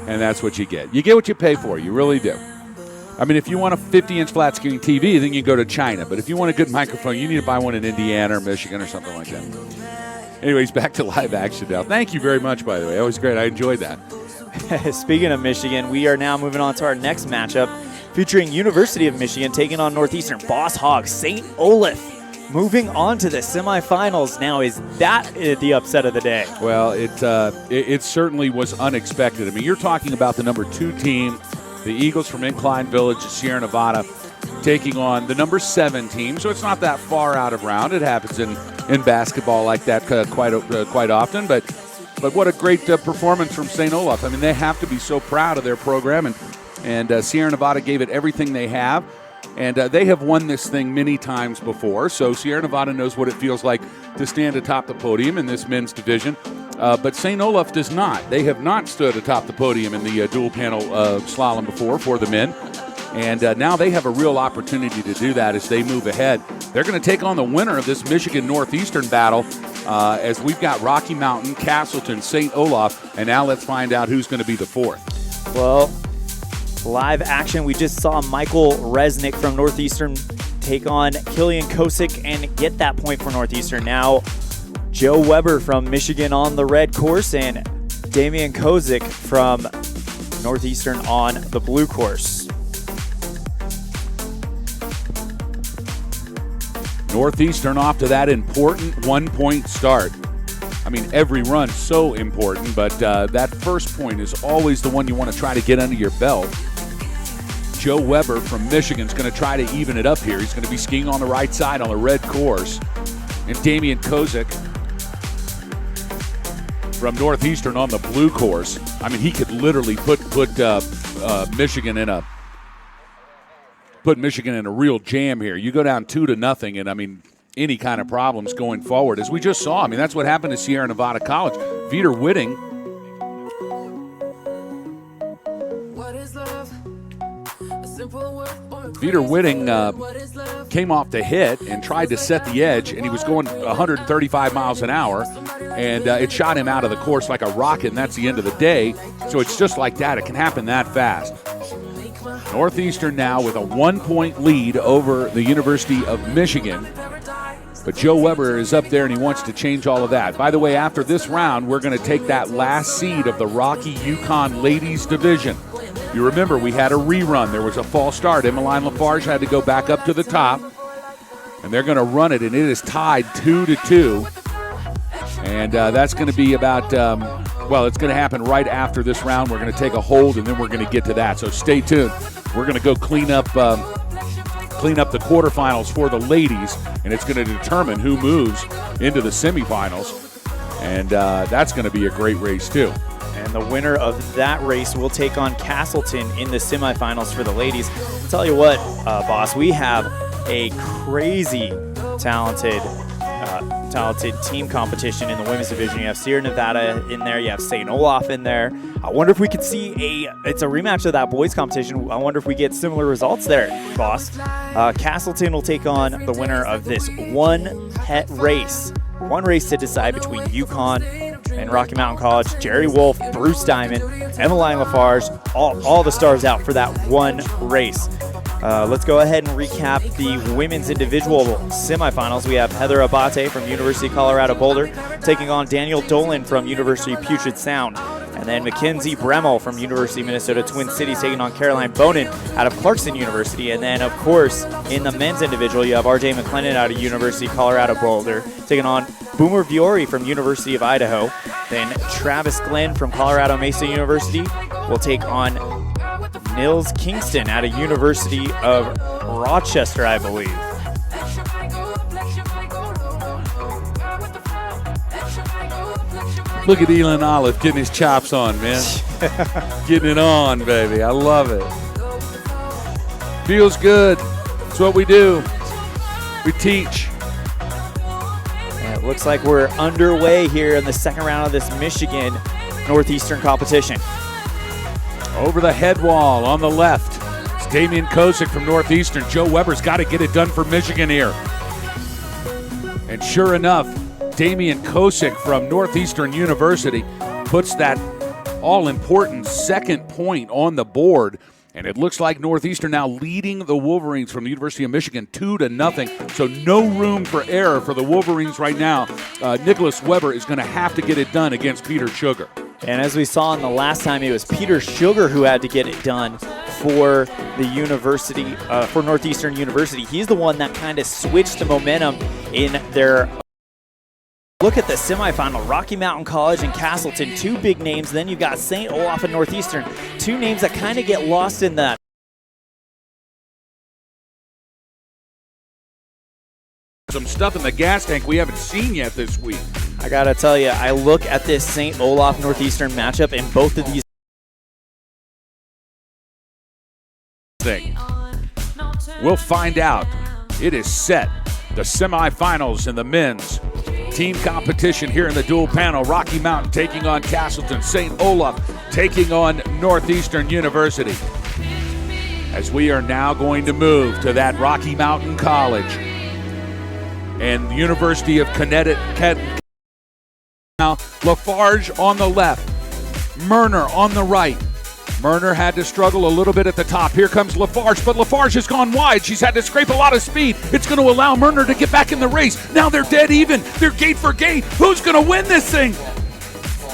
and that's what you get. You get what you pay for. You really do. I mean, if you want a 50-inch flat screen TV, then you go to China. But if you want a good microphone, you need to buy one in Indiana or Michigan or something like that. Anyways, back to live action now. Thank you very much, by the way. That was great. I enjoyed that. Speaking of Michigan, we are now moving on to our next matchup featuring University of Michigan taking on Northeastern Boss Hog St. Olaf. Moving on to the semifinals now. Is that the upset of the day? Well, it certainly was unexpected. I mean, you're talking about the number 2 team, the Eagles from Incline Village, Sierra Nevada, taking on the number 7 team. So it's not that far out of round. It happens in basketball like that quite often. But what a great performance from St. Olaf. I mean, they have to be so proud of their program, and Sierra Nevada gave it everything they have. And they have won this thing many times before, so Sierra Nevada knows what it feels like to stand atop the podium in this men's division. But St. Olaf does not. They have not stood atop the podium in the dual-panel slalom before for the men. And now they have a real opportunity to do that as they move ahead. They're going to take on the winner of this Michigan Northeastern battle as we've got Rocky Mountain, Castleton, St. Olaf, and now let's find out who's going to be the 4th. Well, live action, we just saw Michael Resnick from Northeastern take on Killian Kosick and get that point for Northeastern. Now, Joe Weber from Michigan on the red course and Damian Kosick from Northeastern on the blue course. Northeastern off to that important 1-point start. I mean, every run so important, but that first point is always the one you want to try to get under your belt. Joe Weber from Michigan is going to try to even it up here. He's going to be skiing on the right side on the red course. And Damian Kosick from Northeastern on the blue course. I mean, he could literally put Michigan in a real jam here. You go down 2-0, and I mean, any kind of problems going forward, as we just saw. I mean, that's what happened to Sierra Nevada College. Vitor Whitting. Vitor Whitting came off the hit and tried to set the edge, and he was going 135 miles an hour, and it shot him out of the course like a rocket, and that's the end of the day. So it's just like that. It can happen that fast. Northeastern now with a 1-point lead over the University of Michigan. But Joe Weber is up there, and he wants to change all of that. By the way, after this round, we're going to take that last seed of the Rocky Yukon Ladies Division. You remember, we had a rerun. There was a false start. Emmeline Lafarge had to go back up to the top, and they're going to run it, and it is tied 2-2. And that's going to be about, it's going to happen right after this round. We're going to take a hold, and then we're going to get to that. So stay tuned. We're going to go clean up the quarterfinals for the ladies, and it's going to determine who moves into the semifinals. And that's going to be a great race, too. And the winner of that race will take on Castleton in the semifinals for the ladies. I'll tell you what, boss, we have a crazy talented team competition in the women's division. You have Sierra Nevada in there. You have St. Olaf in there. I wonder if we could see it's a rematch of that boys competition. I wonder if we get similar results there, boss. Castleton will take on the winner of this one race to decide between Yukon and Rocky Mountain College. Jerry Wolf, Bruce Diamond, Emmeline Lafarge, all the stars out for that one race. Let's go ahead and recap the women's individual semifinals. We have Heather Abate from University of Colorado Boulder taking on Daniel Dolan from University of Puget Sound. And then Mackenzie Bremmel from University of Minnesota Twin Cities taking on Caroline Bonin out of Clarkson University. And then, of course, in the men's individual, you have RJ McLennan out of University of Colorado Boulder taking on Boomer Viore from University of Idaho. Then Travis Glenn from Colorado Mesa University will take on Nils Kingston out of University of Rochester, I believe. Look at Elon Olive getting his chops on, man. Getting it on, baby. I love it. Feels good. It's what we do. We teach. And it looks like we're underway here in the second round of this Michigan Northeastern competition. Over the head wall on the left, it's Damian Kosick from Northeastern. Joe Weber's got to get it done for Michigan here. And sure enough, Damian Kosick from Northeastern University puts that all-important second point on the board And it looks like Northeastern now leading the Wolverines from the University of Michigan 2-0. So no room for error for the Wolverines right now. Nicholas Weber is going to have to get it done against Peter Sugar. And as we saw in the last time, it was Peter Sugar who had to get it done for the university, for Northeastern University. He's the one that kind of switched the momentum in their. Look at the semifinal, Rocky Mountain College and Castleton, two big names. Then you've got St. Olaf and Northeastern, two names that kind of get lost in that. Some stuff in the gas tank we haven't seen yet this week. I got to tell you, I look at this St. Olaf Northeastern matchup, and both of these thing. We'll find out. It is set. The semifinals in the men's team competition here in the dual panel. Rocky Mountain taking on Castleton. St. Olaf taking on Northeastern University. As we are now going to move to that Rocky Mountain College and the University of Connecticut. Now, Lafarge on the left, Murner on the right. Murner had to struggle a little bit at the top. Here comes Lafarge, but Lafarge has gone wide. She's had to scrape a lot of speed. It's going to allow Murner to get back in the race. Now they're dead even. They're gate for gate. Who's going to win this thing?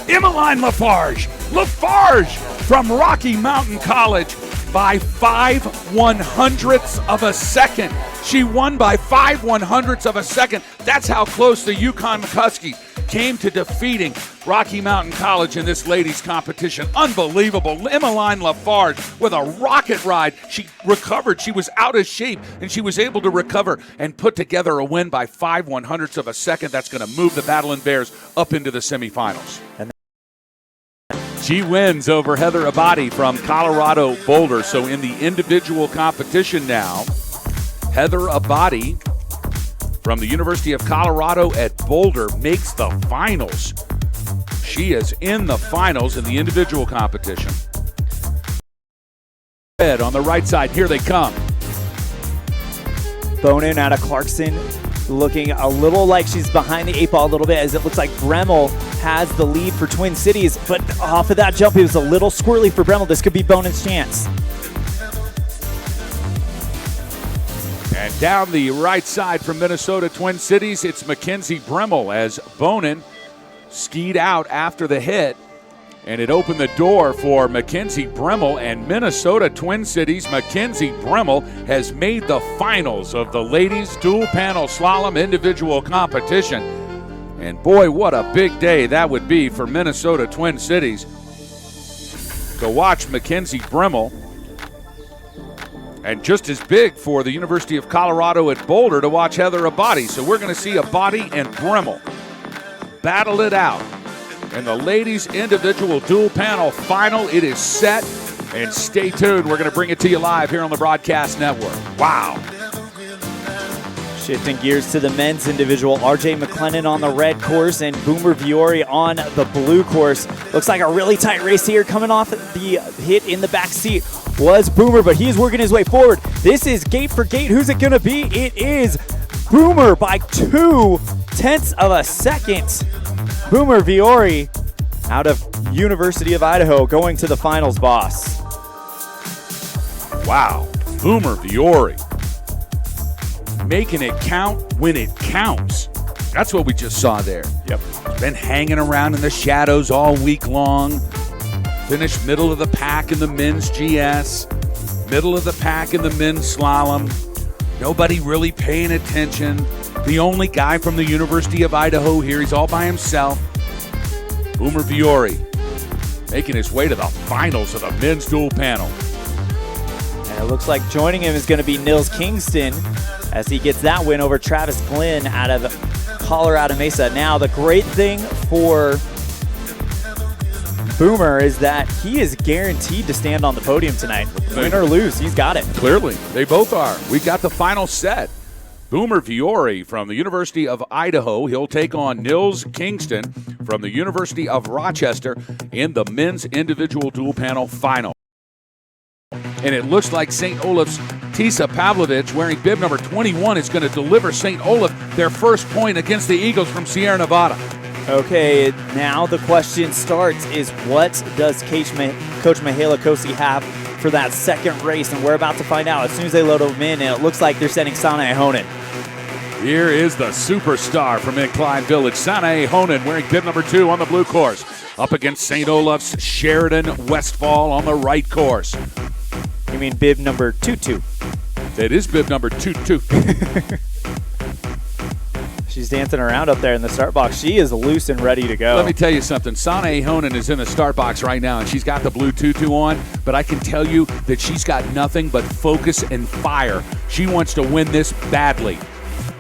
Emmeline Lafarge. Lafarge from Rocky Mountain College by 5/100ths of a second. She won by 5/100ths of a second. That's how close the Yukon McCuskies came to defeating Rocky Mountain College in this ladies competition. Unbelievable. Emmeline Lafarge with a rocket ride. She recovered. She was out of shape, and she was able to recover and put together a win by 5/100ths of a second. That's going to move the Battling Bears up into the semifinals. She wins over Heather Abadi from Colorado Boulder. So in the individual competition now, Heather Abadi from the University of Colorado at Boulder makes the finals. She is in the finals in the individual competition. Red on the right side, here they come. Bonin out of Clarkson, looking a little like she's behind the 8 ball a little bit, as it looks like Bremmel has the lead for Twin Cities, but off of that jump, it was a little squirrely for Bremmel. This could be Bonin's chance. And down the right side from Minnesota Twin Cities, it's Mackenzie Bremmel as Bonin skied out after the hit. And it opened the door for Mackenzie Bremmel and Minnesota Twin Cities. Mackenzie Bremmel has made the finals of the ladies dual panel slalom individual competition. And boy, what a big day that would be for Minnesota Twin Cities to watch Mackenzie Bremmel. And just as big for the University of Colorado at Boulder to watch Heather Abadi. So we're going to see Abadi and Bremmel battle it out. And the ladies' individual dual panel final, it is set. And stay tuned. We're going to bring it to you live here on the Broadcast Network. Wow. Shifting gears to the men's individual, RJ McLennan on the red course and Boomer Viore on the blue course. Looks like a really tight race here. Coming off the hit in the back seat was Boomer, but he's working his way forward. This is gate for gate. Who's it going to be? It is Boomer by 0.2 of a second. Boomer Viore out of University of Idaho going to the finals, boss. Wow. Boomer Viore making it count when it counts. That's what we just saw there. Yep. Been hanging around in the shadows all week long. Finished middle of the pack in the men's GS. Middle of the pack in the men's slalom. Nobody really paying attention. The only guy from the University of Idaho here. He's all by himself. Boomer Viore making his way to the finals of the men's dual panel. And it looks like joining him is going to be Nils Kingston as he gets that win over Travis Glenn out of Colorado Mesa. Now, the great thing for Boomer is that he is guaranteed to stand on the podium tonight. Win or lose, he's got it. Clearly, they both are. We got the final set. Boomer Viore from the University of Idaho. He'll take on Nils Kingston from the University of Rochester in the men's individual dual panel final. And it looks like St. Olaf's Tisa Pavlovich, wearing bib number 21, is going to deliver St. Olaf their first point against the Eagles from Sierra Nevada. Okay, now the question starts is what does Coach Mihaela Kosi have for that second race, and we're about to find out as soon as they load them in, and it looks like they're sending Sana Ahonen. Here is the superstar from Incline Village, Sana Ahonen, wearing bib number 2 on the blue course, up against St. Olaf's Sheridan Westfall on the right course. You mean bib number 22? It is bib number 22. She's dancing around up there in the start box. She is loose and ready to go. Let me tell you something. Sana Ahonen is in the start box right now, and she's got the blue tutu on, but I can tell you that she's got nothing but focus and fire. She wants to win this badly.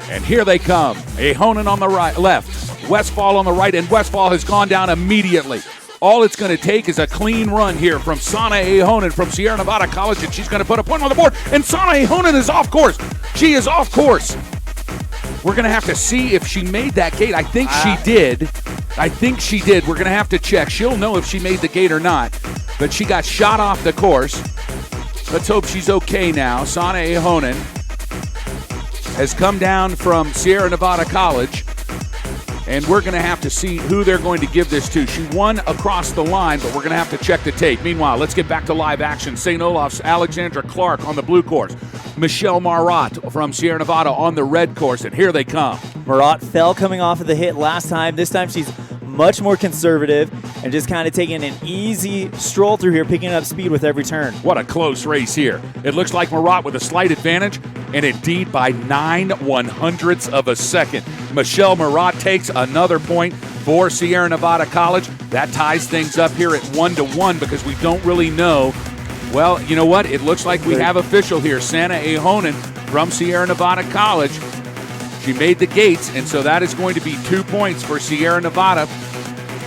And here they come. Ahonen on the right, left, Westfall on the right, and Westfall has gone down immediately. All it's going to take is a clean run here from Sana Ahonen from Sierra Nevada College, and she's going to put a point on the board, and Sana Ahonen is off course. She is off course. We're going to have to see if she made that gate. I think she did. We're going to have to check. She'll know if she made the gate or not. But she got shot off the course. Let's hope she's okay now. Sana Ahonen has come down from Sierra Nevada College. And we're going to have to see who they're going to give this to. She won across the line, but we're going to have to check the tape. Meanwhile, let's get back to live action. St. Olaf's Alexandra Clark on the blue course. Michelle Marat from Sierra Nevada on the red course, and here they come. Marat fell coming off of the hit last time. This time she's much more conservative and just kind of taking an easy stroll through here, picking up speed with every turn. What a close race here. It looks like Marat with a slight advantage, and indeed by 9/100ths of a second. Michelle Marat takes another point for Sierra Nevada College. That ties things up here at 1-1 because we don't really know. Well, you know what? It looks like we have official here. Sana Ahonen from Sierra Nevada College. She made the gates, and so that is going to be 2 points for Sierra Nevada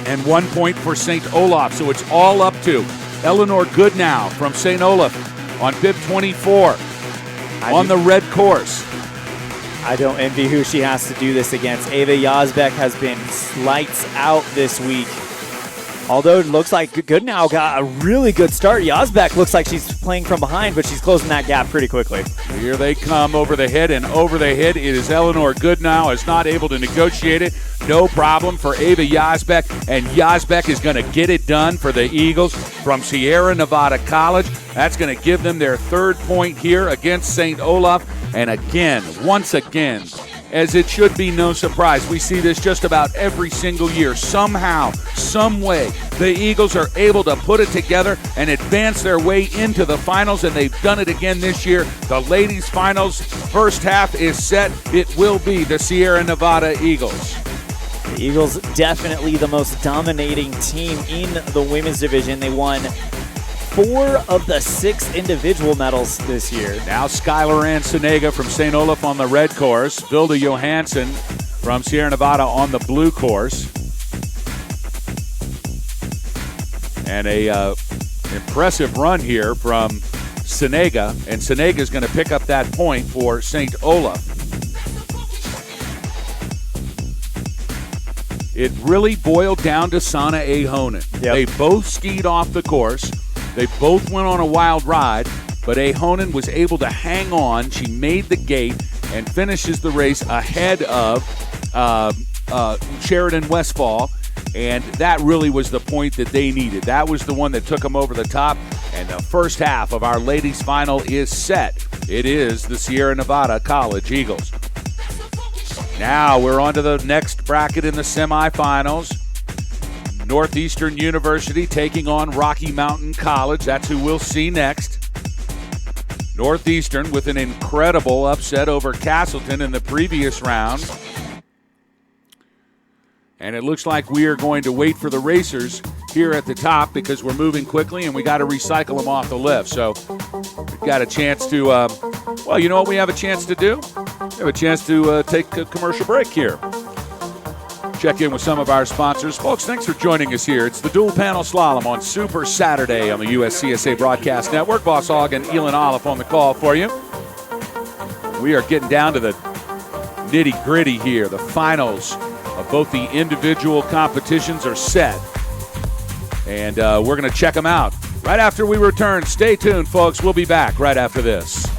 and 1 point for St. Olaf. So it's all up to Eleanor Goodnow from St. Olaf on bib 24 on the red course. I don't envy who she has to do this against. Ava Yazbek has been lights out this week. Although it looks like Goodnow got a really good start. Yazbek looks like she's playing from behind, but she's closing that gap pretty quickly. Here they come over the head, and over the head it is Eleanor Goodnow, is not able to negotiate it. No problem for Ava Yazbek, and Yazbek is going to get it done for the Eagles from Sierra Nevada College. That's going to give them their 3rd point here against St. Olaf. And again, once again, as it should be no surprise, we see this just about every single year. Somehow, some way, the Eagles are able to put it together and advance their way into the finals, and they've done it again this year. The ladies' finals first half is set. It will be the Sierra Nevada Eagles. The Eagles definitely the most dominating team in the women's division. They won 4 of the 6 individual medals this year. Now Skylar Ann Senega from St. Olaf on the red course. Vilda Johansson from Sierra Nevada on the blue course. And a impressive run here from Senega. And Senega is going to pick up that point for St. Olaf. It really boiled down to Sana Ahonen. Yep. They both skied off the course. They both went on a wild ride, but Ahonen was able to hang on. She made the gate and finishes the race ahead of Sheridan Westfall, and that really was the point that they needed. That was the one that took them over the top, and the first half of our ladies' final is set. It is the Sierra Nevada College Eagles. Now we're on to the next bracket in the semifinals. Northeastern University taking on Rocky Mountain College. That's who we'll see next. Northeastern with an incredible upset over Castleton in the previous round. And it looks like we are going to wait for the racers here at the top because we're moving quickly and we got to recycle them off the lift. So we've got a chance to, well, you know what we have a chance to do? We have a chance to take a commercial break here. Check in with some of our sponsors. Folks, thanks for joining us here. It's the dual panel slalom on Super Saturday on the USCSA Broadcast Network. Boss Hogg and Elin Olive on the call for you. We are getting down to the nitty-gritty here. The finals of both the individual competitions are set. And we're going to check them out right after we return. Stay tuned, folks. We'll be back right after this.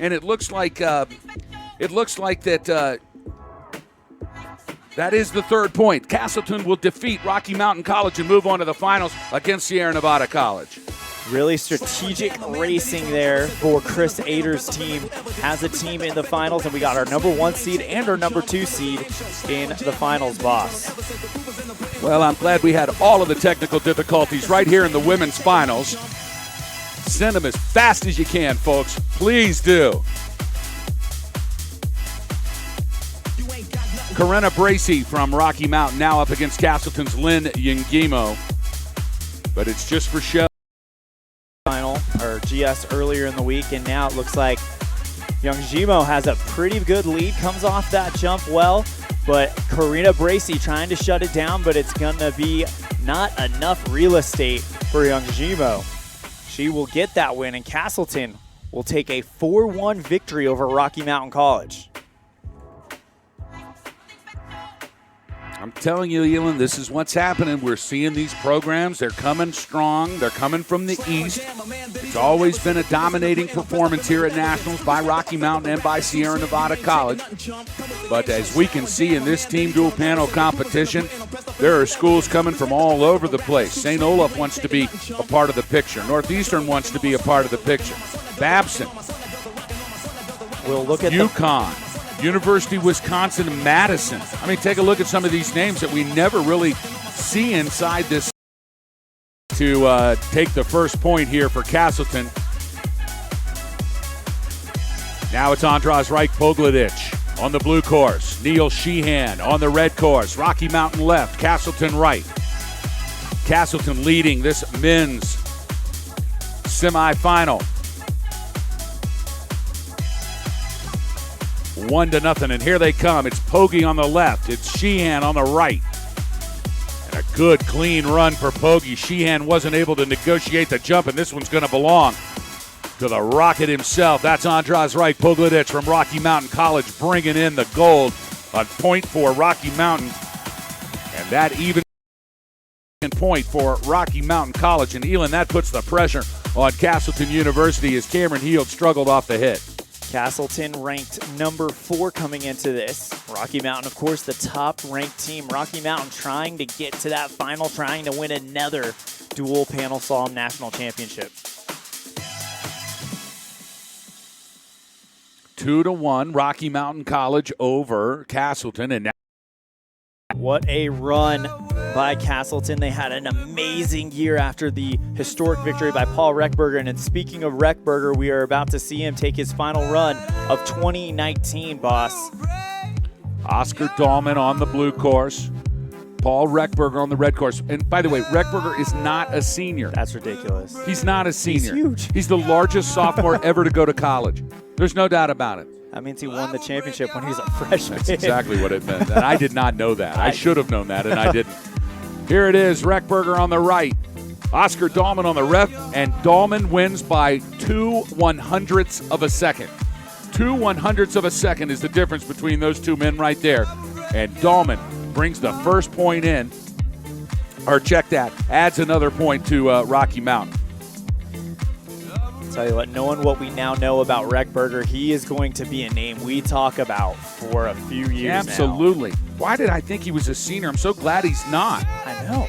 and it looks like that is the third point. Castleton will defeat Rocky Mountain College and move on to the finals against Sierra Nevada College. Really strategic racing there for Chris Ader's team. Has a team in the finals, and we got our number 1 seed and our number 2 seed in the finals, boss. Well, I'm glad we had all of the technical difficulties right here in the women's finals. Send them as fast as you can, folks. Please do. Corinna Bracey from Rocky Mountain now up against Castleton's Lynn Yangimo. But it's just for show. Final, or GS earlier in the week, and now it looks like Yangimo has a pretty good lead, comes off that jump well, but Corinna Bracey trying to shut it down, but it's going to be not enough real estate for Yangimo. She will get that win, and Castleton will take a 4-1 victory over Rocky Mountain College. I'm telling you, Elon, this is what's happening. We're seeing these programs. They're coming strong. They're coming from the East. It's always been a dominating performance here at Nationals by Rocky Mountain and by Sierra Nevada College. But as we can see in this team dual panel competition, there are schools coming from all over the place. St. Olaf wants to be a part of the picture. Northeastern wants to be a part of the picture. Babson. We'll look at UConn. University of Wisconsin-Madison. I mean, take a look at some of these names that we never really see inside this. To take the first point here for Castleton. Now it's Andras Reich Pogledich on the blue course. Neil Sheehan on the red course. Rocky Mountain left, Castleton right. Castleton leading this men's semifinal. 1-0, and here they come. It's Pogge on the left. It's Sheehan on the right. And a good, clean run for Pogge. Sheehan wasn't able to negotiate the jump, and this one's going to belong to the Rocket himself. That's Andras Reich Pogledich from Rocky Mountain College bringing in the gold on point for Rocky Mountain. And that even point for Rocky Mountain College. And Elon, that puts the pressure on Castleton University as Cameron Heald struggled off the hit. Castleton ranked number 4 coming into this. Rocky Mountain, of course, the top-ranked team. Rocky Mountain trying to get to that final, trying to win another dual panel slalom national championship. 2-1, Rocky Mountain College over Castleton, and now what a run by Castleton. They had an amazing year after the historic victory by Paul Reckberger. And speaking of Reckberger, we are about to see him take his final run of 2019, boss. Oscar Dahlman on the blue course. Paul Reckberger on the red course. And by the way, Reckberger is not a senior. That's ridiculous. He's not a senior. He's huge. He's the largest sophomore ever to go to college. There's no doubt about it. That means he won the championship when he was a freshman. That's exactly what it meant. And I did not know that. I should have known that, and I didn't. Here it is, Reckberger on the right. Oscar Dahlman on the left, and Dahlman wins by 2/100ths of a second. 2/100ths of a second is the difference between those two men right there. And Dahlman brings the first point in. Or check that, adds another point to Rocky Mountain. Tell you what, knowing what we now know about Reckberger, he is going to be a name we talk about for a few years Absolutely. now. Why did I think he was a senior? I'm so glad he's not. I know.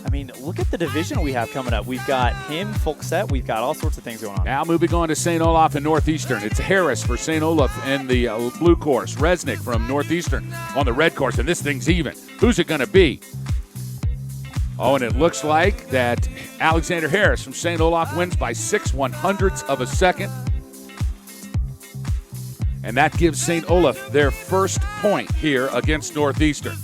I mean, look at the division we have coming up. We've got him, Folkset. We've got all sorts of things going on. Now moving on to St. Olaf and Northeastern. It's Harris for St. Olaf in the blue course. Resnick from Northeastern on the red course, and this thing's even. Who's it going to be? Oh, and it looks like that Alexander Harris from St. Olaf wins by 6/100ths of a second. And that gives St. Olaf their first point here against Northeastern.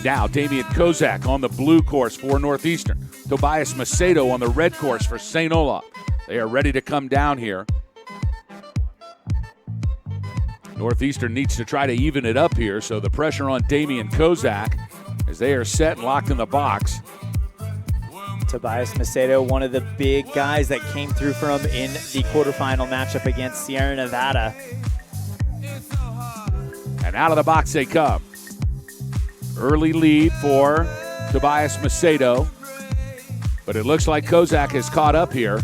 Now, Damian Kozak on the blue course for Northeastern. Tobias Macedo on the red course for St. Olaf. They are ready to come down here. Northeastern needs to try to even it up here, so the pressure on Damian Kozak as they are set and locked in the box. Tobias Macedo, one of the big guys that came through for him in the quarterfinal matchup against Sierra Nevada. And out of the box they come. Early lead for Tobias Macedo. But it looks like Kozak has caught up here.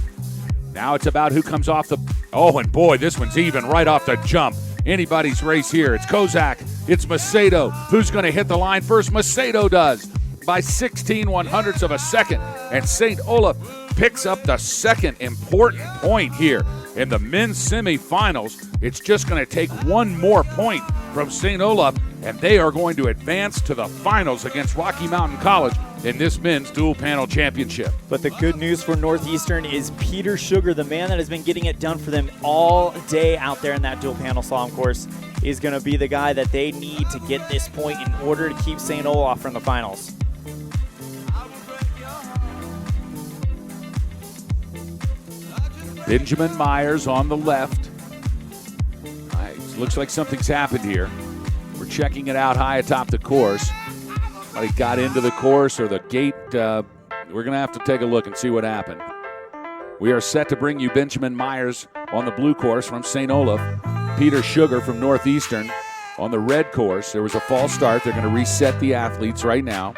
Now it's about who comes off the. Oh, and boy, this one's even right off the jump. Anybody's race here. It's Kozak. It's Macedo. Who's going to hit the line first? Macedo does by 16/100ths of a second. And St. Olaf picks up the second important point here in the men's semifinals. It's just going to take one more point from St. Olaf, and they are going to advance to the finals against Rocky Mountain College in this men's dual panel championship. But the good news for Northeastern is Peter Sugar, the man that has been getting it done for them all day out there in that dual panel slalom course, is going to be the guy that they need to get this point in order to keep St. Olaf from the finals. Benjamin Myers on the left. Looks like something's happened here. We're checking it out high atop the course. Somebody got into the course or the gate. We're going to have to take a look and see what happened. We are set to bring you Benjamin Myers on the blue course from St. Olaf. Peter Sugar from Northeastern on the red course. There was a false start. They're going to reset the athletes right now.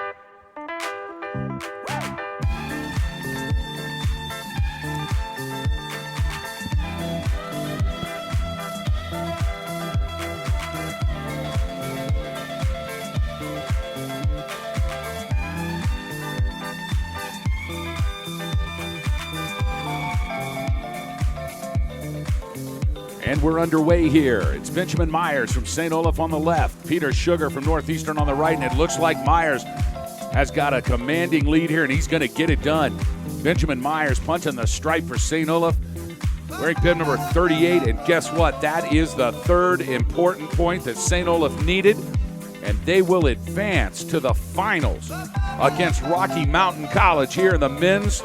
And we're underway here. It's Benjamin Myers from St. Olaf on the left, Peter Sugar from Northeastern on the right, and it looks like Myers has got a commanding lead here, and he's going to get it done. Benjamin Myers punching the stripe for St. Olaf, wearing pin number 38, and guess what? That is the third important point that St. Olaf needed, and they will advance to the finals against Rocky Mountain College here in the men's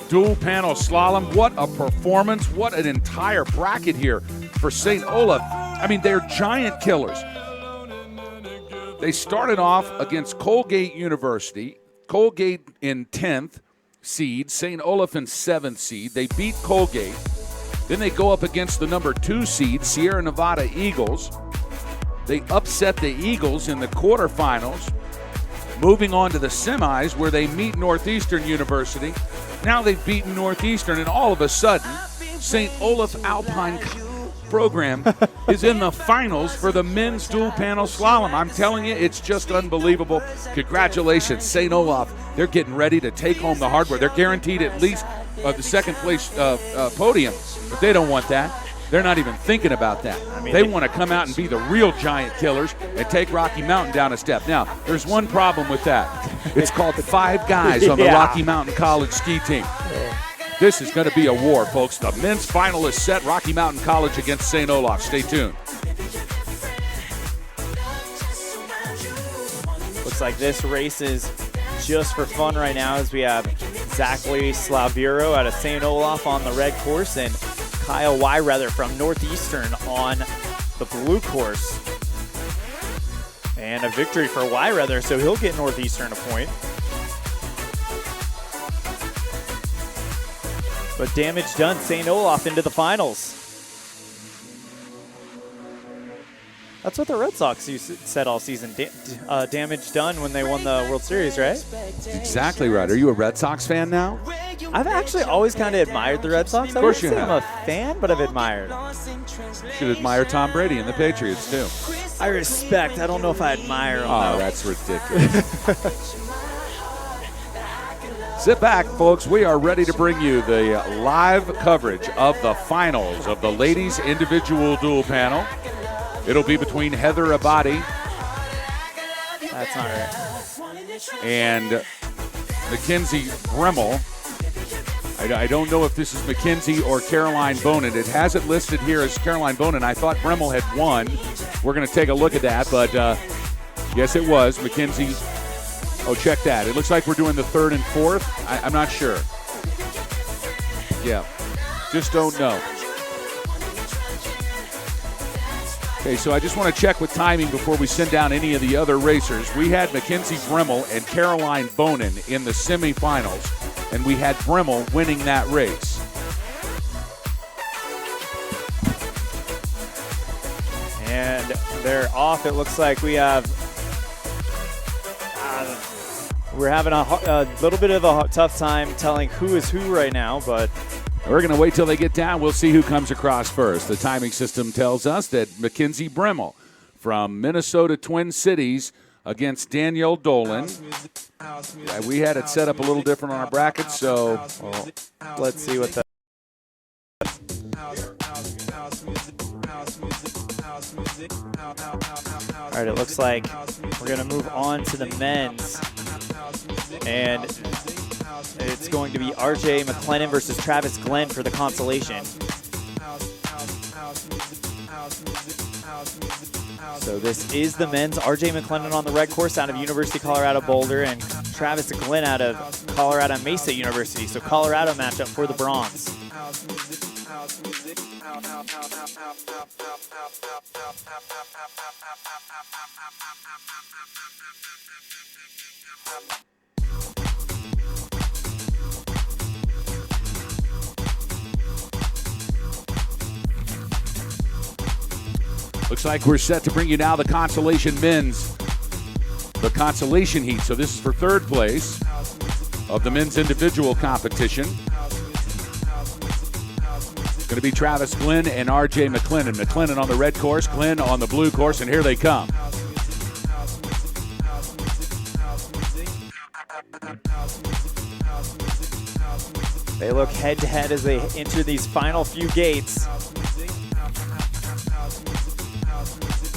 dual panel slalom. What a performance. What an entire bracket here for St. Olaf. I mean, they're giant killers. They started off against Colgate University. Colgate in 10th seed, St. Olaf in 7th seed. They beat Colgate. Then they go up against the number 2 seed, Sierra Nevada Eagles. They upset the Eagles in the quarterfinals. Moving on to the semis where they meet Northeastern University. Now they've beaten Northeastern, and all of a sudden, St. Olaf Alpine program is in the finals for the men's dual panel slalom. I'm telling you, it's just unbelievable. Congratulations, St. Olaf. They're getting ready to take home the hardware. They're guaranteed at least the second place podium, but they don't want that. They're not even thinking about that. I mean, they want to come out and be the real giant killers and take Rocky Mountain down a step. Now, there's one problem with that. It's called 5 guys on the Rocky Mountain College ski team. This is going to be a war, folks. The men's final is set. Rocky Mountain College against St. Olaf. Stay tuned. Looks like this race is just for fun right now as we have Zachary Slaviro out of St. Olaf on the red course and Kyle Wyrather from Northeastern on the blue course. And a victory for Wyrather, so he'll get Northeastern a point. But damage done, St. Olaf into the finals. That's what the Red Sox said all season. Damage done when they won the World Series, right? Exactly right. Are you a Red Sox fan now? I've actually always kind of admired the Red Sox. Of course you I'm have. a fan, but I've admired. Should admire Tom Brady and the Patriots, too. I respect. I don't know if I admire him, Oh, though. that's ridiculous. Sit back, folks. We are ready to bring you the live coverage of the finals of the ladies' individual dual panel. It'll be between Heather Abadi That's not right. and Mackenzie Bremmel. I don't know if this is Mackenzie or Caroline Bonin. It has it listed here as Caroline Bonin. I thought Bremmel had won. We're going to take a look at that, but yes, it was Mackenzie. Oh, check that. It looks like we're doing the third and fourth. I'm not sure. Yeah, just don't know. Okay, so I just want to check with timing before we send down any of the other racers. We had Mackenzie Bremmel and Caroline Bonin in the semifinals, and we had Bremmel winning that race. And they're off. It looks like we have we're having a little bit of a tough time telling who is who right now, but We're going to wait till they get down. We'll see who comes across first. The timing system tells us that Mackenzie Bremmel from Minnesota Twin Cities against Danielle Dolan. We had it set up a little different on our bracket, so let's see what the... All right, it looks like we're going to move on to the men's. And it's going to be RJ McLennan versus Travis Glenn for the consolation. So this is the men's. RJ McLennan on the red course out of University of Colorado Boulder, and Travis Glenn out of Colorado Mesa University. So Colorado matchup for the bronze. Looks like we're set to bring you now the consolation men's, the consolation heat. So this is for third place of the men's individual competition. It's going to be Travis Glenn and RJ McLennan. McLennan on the red course, Glenn on the blue course, and here they come. They look head-to-head as they enter these final few gates.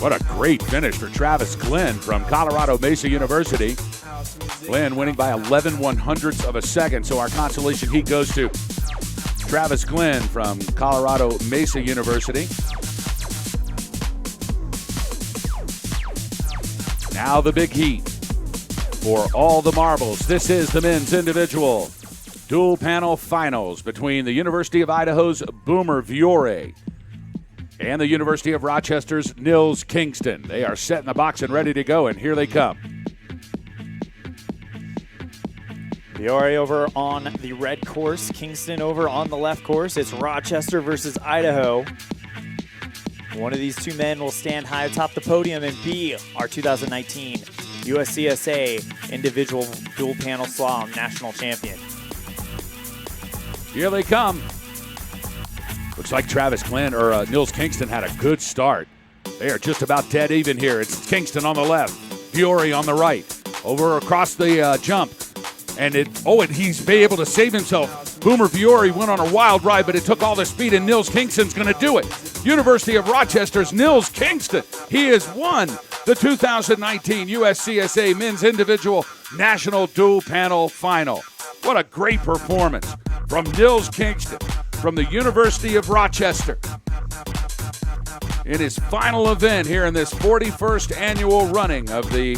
What a great finish for Travis Glenn from Colorado Mesa University. Glenn winning by 11 100ths of a second. So our consolation heat goes to Travis Glenn from Colorado Mesa University. Now the big heat for all the marbles. This is the men's individual dual panel finals between the University of Idaho's Boomer Viore and the University of Rochester's Nils Kingston. They are set in the box and ready to go, and here they come. Viore over on the red course, Kingston over on the left course. It's Rochester versus Idaho. One of these two men will stand high atop the podium and be our 2019 USCSA individual dual panel slalom national champion. Here they come. Looks like Travis Glenn or Nils Kingston had a good start. They are just about dead even here. It's Kingston on the left, Viore on the right, over across the jump. And he's been able to save himself. Boomer Viore went on a wild ride, but it took all the speed, and Nils Kingston's going to do it. University of Rochester's Nils Kingston. He has won the 2019 USCSA Men's Individual National Dual Panel Final. What a great performance from Nils Kingston from the University of Rochester in his final event here in this 41st annual running of the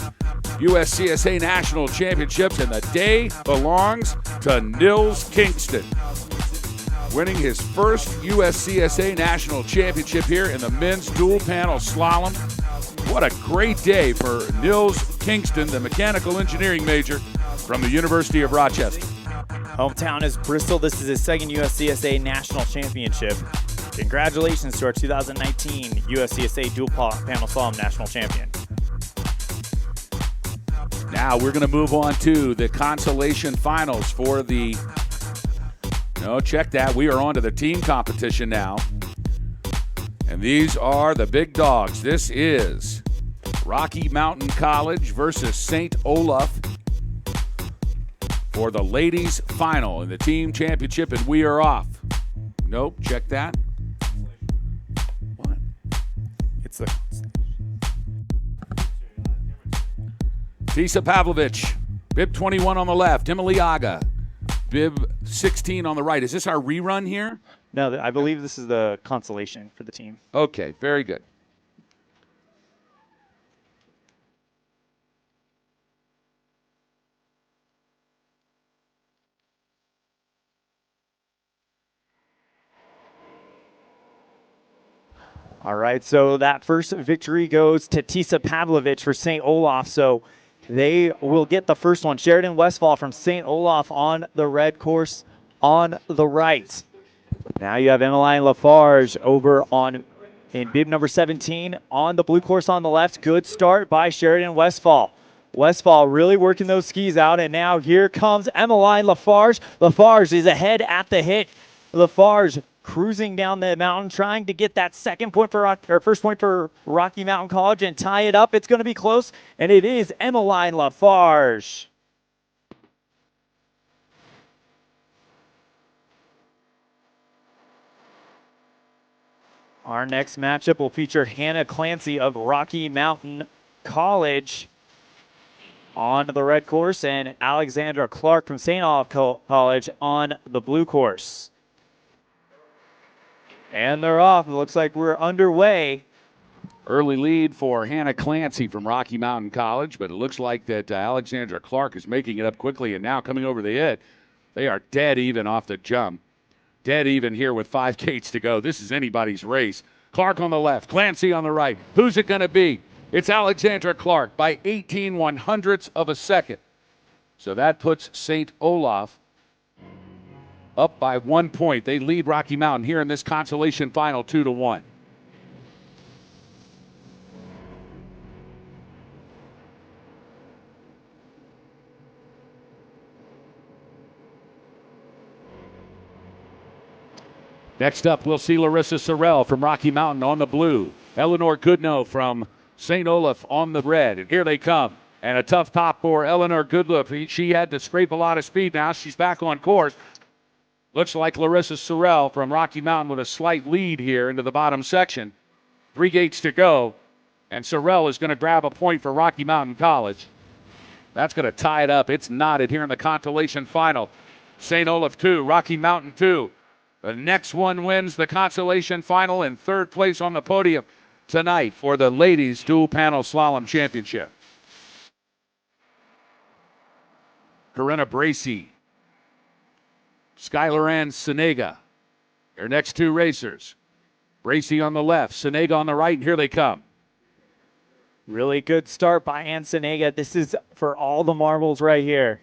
USCSA National Championships, and the day belongs to Nils Kingston, winning his first USCSA National Championship here in the men's dual panel slalom. What a great day for Nils Kingston, the mechanical engineering major from the University of Rochester. Hometown is Bristol. This is his second USCSA National Championship. Congratulations to our 2019 USCSA Dual Panel Slalom National Champion. Now we're going to move on to the consolation finals for the... No, check that. We are on to the team competition now. And these are the big dogs. This is Rocky Mountain College versus St. Olaf for the ladies' final in the team championship, and we are off. Nope, check that. What? It's the... Tisa Pavlovich, bib 21 on the left. Emily Aga, bib 16 on the right. Is this our rerun here? No, I believe this is the consolation for the team. Okay, very good. All right, so that first victory goes to Tisa Pavlovich for St. Olaf. So they will get the first one. Sheridan Westfall from St. Olaf on the red course on the right. Now you have Emmeline Lafarge over in bib number 17 on the blue course on the left. Good start by Sheridan Westfall. Westfall really working those skis out, and now here comes Emmeline Lafarge. Lafarge is ahead at the hit. Lafarge cruising down the mountain, trying to get that first point for Rocky Mountain College and tie it up. It's going to be close, and it is Emmeline Lafarge. Our next matchup will feature Hannah Clancy of Rocky Mountain College on the red course and Alexandra Clark from St. Olaf College on the blue course. And they're off. It looks like we're underway. Early lead for Hannah Clancy from Rocky Mountain College, but it looks like that Alexandra Clark is making it up quickly and now coming over the hit. They are dead even off the jump. Dead even here with 5 gates to go. This is anybody's race. Clark on the left, Clancy on the right. Who's it going to be? It's Alexandra Clark by 18 100ths of a second. So that puts St. Olaf up by 1 point. They lead Rocky Mountain here in this consolation final 2-1. Next up, we'll see Larissa Sorrell from Rocky Mountain on the blue. Eleanor Goodnow from St. Olaf on the red. And here they come. And a tough top for Eleanor Goodnow. She had to scrape a lot of speed now. She's back on course. Looks like Larissa Sorrell from Rocky Mountain with a slight lead here into the bottom section. 3 gates to go. And Sorrell is going to grab a point for Rocky Mountain College. That's going to tie it up. It's knotted here in the consolation final. St. Olaf 2, Rocky Mountain 2. The next one wins the consolation final in 3rd place on the podium tonight for the ladies dual panel slalom championship. Corinna Bracey, Skylar Ann Senega, their next 2 racers. Bracey on the left, Senega on the right, and here they come. Really good start by Ann Senega. This is for all the marbles right here.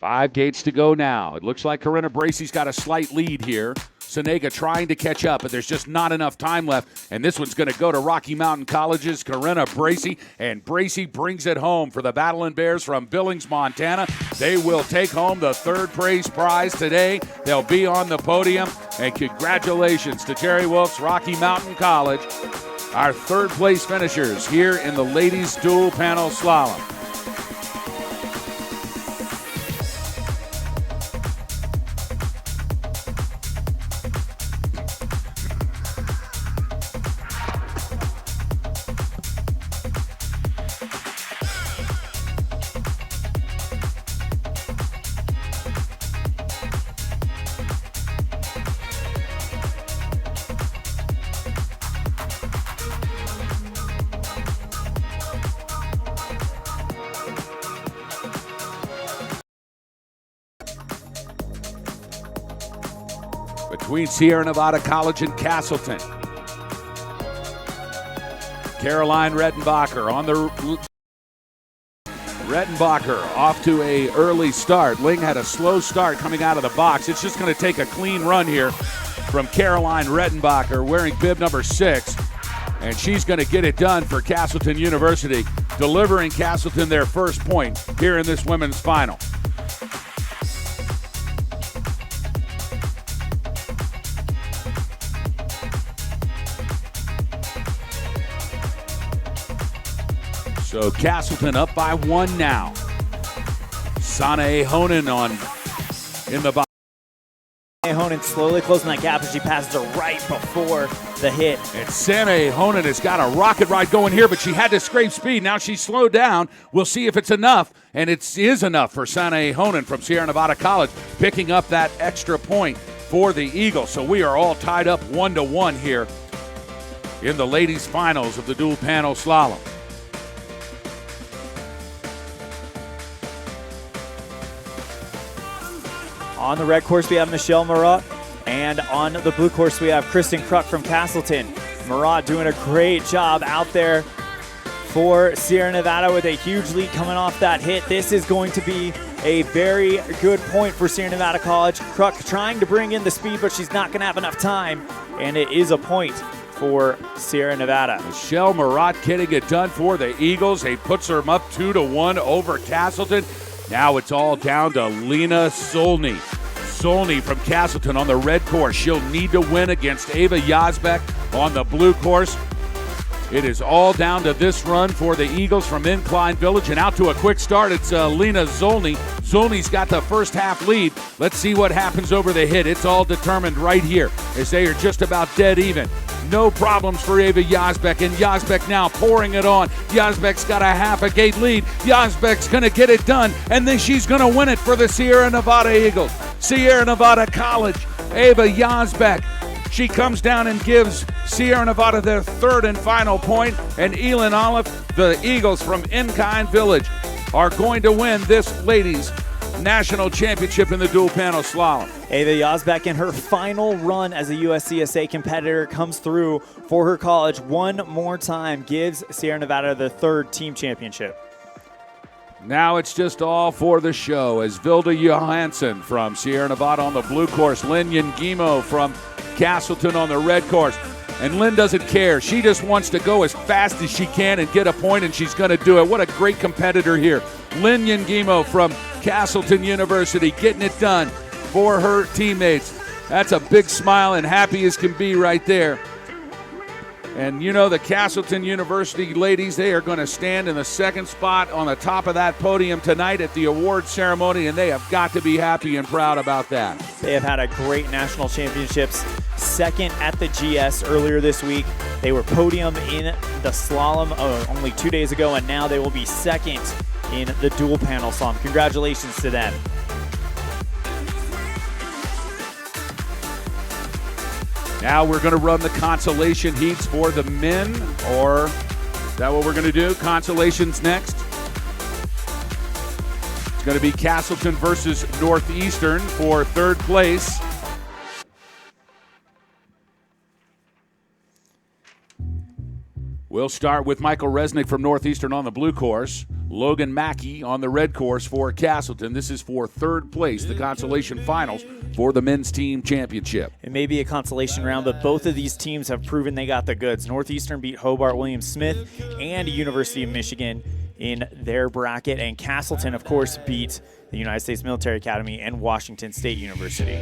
5 gates to go now. It looks like Corinna Bracey's got a slight lead here. Senega trying to catch up, but there's just not enough time left. And this one's going to go to Rocky Mountain College's Corinna Bracey. And Bracey brings it home for the Battling Bears from Billings, Montana. They will take home the 3rd place prize today. They'll be on the podium. And congratulations to Jerry Wolf's Rocky Mountain College, our 3rd place finishers here in the ladies dual panel slalom. Between Sierra Nevada College and Castleton. Caroline Rettenbacher on the Rettenbacher off to a early start. Ling had a slow start coming out of the box. It's just going to take a clean run here from Caroline Rettenbacher wearing bib number 6. And she's going to get it done for Castleton University, delivering Castleton their first point here in this women's final. So Castleton up by 1 now. Sanae Honan in the box. Honan slowly closing that gap as she passes her right before the hit. And Sanae Honan has got a rocket ride going here, but she had to scrape speed. Now she's slowed down. We'll see if it's enough, and it is enough for Sanae Honan from Sierra Nevada College, picking up that extra point for the Eagles. So we are all tied up 1-1 here in the ladies' finals of the dual panel slalom. On the red course, we have Michelle Marat, and on the blue course, we have Kristen Kruk from Castleton. Marat doing a great job out there for Sierra Nevada with a huge lead coming off that hit. This is going to be a very good point for Sierra Nevada College. Kruk trying to bring in the speed, but she's not going to have enough time, and it is a point for Sierra Nevada. Michelle Marat getting it done for the Eagles. He puts them up 2-1 over Castleton. Now it's all down to Lena Solney. Solney from Castleton on the red course. She'll need to win against Ava Yazbek on the blue course. It is all down to this run for the Eagles from Incline Village. And out to a quick start, it's Lena Zolny. Zolny's got the first half lead. Let's see what happens over the hit. It's all determined right here as they are just about dead even. No problems for Ava Yazbek, and Yazbek now pouring it on. Yazbek's got a half a gate lead. Yazbek's going to get it done, and then she's going to win it for the Sierra Nevada Eagles. Sierra Nevada College, Ava Yazbek. She comes down and gives Sierra Nevada their third and final point, and Elin Olive, the Eagles from Incline Village, are going to win this ladies' national championship in the dual panel slalom. Ava Yazbek in her final run as a USCSA competitor comes through for her college one more time, gives Sierra Nevada the third team championship. Now it's just all for the show as Vilda Johansson from Sierra Nevada on the blue course, Lynn Yangimo from Castleton on the red course. And Lynn doesn't care. She just wants to go as fast as she can and get a point, and she's going to do it. What a great competitor here. Lynn Yangimo from Castleton University getting it done for her teammates. That's a big smile and happy as can be right there. And you know the Castleton University ladies, they are going to stand in the second spot on the top of that podium tonight at the award ceremony, and they have got to be happy and proud about that. They have had a great national championships. Second at the GS earlier this week. They were podium in the slalom only 2 days ago, and now they will be second in the dual panel slalom. Congratulations to them. Now we're going to run the consolation heats for the men, or is that what we're going to do? Consolations next. It's going to be Castleton versus Northeastern for third place. We'll start with Michael Resnick from Northeastern on the blue course. Logan Mackey on the red course for Castleton. This is for third place, the consolation finals for the men's team championship. It may be a consolation round, but both of these teams have proven they got the goods. Northeastern beat Hobart Williams Smith and University of Michigan in their bracket, and Castleton, of course, beat the United States Military Academy and Washington State University.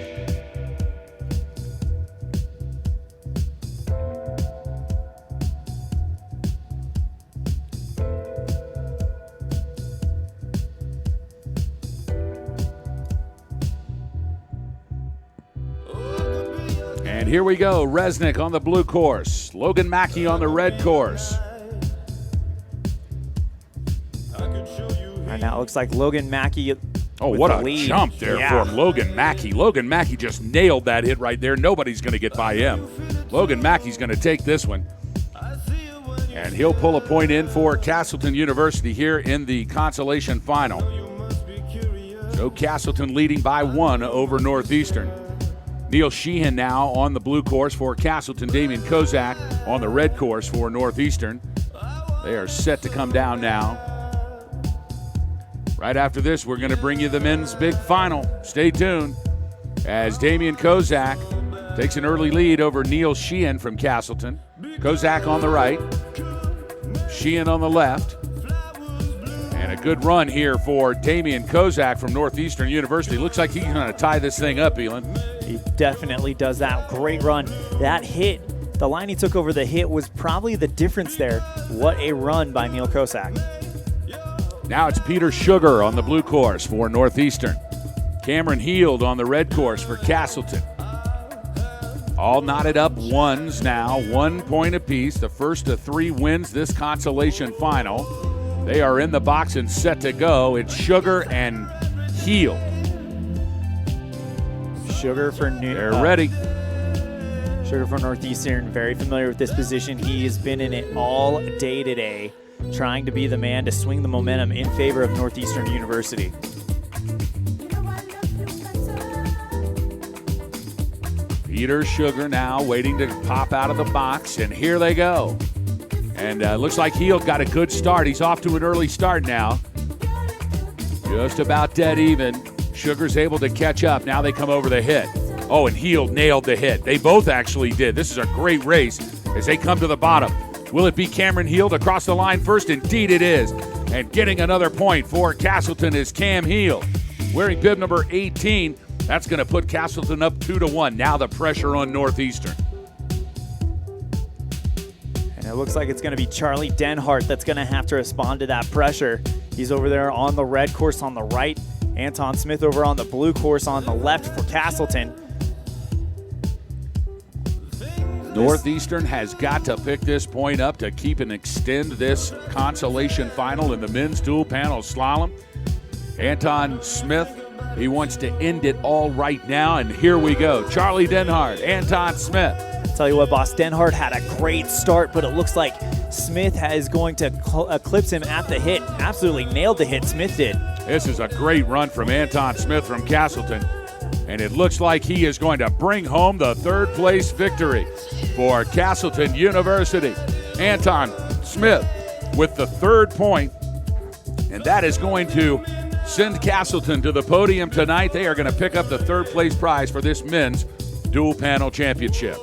And here we go, Resnick on the blue course, Logan Mackey on the red course. And now it looks like Logan Mackey. Oh, what a jump there from Logan Mackey. Logan Mackey just nailed that hit right there. Nobody's going to get by him. Logan Mackey's going to take this one. And he'll pull a point in for Castleton University here in the consolation final. So Castleton leading by 1 over Northeastern. Neil Sheehan now on the blue course for Castleton. Damian Kozak on the red course for Northeastern. They are set to come down now. Right after this, we're going to bring you the men's big final. Stay tuned as Damian Kozak takes an early lead over Neil Sheehan from Castleton. Kozak on the right, Sheehan on the left. And a good run here for Damian Kozak from Northeastern University. Looks like he's going to tie this thing up, Elin. He definitely does that. Great run. That hit, the line he took over the hit was probably the difference there. What a run by Neil Kozak. Now it's Peter Sugar on the blue course for Northeastern. Cameron Heald on the red course for Castleton. All knotted up ones now, 1 point apiece. The first of 3 wins this consolation final. They are in the box and set to go. It's Sugar and Heald. Sugar for They're ready. Sugar for Northeastern, very familiar with this position. He has been in it all day today, trying to be the man to swing the momentum in favor of Northeastern University. Peter Sugar now waiting to pop out of the box, and here they go. And looks like Heald got a good start. He's off to an early start now. Just about dead even. Sugar's able to catch up. Now they come over the hit. Oh, and Heald nailed the hit. They both actually did. This is a great race as they come to the bottom. Will it be Cameron Heald across the line first? Indeed it is. And getting another point for Castleton is Cam Heel. Wearing bib number 18, that's going to put Castleton up 2-1. Now the pressure on Northeastern. And it looks like it's going to be Charlie Denhart that's going to have to respond to that pressure. He's over there on the red course on the right. Anton Smith over on the blue course on the left for Castleton. Northeastern has got to pick this point up to keep and extend this consolation final in the men's dual panel slalom. Anton Smith, he wants to end it all right now, and here we go. Charlie Denhart, Anton Smith. Tell you what, boss, Denhart had a great start, but it looks like Smith is going to eclipse him at the hit. Absolutely nailed the hit, Smith did. This is a great run from Anton Smith from Castleton, and it looks like he is going to bring home the third place victory for Castleton University. Anton Smith with the third point, and that is going to send Castleton to the podium tonight. They are going to pick up the third place prize for this men's dual panel championship.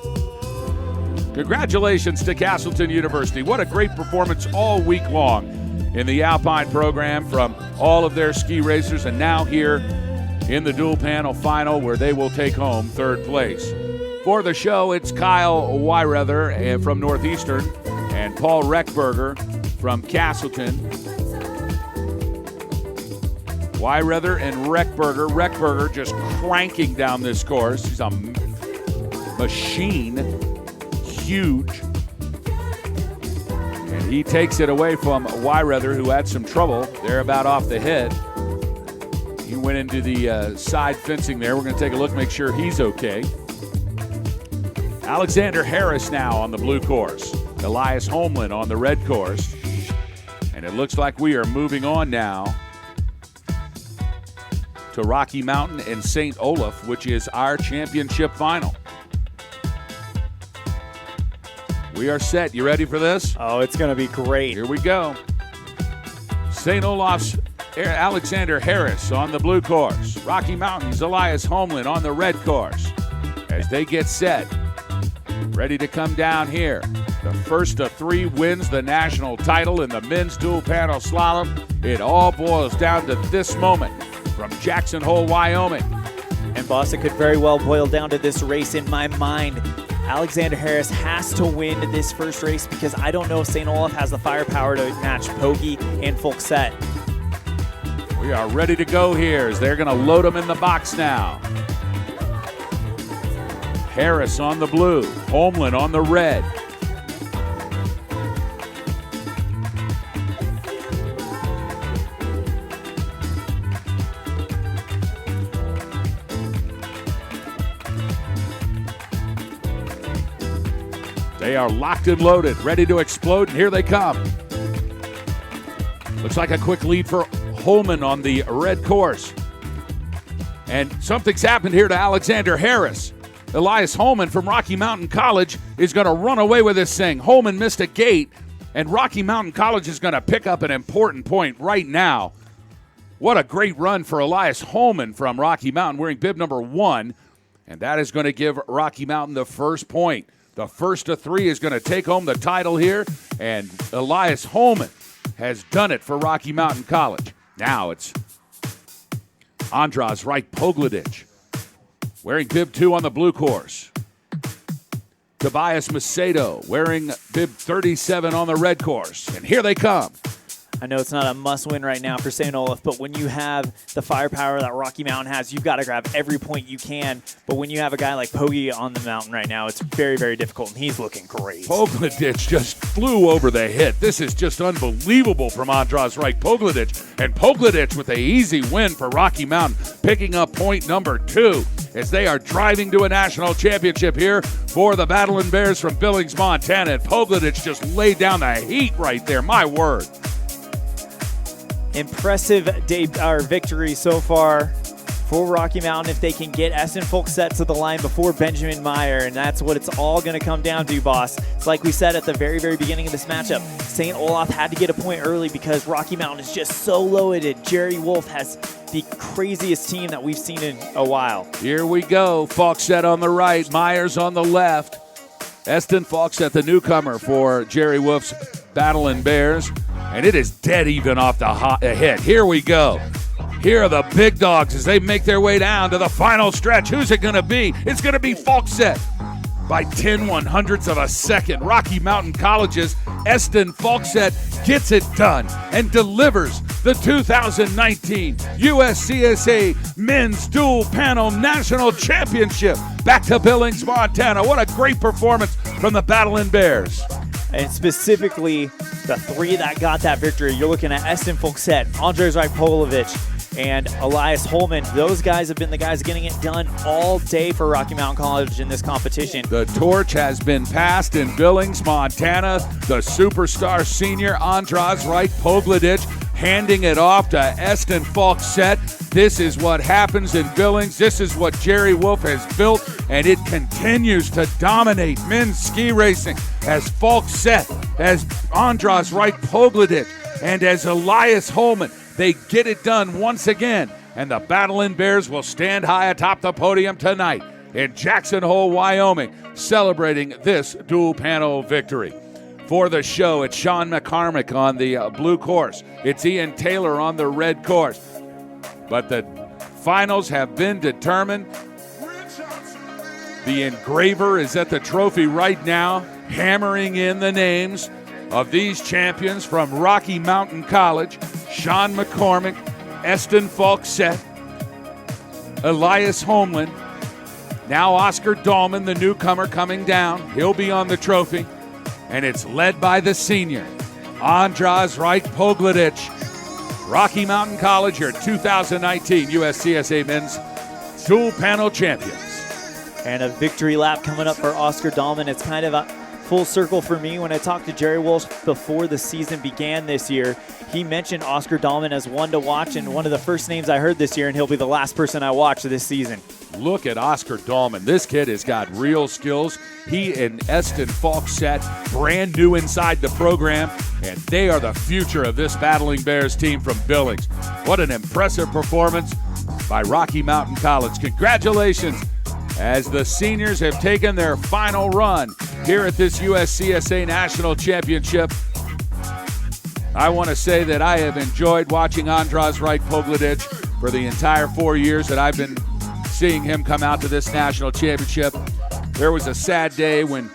Congratulations to Castleton University. What a great performance all week long in the Alpine program from all of their ski racers, and now here in the dual panel final where they will take home third place. For the show, it's Kyle Weirether from Northeastern and Paul Reckberger from Castleton. Weirether and Reckberger. Reckberger just cranking down this course. He's a machine, huge. And he takes it away from Weirether, who had some trouble. They're about off the head. He went into the side fencing there. We're going to take a look, make sure he's okay. Alexander Harris now on the blue course. Elias Holmlin on the red course. And it looks like we are moving on now to Rocky Mountain and St. Olaf, which is our championship final. We are set. You ready for this? Oh, it's going to be great. Here we go. St. Olaf's Alexander Harris on the blue course. Rocky Mountain's Elias Holmlin on the red course. As they get set, ready to come down here. The first of three wins the national title in the men's dual panel slalom. It all boils down to this moment from Jackson Hole, Wyoming. And boss, it could very well boil down to this race in my mind. Alexander Harris has to win this first race because I don't know if St. Olaf has the firepower to match Pogge and Folksett. We are ready to go here as they're going to load them in the box now. Harris on the blue, Holmlin on the red. They are locked and loaded, ready to explode, and here they come. Looks like a quick lead for Holman on the red course. And something's happened here to Alexander Harris. Elias Holman from Rocky Mountain College is going to run away with this thing. Holman missed a gate, and Rocky Mountain College is going to pick up an important point right now. What a great run for Elias Holman from Rocky Mountain, wearing bib number 1, and that is going to give Rocky Mountain the first point. The first of three is going to take home the title here, and Elias Holman has done it for Rocky Mountain College. Now it's Andras Wright Pogledich, wearing bib 2 on the blue course. Tobias Macedo wearing bib 37 on the red course. And here they come. I know it's not a must-win right now for St. Olaf, but when you have the firepower that Rocky Mountain has, you've got to grab every point you can. But when you have a guy like Pogge on the mountain right now, it's very, very difficult, and he's looking great. Pogledich just flew over the hit. This is just unbelievable from Andras Wright Pogledich. And Pogledich with an easy win for Rocky Mountain, picking up point number 2 as they are driving to a national championship here for the Battling Bears from Billings, Montana. And Pogledich just laid down the heat right there. My word. Impressive victory so far for Rocky Mountain if they can get Esten Folksett to the line before Benjamin Meyer, and that's what it's all going to come down to, boss. It's like we said at the very, very beginning of this matchup, St. Olaf had to get a point early because Rocky Mountain is just so loaded. Jerry Wolf has the craziest team that we've seen in a while. Here we go. Folksett on the right, Myers on the left. Esten Folksett, the newcomer for Jerry Wolf's Battling Bears. and it is dead even off the hit. Here we go. Here are the big dogs as they make their way down to the final stretch. Who's it going to be? It's going to be Falkset by 10/100ths of a second. Rocky Mountain College's Eston Falkset gets it done and delivers the 2019 USCSA Men's Dual Panel National Championship back to Billings, Montana. What a great performance from the Battlin' Bears. And specifically, the three that got that victory, you're looking at Eston Falkset, Andrzej Rajpolovich, and Elias Holman. Those guys have been the guys getting it done all day for Rocky Mountain College in this competition. The torch has been passed in Billings, Montana. The superstar senior Andrzej Rajpolovich handing it off to Eston Falkset. This is what happens in Billings. This is what Jerry Wolf has built, and it continues to dominate men's ski racing as Falkset, as Andrzej Rajpolovich, and as Elias Holman. They get it done once again, and the Battlin' Bears will stand high atop the podium tonight in Jackson Hole, Wyoming, celebrating this dual panel victory. For the show, it's Sean McCormick on the blue course. It's Ian Taylor on the red course. But the finals have been determined. The engraver is at the trophy right now, hammering in the names of these champions from Rocky Mountain College: Sean McCormick, Eston Falkset, Elias Holman, now Oscar Dahlman, the newcomer, coming down. He'll be on the trophy. And it's led by the senior, Andrzej Rajpolovich. Rocky Mountain College, your 2019 USCSA Men's Dual Panel Champions. And a victory lap coming up for Oscar Dahlman. It's kind of a full circle for me. When I talked to Jerry Walsh before the season began this year, he mentioned Oscar Dahlman as one to watch and one of the first names I heard this year, and he'll be the last person I watch this season. Look at Oscar Dahlman. This kid has got real skills. He and Eston Falkset, brand new inside the program, and they are the future of this Battling Bears team from Billings. What an impressive performance by Rocky Mountain College. Congratulations as the seniors have taken their final run here at this USCSA National Championship. I want to say that I have enjoyed watching Andrzej Rajpolovich for the entire 4 years that I've been seeing him come out to this national championship. There was a sad day when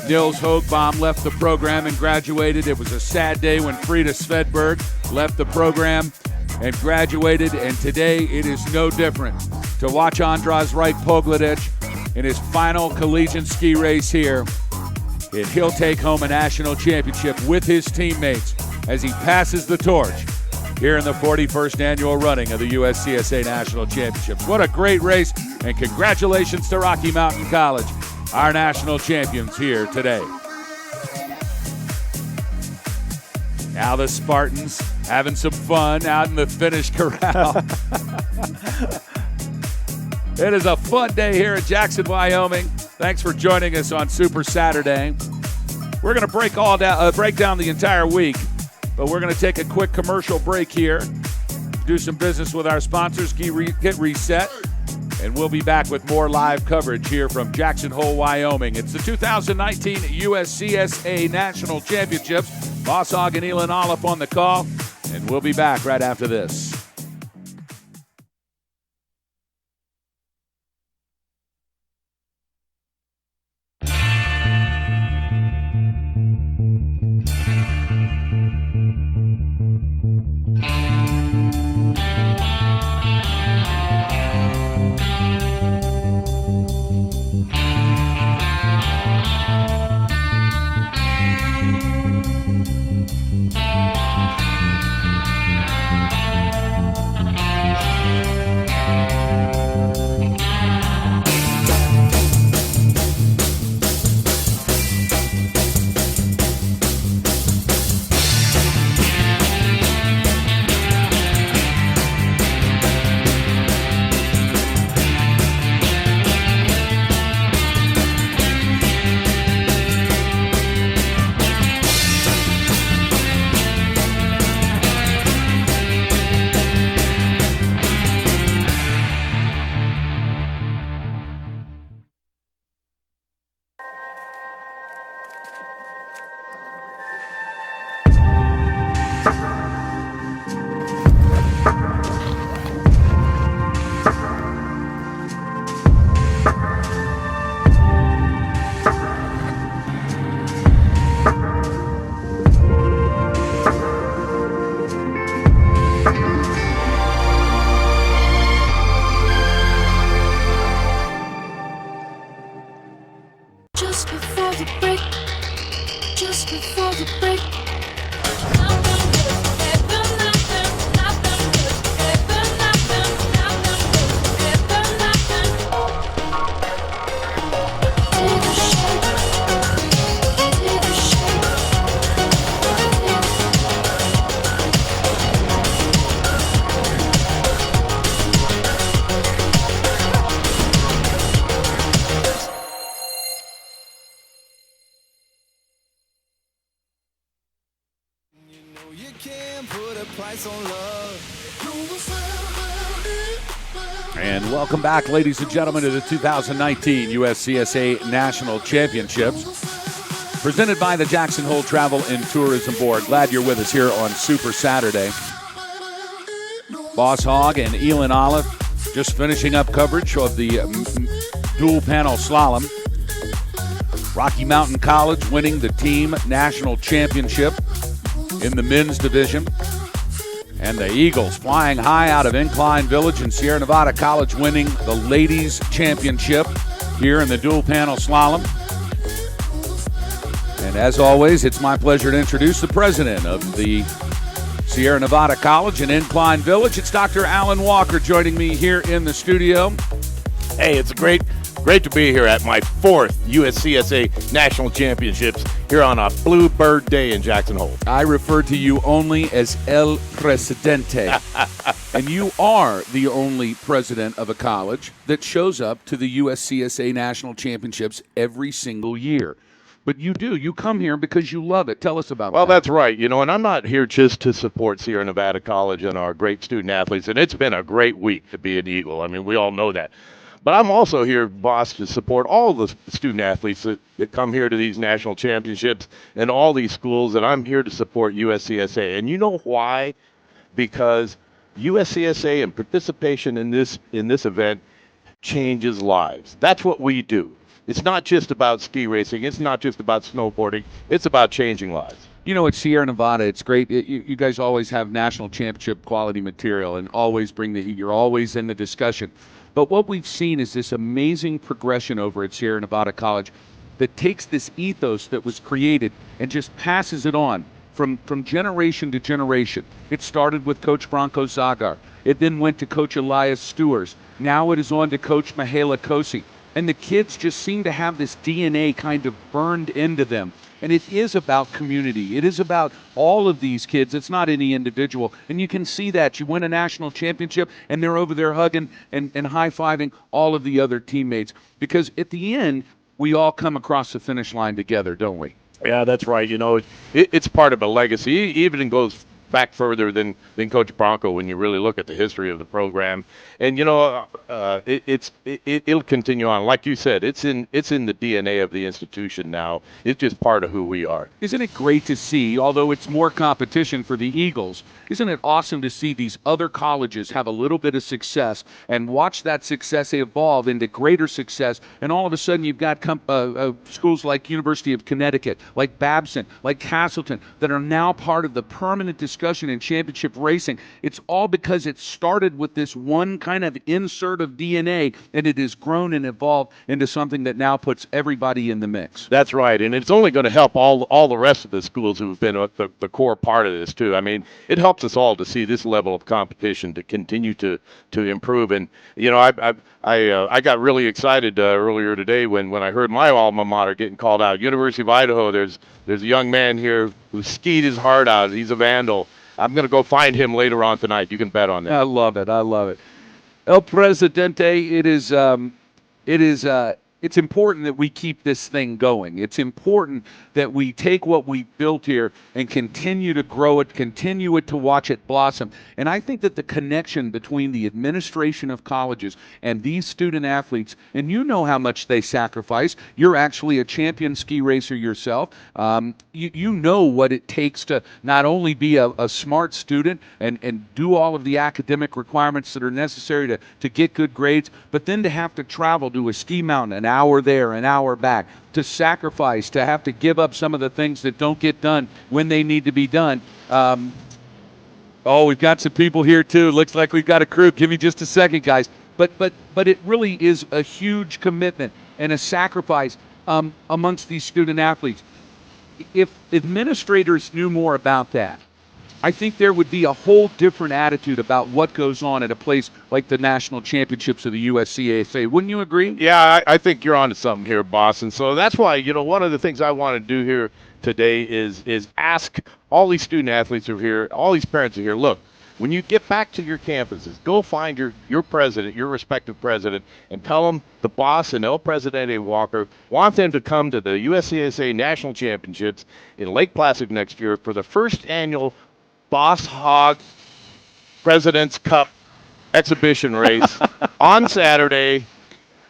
Nils Hogbaum left the program and graduated. It was a sad day when Frida Svedberg left the program and graduated, and today it is no different. To watch Andrzej Rajpolovich in his final collegiate ski race here, and he'll take home a national championship with his teammates as he passes the torch here in the 41st annual running of the USCSA National Championships. What a great race, and congratulations to Rocky Mountain College, our national champions here today. Now the Spartans having some fun out in the finish corral. It is a fun day here at Jackson, Wyoming. Thanks for joining us on Super Saturday. We're going to break down the entire week, but we're going to take a quick commercial break here, do some business with our sponsors, get reset, and we'll be back with more live coverage here from Jackson Hole, Wyoming. It's the 2019 USCSA National Championships. Boss Hogg and Elon Olive on the call, and we'll be back right after this. just before the break, just before the break. And welcome back, ladies and gentlemen, to the 2019 USCSA National Championships, presented by the Jackson Hole Travel and Tourism Board. Glad you're with us here on Super Saturday. Boss Hogg and Elin Olive just finishing up coverage of the dual panel slalom. Rocky Mountain College winning the team national championship in the men's division. And the Eagles flying high out of Incline Village, and Sierra Nevada College winning the ladies championship here in the dual panel slalom. And as always, it's my pleasure to introduce the president of the Sierra Nevada College in Incline Village. It's Dr. Alan Walker joining me here in the studio. Hey, it's great to be here at my 4th USCSA National Championships here on a Bluebird Day in Jackson Hole. I refer to you only as El Presidente. And you are the only president of a college that shows up to the USCSA National Championships every single year. But you do. You come here because you love it. Tell us about that. Well, that's right. You know, and I'm not here just to support Sierra Nevada College and our great student athletes. And it's been a great week to be an Eagle. I mean, we all know that. But I'm also here, boss, to support all the student athletes that come here to these national championships and all these schools, and I'm here to support USCSA. And you know why? Because USCSA and participation in this event changes lives. That's what we do. It's not just about ski racing. It's not just about snowboarding. It's about changing lives. You know, at Sierra Nevada, it's great. You guys always have national championship quality material and always bring you're always in the discussion. But what we've seen is this amazing progression over at Sierra Nevada College that takes this ethos that was created and just passes it on from generation to generation. It started with Coach Branko Zagar. It then went to Coach Elias Stewars. Now it is on to Coach Mihaela Kosi. And the kids just seem to have this DNA kind of burned into them. And it is about community. It is about all of these kids. It's not any individual. And you can see that. You win a national championship, and they're over there hugging and high-fiving all of the other teammates. Because at the end, we all come across the finish line together, don't we? Yeah, that's right. You know, it's part of a legacy. It even goes back further than Coach Branko when you really look at the history of the program. And you know, it'll continue on. Like you said, it's in the DNA of the institution now. It's just part of who we are. Isn't it great to see, although it's more competition for the Eagles, isn't it awesome to see these other colleges have a little bit of success and watch that success evolve into greater success, and all of a sudden you've got schools like University of Connecticut, like Babson, like Castleton, that are now part of the permanent discussion in championship racing. It's all because it started with this one kind of insert of DNA, and it has grown and evolved into something that now puts everybody in the mix. That's right, and it's only going to help all the rest of the schools who've been the core part of this too. I mean, it helps us all to see this level of competition to continue to improve. And you know, I got really excited earlier today when I heard my alma mater getting called out. University of Idaho. There's a young man here who skied his heart out. He's a vandal. I'm going to go find him later on tonight. You can bet on that. I love it. El Presidente, it's important that we keep this thing going. It's important that we take what we built here and continue to grow it, continue to watch it blossom. And I think that the connection between the administration of colleges and these student athletes, and you know how much they sacrifice. You're actually a champion ski racer yourself. You know what it takes to not only be a smart student and do all of the academic requirements that are necessary to get good grades, but then to have to travel to a ski mountain an hour there, an hour back, to sacrifice, to have to give up some of the things that don't get done when they need to be done. We've got some people here too. Looks like we've got a crew. Give me just a second, guys. But it really is a huge commitment and a sacrifice amongst these student athletes. If administrators knew more about that, I think there would be a whole different attitude about what goes on at a place like the National Championships of the USCSA. Wouldn't you agree? Yeah, I think you're onto something here, Boston. So that's why, one of the things I want to do here today is ask all these student athletes who are here, all these parents who are here, look, when you get back to your campuses, go find your president, your respective president, and tell them the boss and El Presidente Walker want them to come to the USCSA National Championships in Lake Placid next year for the first annual Boss Hog President's Cup exhibition race on Saturday,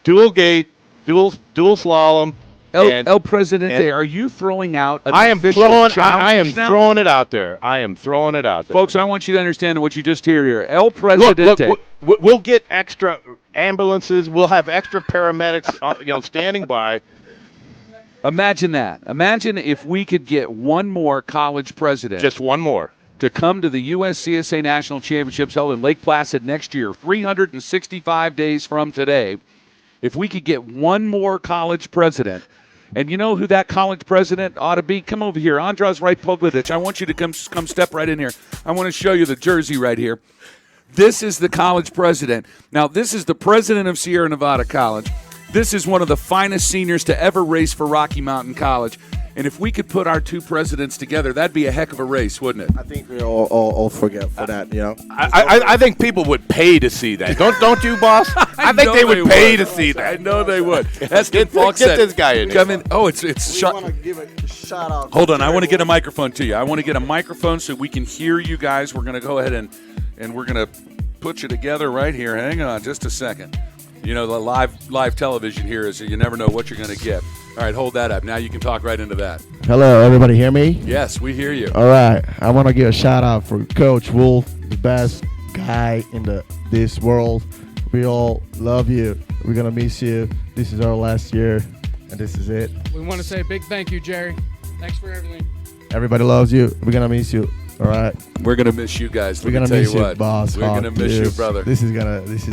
dual gate, dual slalom. El Presidente, are you throwing out an I am official throwing challenge now? throwing it out there. I am throwing it out there. Folks, I want you to understand what you just hear here. El Presidente. Look, we'll get extra ambulances. We'll have extra paramedics, standing by. Imagine that. Imagine if we could get one more college president. Just one more. To come to the USCSA National Championships held in Lake Placid next year, 365 days from today. If we could get one more college president, and you know who that college president ought to be? Come over here. Andras Rajpoglic. I want you to come step right in here. I want to show you the jersey right here. This is the college president. Now, this is the president of Sierra Nevada College. This is one of the finest seniors to ever race for Rocky Mountain College. And if we could put our two presidents together, that'd be a heck of a race, wouldn't it? I think we all forget for that, I think people would pay to see that. Don't you, boss? I think they would pay to see that. I know they would. That's Get this guy in here. Come in. Oh, it's We shut. want to give a shout out. Hold on, I want to get a microphone to you. I want to get a microphone so we can hear you guys. We're going to go ahead and we're going to put you together right here. Hang on just a second. The live television here is you never know what you're going to get. All right, hold that up. Now you can talk right into that. Hello, everybody hear me? Yes, we hear you. All right, I want to give a shout out for Coach Wolf, the best guy in this world. We all love you. We're going to miss you. This is our last year, and this is it. We want to say a big thank you, Jerry. Thanks for everything. Everybody loves you. We're going to miss you. All right. We're going to miss you guys. We're going to miss you, boss. We're going to miss you, brother. This is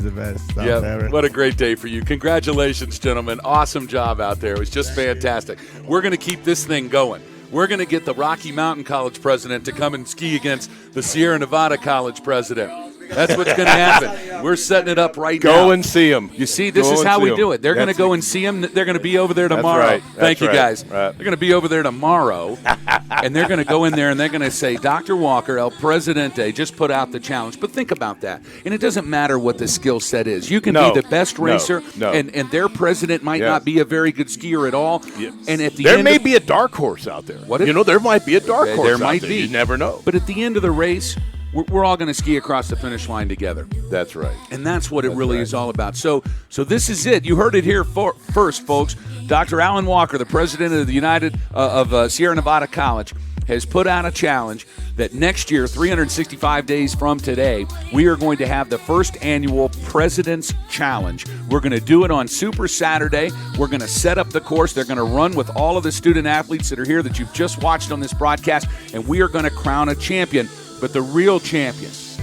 the best stuff ever. What a great day for you. Congratulations, gentlemen. Awesome job out there. It was just fantastic. We're going to keep this thing going. We're going to get the Rocky Mountain College president to come and ski against the Sierra Nevada College president. That's what's going to happen. We're setting it up right now. Go and see him. You see, this is how we do it. They're going to go and see him. They're going to be over there tomorrow. That's right. Thank you, guys. Right. They're going to be over there tomorrow, and they're going to go in there and they're going to say, Dr. Walker, El Presidente, just put out the challenge. But think about that. And it doesn't matter what the skill set is. You can be the best racer, and their president might not be a very good skier at all. Yes. And at the there end may be a dark horse out there. There might be a dark horse there out might there. be. You never know. But at the end of the race, we're all going to ski across the finish line together. That's right. And that's what it really is all about. So this is it. You heard it here first, folks. Dr. Alan Walker, the president of the Sierra Nevada College, has put out a challenge that next year, 365 days from today, we are going to have the first annual President's Challenge. We're going to do it on Super Saturday. We're going to set up the course. They're going to run with all of the student athletes that are here that you've just watched on this broadcast, and we are going to crown a champion. But the real champions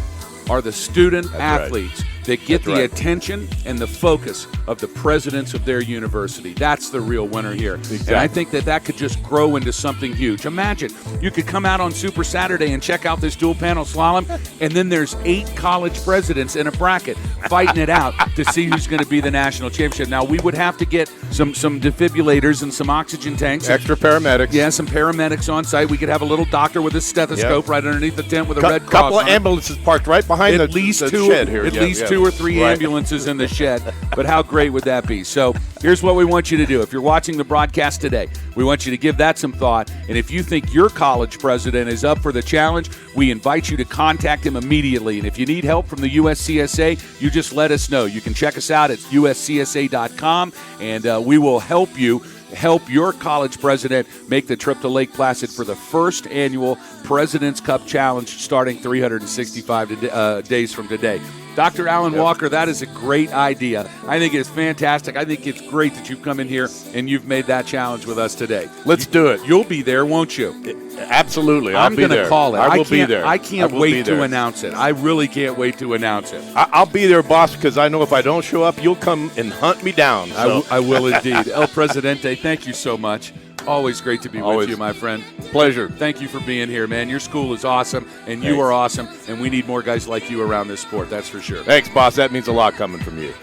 are the student athletes that get the attention and the focus of the presidents of their university. That's the real winner here. Exactly. And I think that could just grow into something huge. Imagine you could come out on Super Saturday and check out this dual panel slalom, and then there's 8 college presidents in a bracket fighting it out to see who's going to be the national championship. Now, we would have to get some defibrillators and some oxygen tanks. Extra paramedics. Yeah, some paramedics on site. We could have a little doctor with a stethoscope right underneath the tent with a red cross. Couple of ambulances parked right behind the shed here. At least 2 or 3 ambulances in the shed. But how great would that be? So here's what we want you to do. If you're watching the broadcast today, we want you to give that some thought. And if you think your college president is up for the challenge, we invite you to contact him immediately. And if you need help from the USCSA, you just let us know. You can check us out at uscsa.com, and we will help you help your college president make the trip to Lake Placid for the first annual President's Cup Challenge starting 365 days from today. Dr. Alan Walker, that is a great idea. I think it's fantastic. I think it's great that you've come in here and you've made that challenge with us today. Let's do it. You'll be there, won't you? Absolutely. I'm going to call it. I will be there. I can't wait to announce it. I really can't wait to announce it. I'll be there, boss, because I know if I don't show up, you'll come and hunt me down. So. I will indeed. El Presidente, thank you so much. Always great to be with you, my friend. Pleasure. Thank you for being here, man. Your school is awesome, and you are awesome, and we need more guys like you around this sport, that's for sure. Thanks, boss. That means a lot coming from you.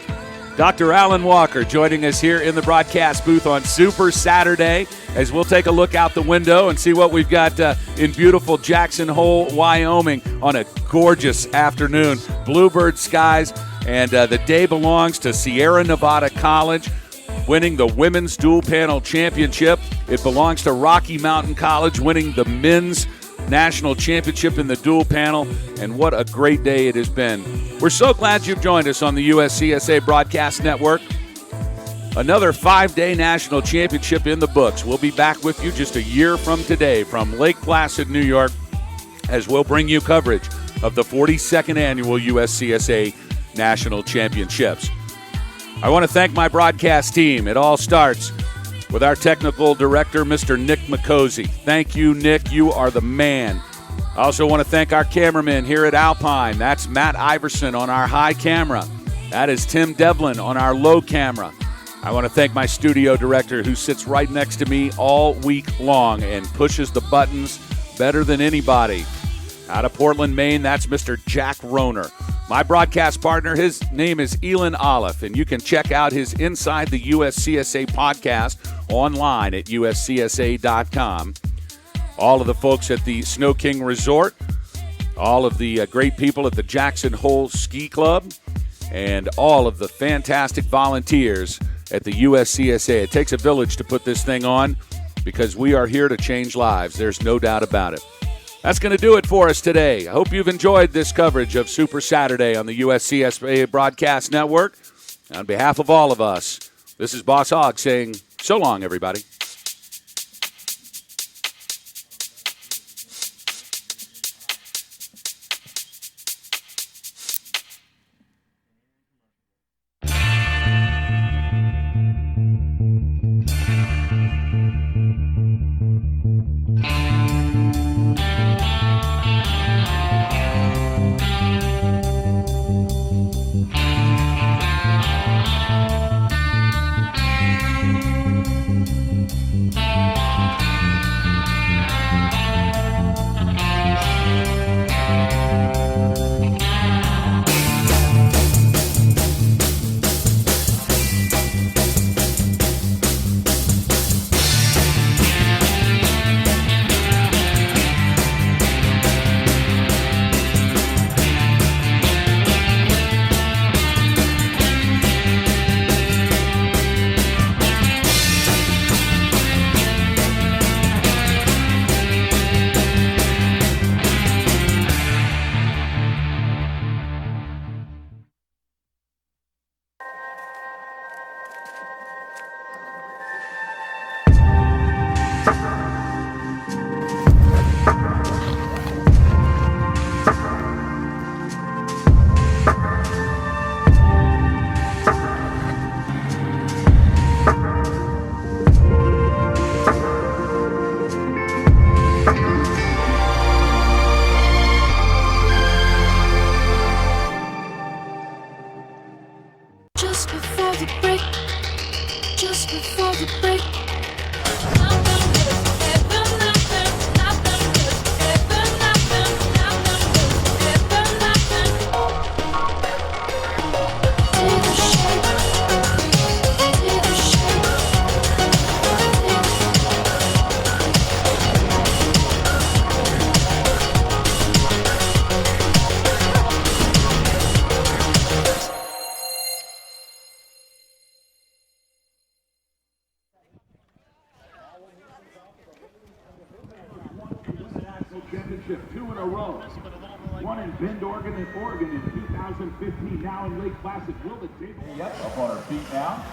Dr. Alan Walker joining us here in the broadcast booth on Super Saturday as we'll take a look out the window and see what we've got in beautiful Jackson Hole, Wyoming on a gorgeous afternoon. Bluebird skies, and the day belongs to Sierra Nevada College, winning the women's dual panel championship. It belongs to Rocky Mountain College, winning the men's national championship in the dual panel, and what a great day it has been. We're so glad you've joined us on the USCSA Broadcast Network. Another 5-day national championship in the books. We'll be back with you just a year from today from Lake Placid, New York, as we'll bring you coverage of the 42nd annual USCSA National Championships. I want to thank my broadcast team. It all starts with our technical director, Mr. Nick McCosey. Thank you, Nick. You are the man. I also want to thank our cameraman here at Alpine. That's Matt Iverson on our high camera. That is Tim Devlin on our low camera. I want to thank my studio director who sits right next to me all week long and pushes the buttons better than anybody. Out of Portland, Maine, that's Mr. Jack Roner. My broadcast partner, his name is Elon Olive, and you can check out his Inside the USCSA podcast online at uscsa.com. All of the folks at the Snow King Resort, all of the great people at the Jackson Hole Ski Club, and all of the fantastic volunteers at the USCSA. It takes a village to put this thing on because we are here to change lives. There's no doubt about it. That's going to do it for us today. I hope you've enjoyed this coverage of Super Saturday on the USCSA Broadcast Network. On behalf of all of us, this is Boss Hogg saying so long, everybody. Championship, 2 in a row. One in Bend, Oregon in 2015, now in Lake Placid. Will the table? Yep, up on our feet now.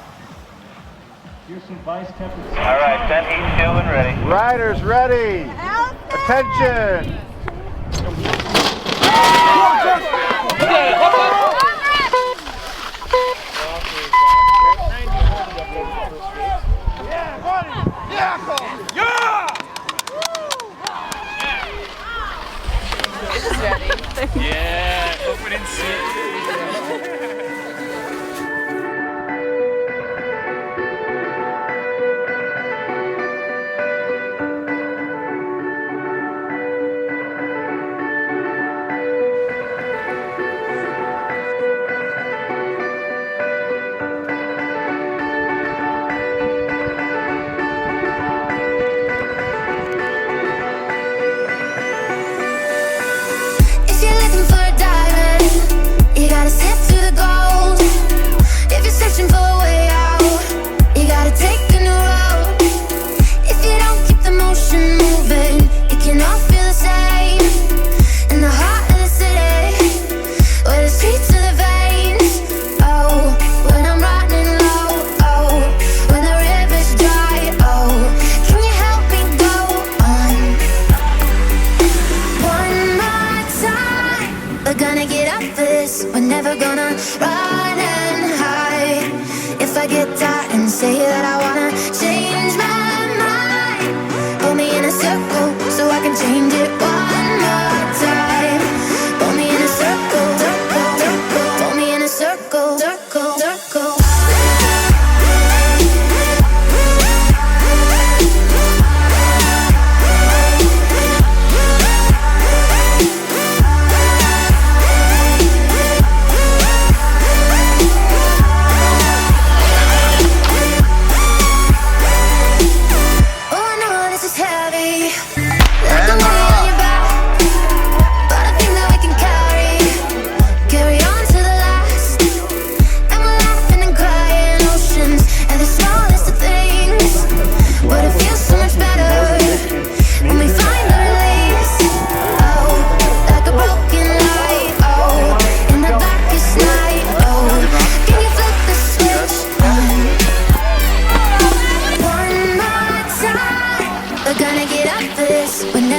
Here's some vice temperature. All right, 10 heat, 2 and ready. Riders ready. Attention.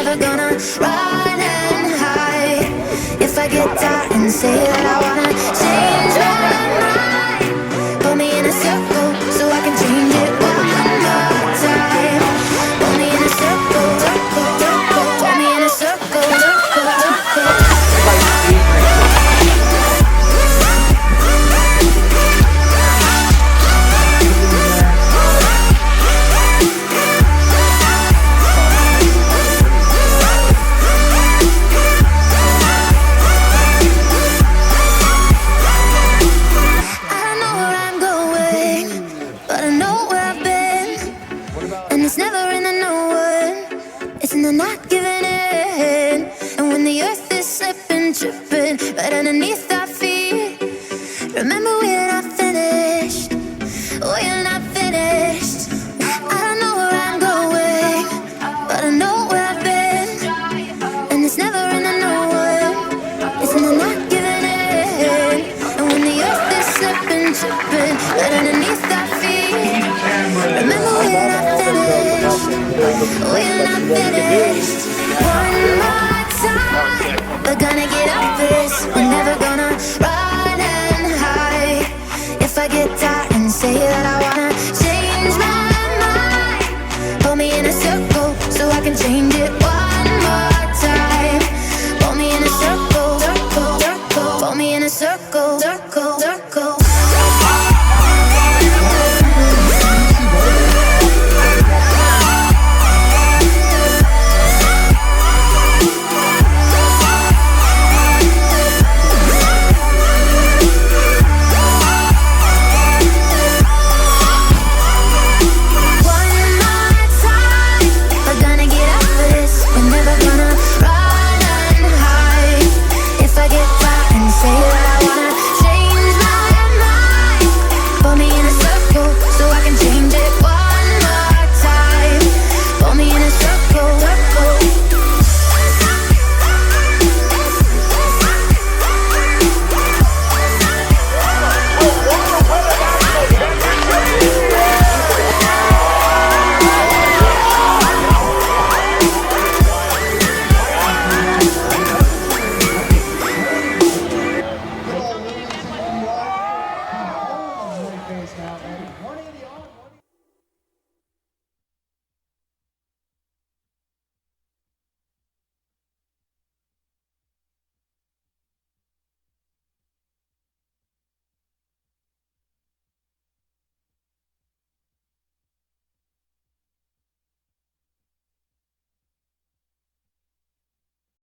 never gonna run and hide. If I get tired and say that I wanna change my mind, put me in a circle so I can change it one more time. Put me in a circle, circle, circle. Put me in a circle, circle, circle. It's never in the knowing, it's in the not giving in. And when the earth is slipping, tripping right underneath our feet, remember we're not finished, we're not finished. I don't know where I'm going, but I know where I've been. And it's never in the knowing, it's in the not giving in. And when the earth is slipping, tripping right underneath our feet, remember we're not finished, we're not finished. One more time.